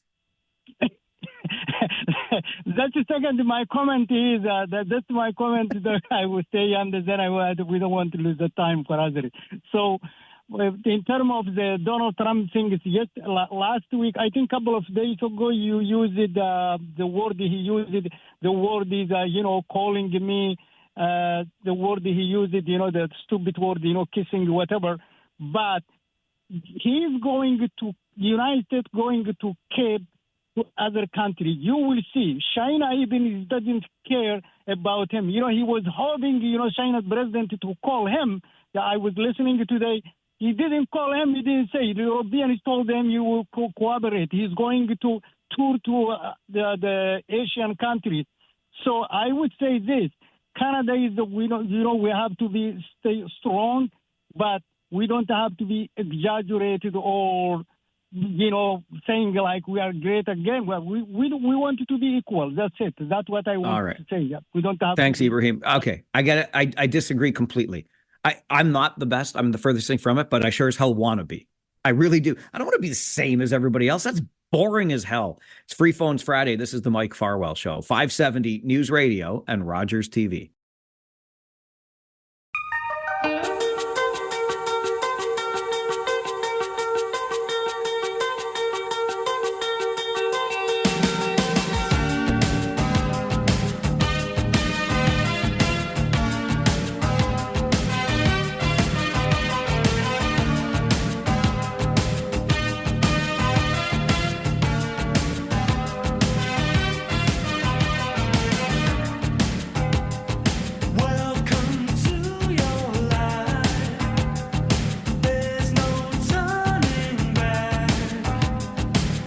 [SPEAKER 18] That's the second. My comment is that's my comment that I will stay and then we don't want to lose the time for others. So in terms of the Donald Trump thing, yes, last week, I think a couple of days ago, you used the word he used. The word is, calling me. The word he used, the stupid word, kissing, whatever. But he's going to, United States going to keep to other countries. You will see. China even doesn't care about him. He was hoping, China's president to call him. I was listening today. He didn't call him. He didn't say. The Europeans told him you will cooperate. He's going to tour to the Asian countries. So I would say this: Canada is we have to stay strong, but we don't have to be exaggerated or saying like we are great again. Well, we want to be equal. That's it. That's what I want to say. Yeah. We don't have.
[SPEAKER 2] Thanks, Ibrahim. Okay, I get it. I disagree completely. I'm not the best. I'm the furthest thing from it, but I sure as hell want to be. I really do. I don't want to be the same as everybody else. That's boring as hell. It's Free Phones Friday. This is the Mike Farwell Show, 570 News Radio and Rogers TV.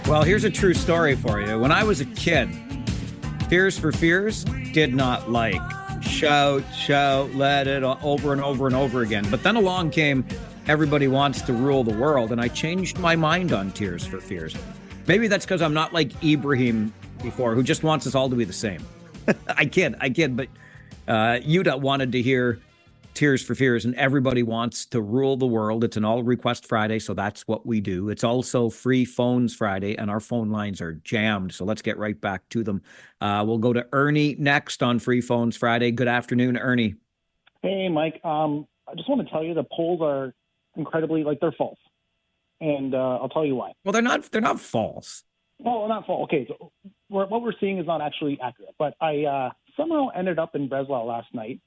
[SPEAKER 2] Well, here's a true story for you. When I was a kid, Tears for Fears did not like shout, let it over and over and over again. But then along came Everybody Wants to Rule the World, and I changed my mind on Tears for Fears. Maybe that's because I'm not like Ibrahim before, who just wants us all to be the same. I kid, but Yuta wanted to hear Tears for Fears, and Everybody Wants to Rule the World. It's an all request Friday, so that's what we do. It's also Free Phones Friday, and our phone lines are jammed, so let's get right back to them. We'll go to Ernie next on Free Phones Friday. Good afternoon, Ernie.
[SPEAKER 19] Hey, Mike. I just want to tell you the polls are incredibly, they're false, and I'll tell you why.
[SPEAKER 2] Well, they're not false.
[SPEAKER 19] Well, not false. Okay, so what we're seeing is not actually accurate, but I somehow ended up in Breslau last night,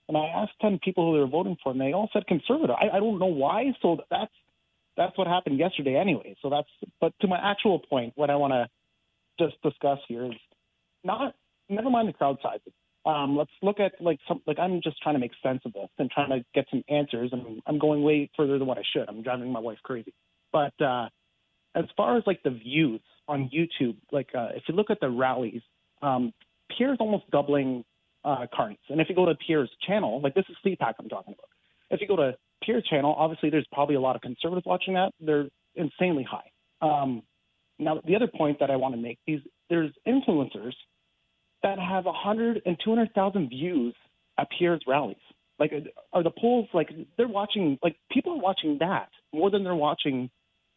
[SPEAKER 19] and I asked 10 people who they were voting for, and they all said conservative. I don't know why. So that's what happened yesterday anyway. But to my actual point, what I want to just discuss here is never mind the crowd sizes. Let's look at I'm just trying to make sense of this and trying to get some answers, and I'm going way further than what I should. I'm driving my wife crazy. But as far as the views on YouTube, if you look at the rallies, Pierre's almost doubling Carney's. And if you go to Pierre's channel, this is CPAC I'm talking about. If you go to Pierre's channel, obviously there's probably a lot of conservatives watching that. They're insanely high. Now, the other point that I want to make is there's influencers that have 100 and 200,000 views at Pierre's rallies. Are the polls, they're watching, people are watching that more than they're watching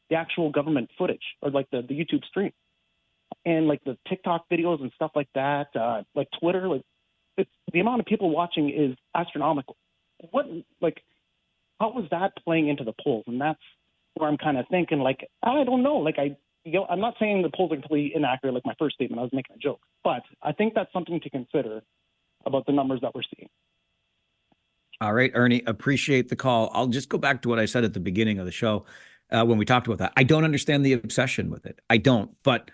[SPEAKER 19] the actual government footage or the YouTube stream. And the TikTok videos and stuff like that, Twitter, the amount of people watching is astronomical. How was that playing into the polls? And that's where I'm kind of thinking, I don't know. I'm not saying the polls are completely inaccurate, like my first statement. I was making a joke. But I think that's something to consider about the numbers that we're seeing.
[SPEAKER 2] All right, Ernie, appreciate the call. I'll just go back to what I said at the beginning of the show when we talked about that. I don't understand the obsession with it. I don't. But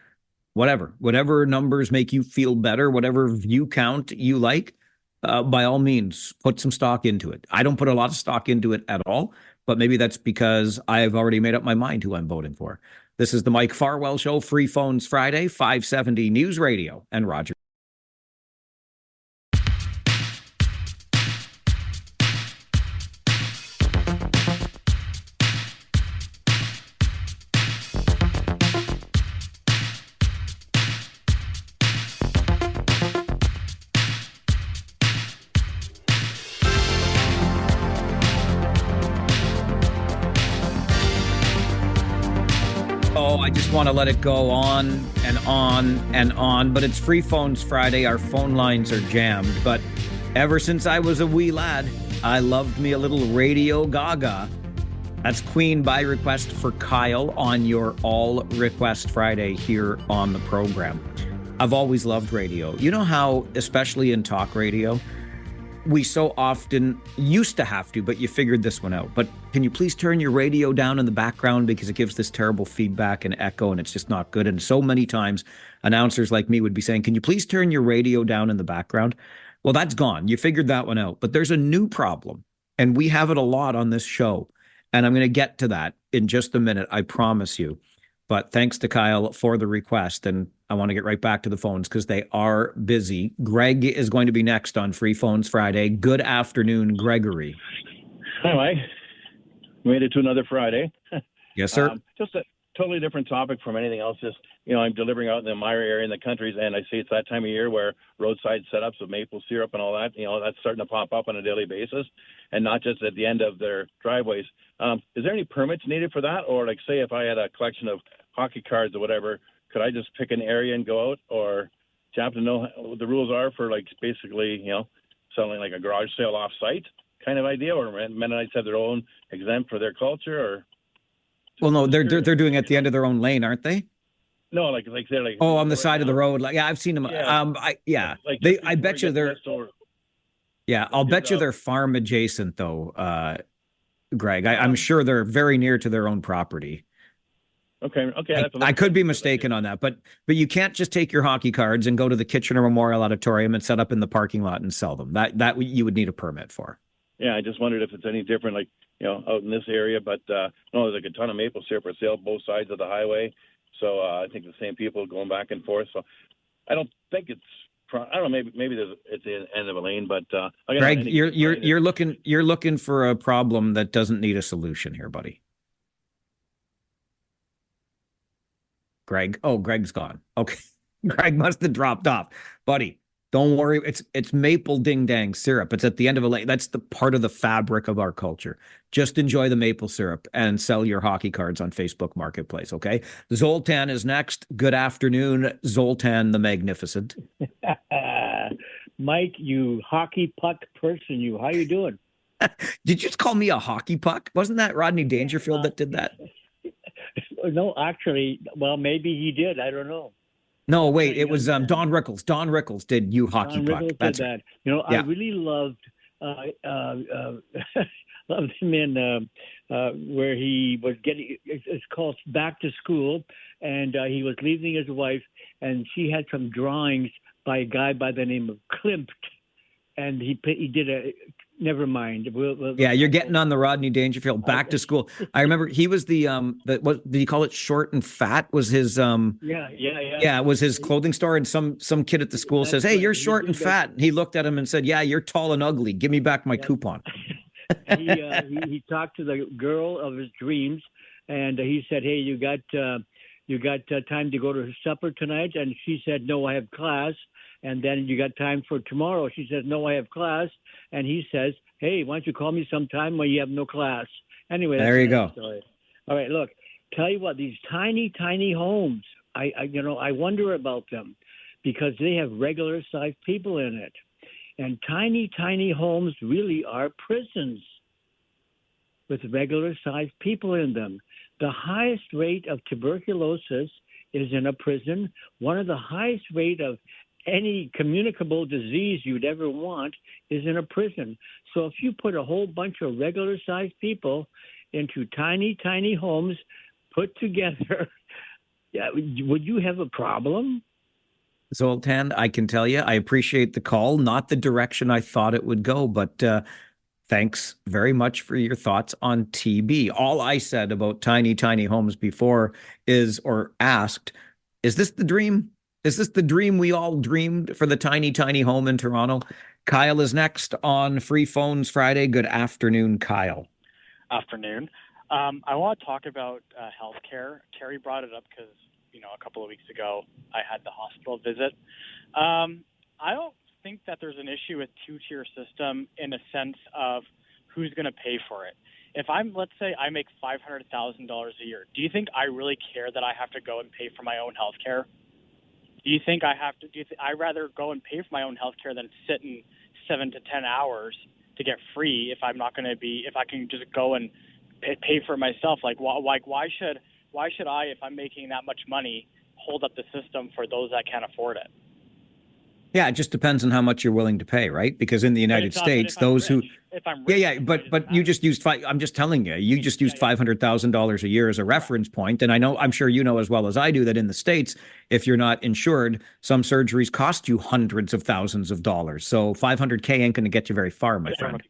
[SPEAKER 2] whatever numbers make you feel better, whatever view count you like, by all means, put some stock into it. I don't put a lot of stock into it at all, but maybe that's because I've already made up my mind who I'm voting for. This is the Mike Farwell Show, Free Phones Friday, 570 News Radio and Roger. I just want to let it go on and on and on, but it's Free Phones Friday. Our phone lines are jammed, but ever since I was a wee lad, I loved me a little Radio Gaga. That's Queen by request for Kyle on your all request Friday here on the program. I've always loved radio. You know how, especially in talk radio, we so often used to have to, but you figured this one out. But can you please turn your radio down in the background because it gives this terrible feedback and echo and it's just not good. And so many times announcers like me would be saying, can you please turn your radio down in the background? Well, that's gone. You figured that one out. But there's a new problem, and we have it a lot on this show. And I'm going to get to that in just a minute, I promise you. But thanks to Kyle for the request. And I want to get right back to the phones because they are busy. Greg is going to be next on Free Phones Friday. Good afternoon, Gregory.
[SPEAKER 20] Hi, Mike. Made it to another Friday.
[SPEAKER 2] Yes, sir.
[SPEAKER 20] Just a totally different topic from anything else. Just, I'm delivering out in the Myra area in the countries, and I see it's that time of year where roadside setups of maple syrup and all that, that's starting to pop up on a daily basis, and not just at the end of their driveways. Is there any permits needed for that? Or, like, say if I had a collection of hockey cards or whatever, could I just pick an area and go out? Or do you happen to know what the rules are for, like, basically, selling like a garage sale off-site kind of idea? Or Mennonites have their own exempt for their culture? Or
[SPEAKER 2] well, no, they're doing it at the end of their own lane, aren't they?
[SPEAKER 20] No, like they're like
[SPEAKER 2] on the side of the road. Like, yeah, I've seen them.
[SPEAKER 20] Yeah.
[SPEAKER 2] I bet you they're. Yeah, I'll bet you they're farm adjacent though, Greg. I'm sure they're very near to their own property.
[SPEAKER 20] Okay.
[SPEAKER 2] I could be mistaken on that, but you can't just take your hockey cards and go to the Kitchener Memorial Auditorium and set up in the parking lot and sell them. That you would need a permit for.
[SPEAKER 20] Yeah, I just wondered if it's any different, like, out in this area. But no, there's like a ton of maple syrup for sale both sides of the highway. So I think the same people going back and forth. So I don't think it's. I don't know. Maybe it's the end of a lane, but
[SPEAKER 2] Greg, you're looking for a problem that doesn't need a solution here, buddy. Greg. Oh, Greg's gone. Okay. Greg must have dropped off. Buddy, don't worry. It's maple ding dang syrup. It's at the end of a lane. That's the part of the fabric of our culture. Just enjoy the maple syrup and sell your hockey cards on Facebook Marketplace, okay? Zoltan is next. Good afternoon, Zoltan the Magnificent.
[SPEAKER 21] Mike, you hockey puck person, you. How you doing?
[SPEAKER 2] Did you just call me a hockey puck? Wasn't that Rodney Dangerfield that did that?
[SPEAKER 21] No, actually, well, maybe he did. I don't know.
[SPEAKER 2] No, wait, it was Don Rickles. Don Rickles did you hockey puck.
[SPEAKER 21] That's did that. Yeah. I really loved loved him in where he was getting. It's called Back to School, and he was leaving his wife, and she had some drawings by a guy by the name of Klimt, and he did a. Never mind.
[SPEAKER 2] Yeah, you're getting on the Rodney Dangerfield Back to School. I remember he was the what did you call it? Short and Fat was his
[SPEAKER 21] Yeah,
[SPEAKER 2] it was his clothing store, and some kid at the school says, "Hey, you're short and fat." And he looked at him and said, "Yeah, you're tall and ugly. Give me back my coupon."
[SPEAKER 21] he talked to the girl of his dreams, and he said, "Hey, you got time to go to supper tonight?" And she said, "No, I have class." And then, "You got time for tomorrow?" She says, "No, I have class." And he says, "Hey, why don't you call me sometime when you have no class?" Anyway,
[SPEAKER 2] there you go.
[SPEAKER 21] Story. All right, look, tell you what, these tiny homes, I wonder about them because they have regular sized people in it. And tiny homes really are prisons with regular sized people in them. The highest rate of tuberculosis is in a prison. One of the highest rate of any communicable disease you'd ever want is in a prison. So if you put a whole bunch of regular-sized people into tiny homes put together, would you have a problem?
[SPEAKER 2] Zoltan, I can tell you, I appreciate the call. Not the direction I thought it would go, but thanks very much for your thoughts on TB. All I said about tiny homes before is this the dream? Is this the dream we all dreamed for the tiny home in Toronto? Kyle is next on Free Phones Friday. Good afternoon, Kyle.
[SPEAKER 22] Afternoon. I want to talk about healthcare. Terry brought it up because, a couple of weeks ago I had the hospital visit. I don't think that there's an issue with two-tier system in a sense of who's going to pay for it. If let's say I make $500,000 a year, do you think I really care that I have to go and pay for my own healthcare? Do you think I have to? I'd rather go and pay for my own health care than sit in 7 to 10 hours to get free if I'm not going to be? If I can just go and pay for it myself, why should I, if I'm making that much money, hold up the system for those that can't afford it?
[SPEAKER 2] Yeah, it just depends on how much you're willing to pay, right? Because in the United States, those who but you just used I'm just telling you, you just used $500,000 a year as a reference point, and I'm sure you know as well as I do that in the States, if you're not insured, some surgeries cost you hundreds of thousands of dollars. So $500K ain't going to get you very far, my friend.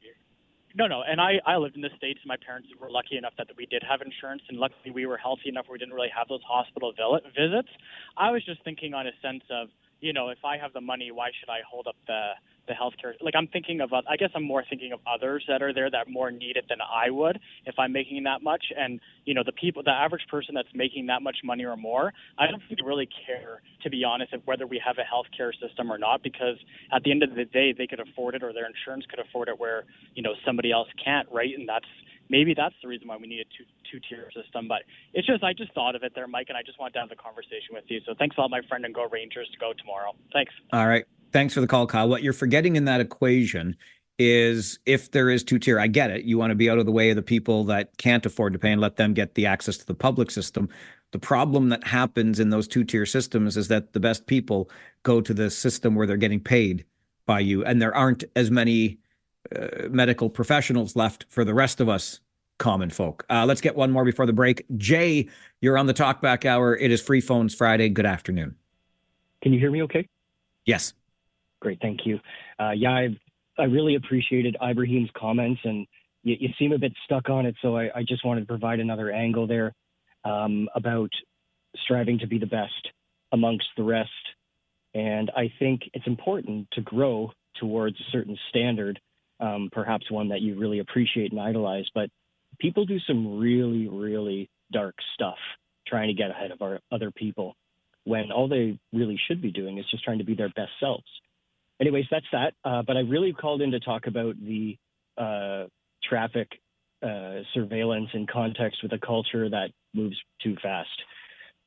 [SPEAKER 22] No. And I lived in the States, and my parents were lucky enough that we did have insurance, and luckily we were healthy enough where we didn't really have those hospital visits. I was just thinking on a sense of, if I have the money, why should I hold up the healthcare? Like, I'm thinking of, I guess I'm more thinking of others that are there that more need it than I would if I'm making that much. And, the average person that's making that much money or more, I don't think they really care, to be honest, of whether we have a healthcare system or not, because at the end of the day, they could afford it, or their insurance could afford it, where, somebody else can't, right? And maybe that's the reason why we need a two-tier system. But I just thought of it there, Mike, and I just wanted to have the conversation with you. So thanks a lot, my friend, and go Rangers to go tomorrow. Thanks.
[SPEAKER 2] All right. Thanks for the call, Kyle. What you're forgetting in that equation is, if there is two-tier, I get it. You want to be out of the way of the people that can't afford to pay and let them get the access to the public system. The problem that happens in those two-tier systems is that the best people go to the system where they're getting paid by you, and there aren't as many medical professionals left for the rest of us common folk. Let's get one more before the break. Jay, you're on the Talkback Hour. It is Free Phones Friday. Good afternoon.
[SPEAKER 4] Can you hear me okay?
[SPEAKER 2] Yes.
[SPEAKER 4] Great, thank you. I really appreciated Ibrahim's comments, and you seem a bit stuck on it, so I just wanted to provide another angle there about striving to be the best amongst the rest. And I think it's important to grow towards a certain standard, perhaps one that you really appreciate and idolize, but people do some really, really dark stuff trying to get ahead of other people, when all they really should be doing is just trying to be their best selves. Anyways, that's that. But I really called in to talk about the traffic surveillance in context with a culture that moves too fast.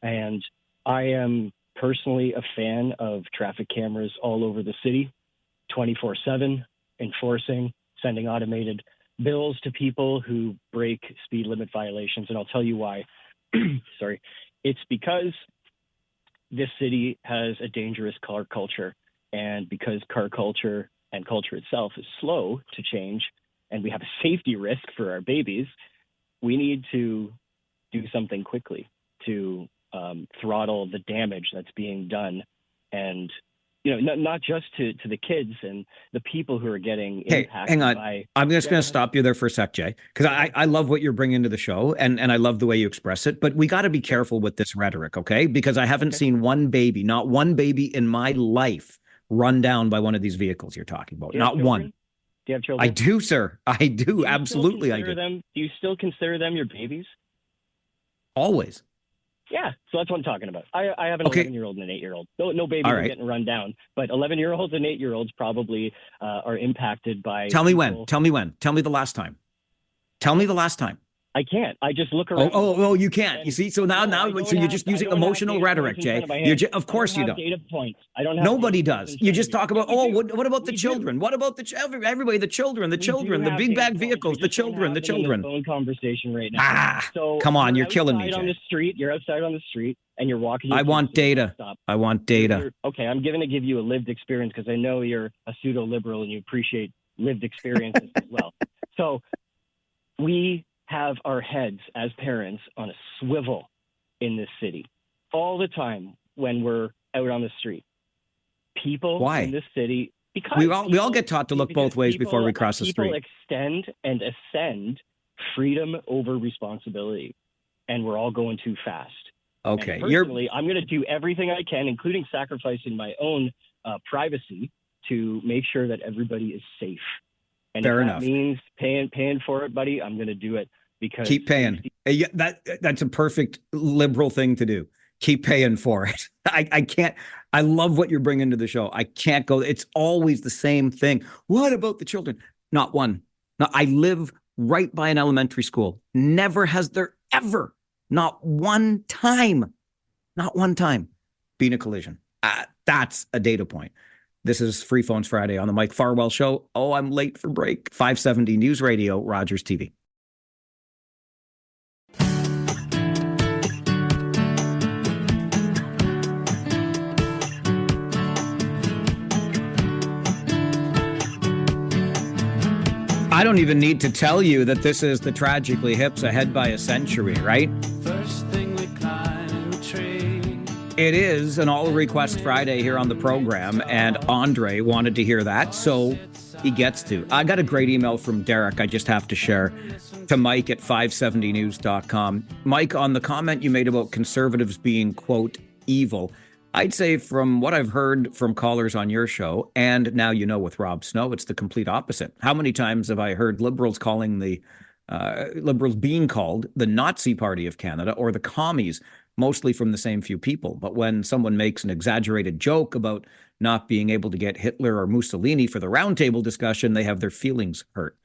[SPEAKER 4] And I am personally a fan of traffic cameras all over the city, 24/7, enforcing, sending automated bills to people who break speed limit violations. And I'll tell you why. Sorry. It's because this city has a dangerous car culture. And because car culture and culture itself is slow to change, and we have a safety risk for our babies, we need to do something quickly to throttle the damage that's being done. And, not just to the kids and the people who are getting impacted.
[SPEAKER 2] Hang on.
[SPEAKER 4] By...
[SPEAKER 2] I'm just going to stop you there for a sec, Jay, because I love what you're bringing to the show, and I love the way you express it. But we got to be careful with this rhetoric, okay? Because I haven't seen not one baby in my life run down by one of these vehicles you're talking about. Not one.
[SPEAKER 4] Do you have children?
[SPEAKER 2] I do, sir. I do. Absolutely, I do.
[SPEAKER 4] Do you still consider them your babies?
[SPEAKER 2] Always.
[SPEAKER 4] Yeah, so that's what I'm talking about. I have an 11-year-old and an 8-year-old. No babies are getting run down, but 11-year-olds and 8-year-olds probably are impacted by...
[SPEAKER 2] Tell me when. Tell me the last time. Tell me the last time.
[SPEAKER 4] I can't. I just look around.
[SPEAKER 2] Oh, you can't. You see, so now, so you're just using emotional rhetoric, Jay. Of course you don't.
[SPEAKER 4] Data points. I don't have.
[SPEAKER 2] Nobody does. You just talk about, what about the children? What about everybody? The children, the big bag vehicles, the children.
[SPEAKER 4] Phone conversation right now.
[SPEAKER 2] So come on, you're killing me, Jay.
[SPEAKER 4] You're outside on the street, and you're walking.
[SPEAKER 2] I want data. I want data.
[SPEAKER 4] Okay, I'm going to give you a lived experience because I know you're a pseudo liberal and you appreciate lived experiences as well. So we have our heads as parents on a swivel in this city all the time when we're out on the street. People in this city, because
[SPEAKER 2] we all get taught to look both ways before we cross the street.
[SPEAKER 4] People extend and ascend freedom over responsibility, and we're all going too fast.
[SPEAKER 2] Okay,
[SPEAKER 4] personally, I'm going to do everything I can, including sacrificing my own privacy, to make sure that everybody is safe. And
[SPEAKER 2] fair
[SPEAKER 4] if
[SPEAKER 2] enough.
[SPEAKER 4] That means paying for it, buddy. I'm going to do it. Because
[SPEAKER 2] keep paying. That's a perfect liberal thing to do. Keep paying for it. I can't. I love what you're bringing to the show. I can't go. It's always the same thing. What about the children? Not one. No, I live right by an elementary school. Never has there ever, not one time been a collision. That's a data point. This is Free Phones Friday on the Mike Farwell Show. Oh, I'm late for break. 570 News Radio, Rogers TV. I don't even need to tell you that this is the Tragically Hips ahead by a century, right?
[SPEAKER 1] First thing we climb a tree.
[SPEAKER 2] It is an all request Friday here on the program, and Andre wanted to hear that. So He gets to. I got a great email from Derek I just have to share to Mike at 570news.com. Mike, on the comment you made about conservatives being, quote, evil, I'd say from what I've heard from callers on your show, and now you know with Rob Snow, it's the complete opposite. How many times have I heard liberals being called the Nazi Party of Canada or the commies, mostly from the same few people? But when someone makes an exaggerated joke about not being able to get Hitler or Mussolini for the roundtable discussion, they have their feelings hurt.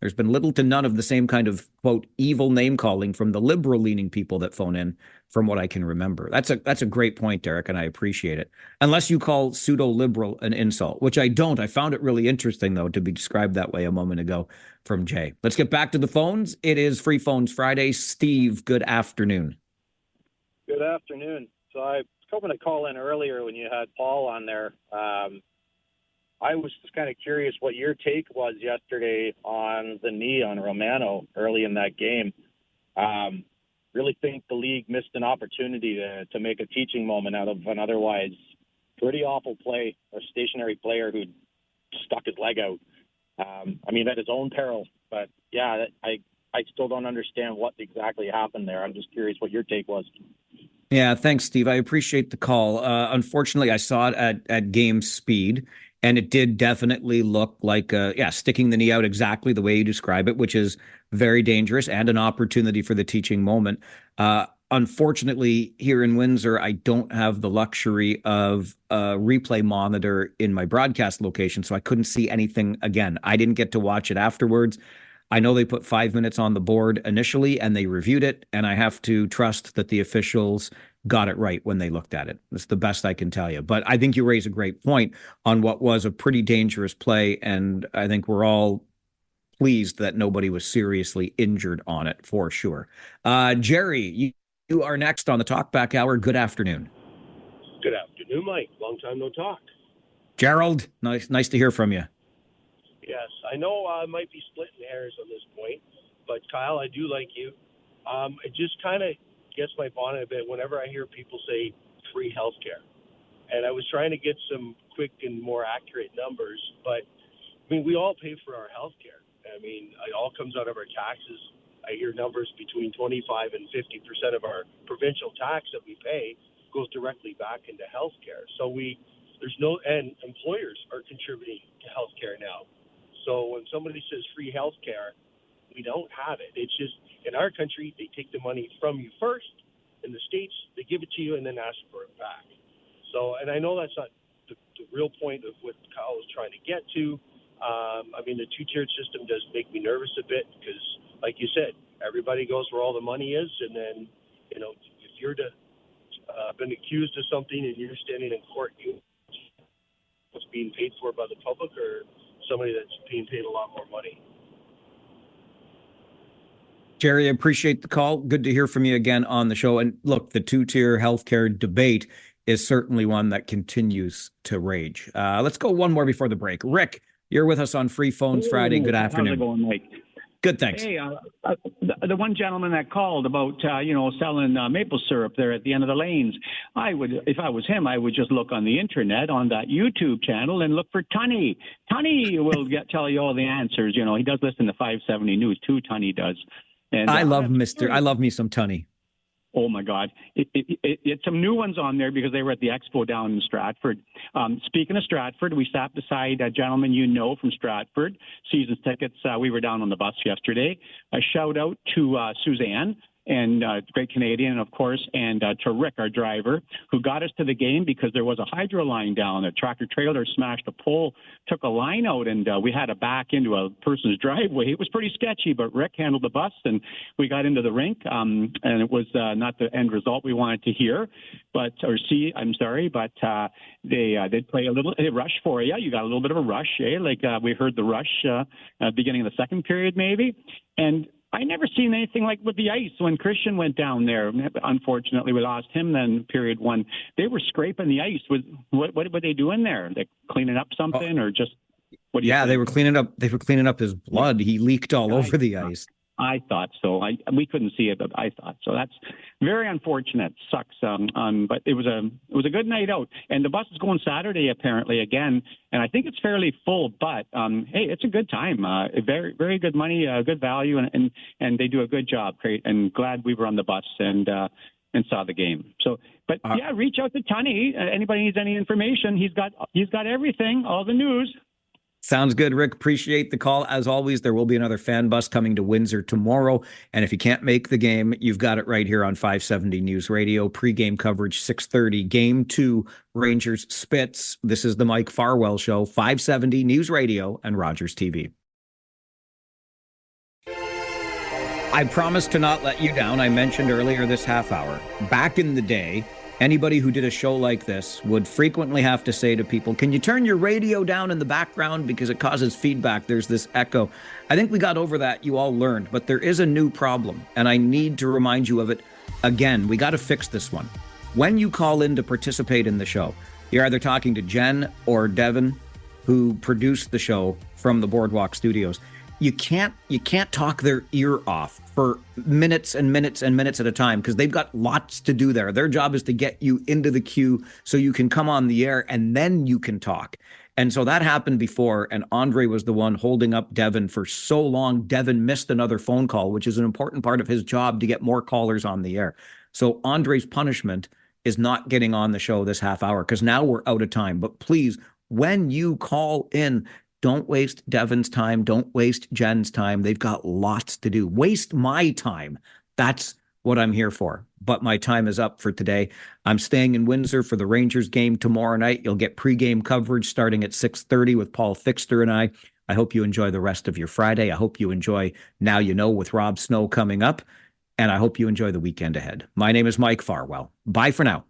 [SPEAKER 2] There's been little to none of the same kind of, quote, evil name calling from the liberal leaning people that phone in, from what I can remember. That's a great point, Derek, and I appreciate it. Unless you call pseudo liberal an insult, which I don't. I found it really interesting, though, to be described that way a moment ago from Jay. Let's get back to the phones. It is Free Phones Friday. Steve, good afternoon.
[SPEAKER 6] Good afternoon. So I was hoping to call in earlier when you had Paul on there. I was just kind of curious what your take was yesterday on the knee on Romano early in that game. Really think the league missed an opportunity to make a teaching moment out of an otherwise pretty awful play, a stationary player who stuck his leg out. I mean, at his own peril. But, yeah, I still don't understand what exactly happened there. I'm just curious what your take was.
[SPEAKER 2] Yeah, thanks, Steve. I appreciate the call. Unfortunately, I saw it at game speed, and it did definitely look like, sticking the knee out exactly the way you describe it, which is very dangerous and an opportunity for the teaching moment. Unfortunately, here in Windsor, I don't have the luxury of a replay monitor in my broadcast location, so I couldn't see anything again. I didn't get to watch it afterwards. I know they put 5 minutes on the board initially and they reviewed it, and I have to trust that the officials got it right when they looked at it. That's the best I can tell you. But I think you raise a great point on what was a pretty dangerous play, and I think we're all pleased that nobody was seriously injured on it for sure. Jerry, you are next on the Talkback Hour. Good afternoon.
[SPEAKER 7] Good afternoon, Mike. Long time no talk.
[SPEAKER 2] Gerald, nice to hear from you.
[SPEAKER 7] Yes, I know I might be splitting hairs on this point, but Kyle, I do like you. It just kind of gets my bonnet a bit whenever I hear people say free healthcare. And I was trying to get some quick and more accurate numbers, but I mean, we all pay for our healthcare. I mean, it all comes out of our taxes. I hear numbers between 25 and 50% of our provincial tax that we pay goes directly back into healthcare. So and employers are contributing to healthcare now. So when somebody says free healthcare, we don't have it. It's just in our country, they take the money from you first. In the States, they give it to you and then ask for it back. So, and I know that's not the real point of what Kyle was trying to get to. I mean, the two-tiered system does make me nervous a bit because, like you said, everybody goes where all the money is. And then, if you're been accused of something and you're standing in court, what's being paid for by the public or somebody that's being paid a lot more money.
[SPEAKER 2] Jerry, I appreciate the call. Good to hear from you again on the show. And look, the two-tier healthcare debate is certainly one that continues to rage. Let's go one more before the break. Rick, you're with us on Free Phones Friday. Good afternoon.
[SPEAKER 23] How's it going, Mike?
[SPEAKER 2] Good, thanks.
[SPEAKER 23] Hey, the one gentleman that called about, selling maple syrup there at the end of the lanes, if I was him, I would just look on the internet on that YouTube channel and look for Tunney. Tunney will tell you all the answers. He does listen to 570 News too, Tunney does. And
[SPEAKER 2] I love me some Tunney.
[SPEAKER 23] Oh, my God. It's some new ones on there because they were at the expo down in Stratford. Speaking of Stratford, we sat beside a gentleman from Stratford, season tickets. We were down on the bus yesterday. A shout out to Suzanne and great Canadian, of course, and to Rick, our driver, who got us to the game because there was a hydro line down. A tractor trailer smashed a pole, took a line out, and we had to back into a person's driveway. It was pretty sketchy, but Rick handled the bus, and we got into the rink, and it was not the end result we wanted to hear, but they did play a little rush for you. You got a little bit of a rush, we heard the rush beginning of the second period, maybe, and I never seen anything like with the ice when Christian went down there. Unfortunately, we lost him then period one. They were scraping the ice. What were they doing there? They cleaning up something or just what do you think?
[SPEAKER 2] They were cleaning up his blood. He leaked all over the ice.
[SPEAKER 23] I thought so. We couldn't see it, but I thought so. That's very unfortunate. Sucks. But it was a good night out, and the bus is going Saturday apparently again, and I think it's fairly full. But hey, it's a good time. Very very good money, good value, and they do a good job. Great, and glad we were on the bus and saw the game. So, but yeah, reach out to Tunney. Anybody needs any information? He's got everything, all the news.
[SPEAKER 2] Sounds good, Rick. Appreciate the call. As always, there will be another fan bus coming to Windsor tomorrow. And if you can't make the game, you've got it right here on 570 News Radio. Pre-game coverage, 6:30. Game 2, Rangers Spits. This is the Mike Farwell Show, 570 News Radio and Rogers TV. I promised to not let you down. I mentioned earlier this half hour. Back in the day, anybody who did a show like this would frequently have to say to people, can you turn your radio down in the background because it causes feedback? There's this echo. I think we got over that. You all learned. But there is a new problem, and I need to remind you of it again. We got to fix this one. When you call in to participate in the show, you're either talking to Jen or Devin, who produced the show from the Boardwalk Studios. You can't talk their ear off for minutes and minutes and minutes at a time because they've got lots to do there. Their job is to get you into the queue so you can come on the air and then you can talk. And so that happened before, and Andre was the one holding up Devin for so long. Devin missed another phone call, which is an important part of his job to get more callers on the air. So Andre's punishment is not getting on the show this half hour because now we're out of time. But please, when you call in, don't waste Devin's time. Don't waste Jen's time. They've got lots to do. Waste my time. That's what I'm here for. But my time is up for today. I'm staying in Windsor for the Rangers game tomorrow night. You'll get pregame coverage starting at 6:30 with Paul Fixter and I. I hope you enjoy the rest of your Friday. I hope you enjoy Now You Know with Rob Snow coming up. And I hope you enjoy the weekend ahead. My name is Mike Farwell. Bye for now.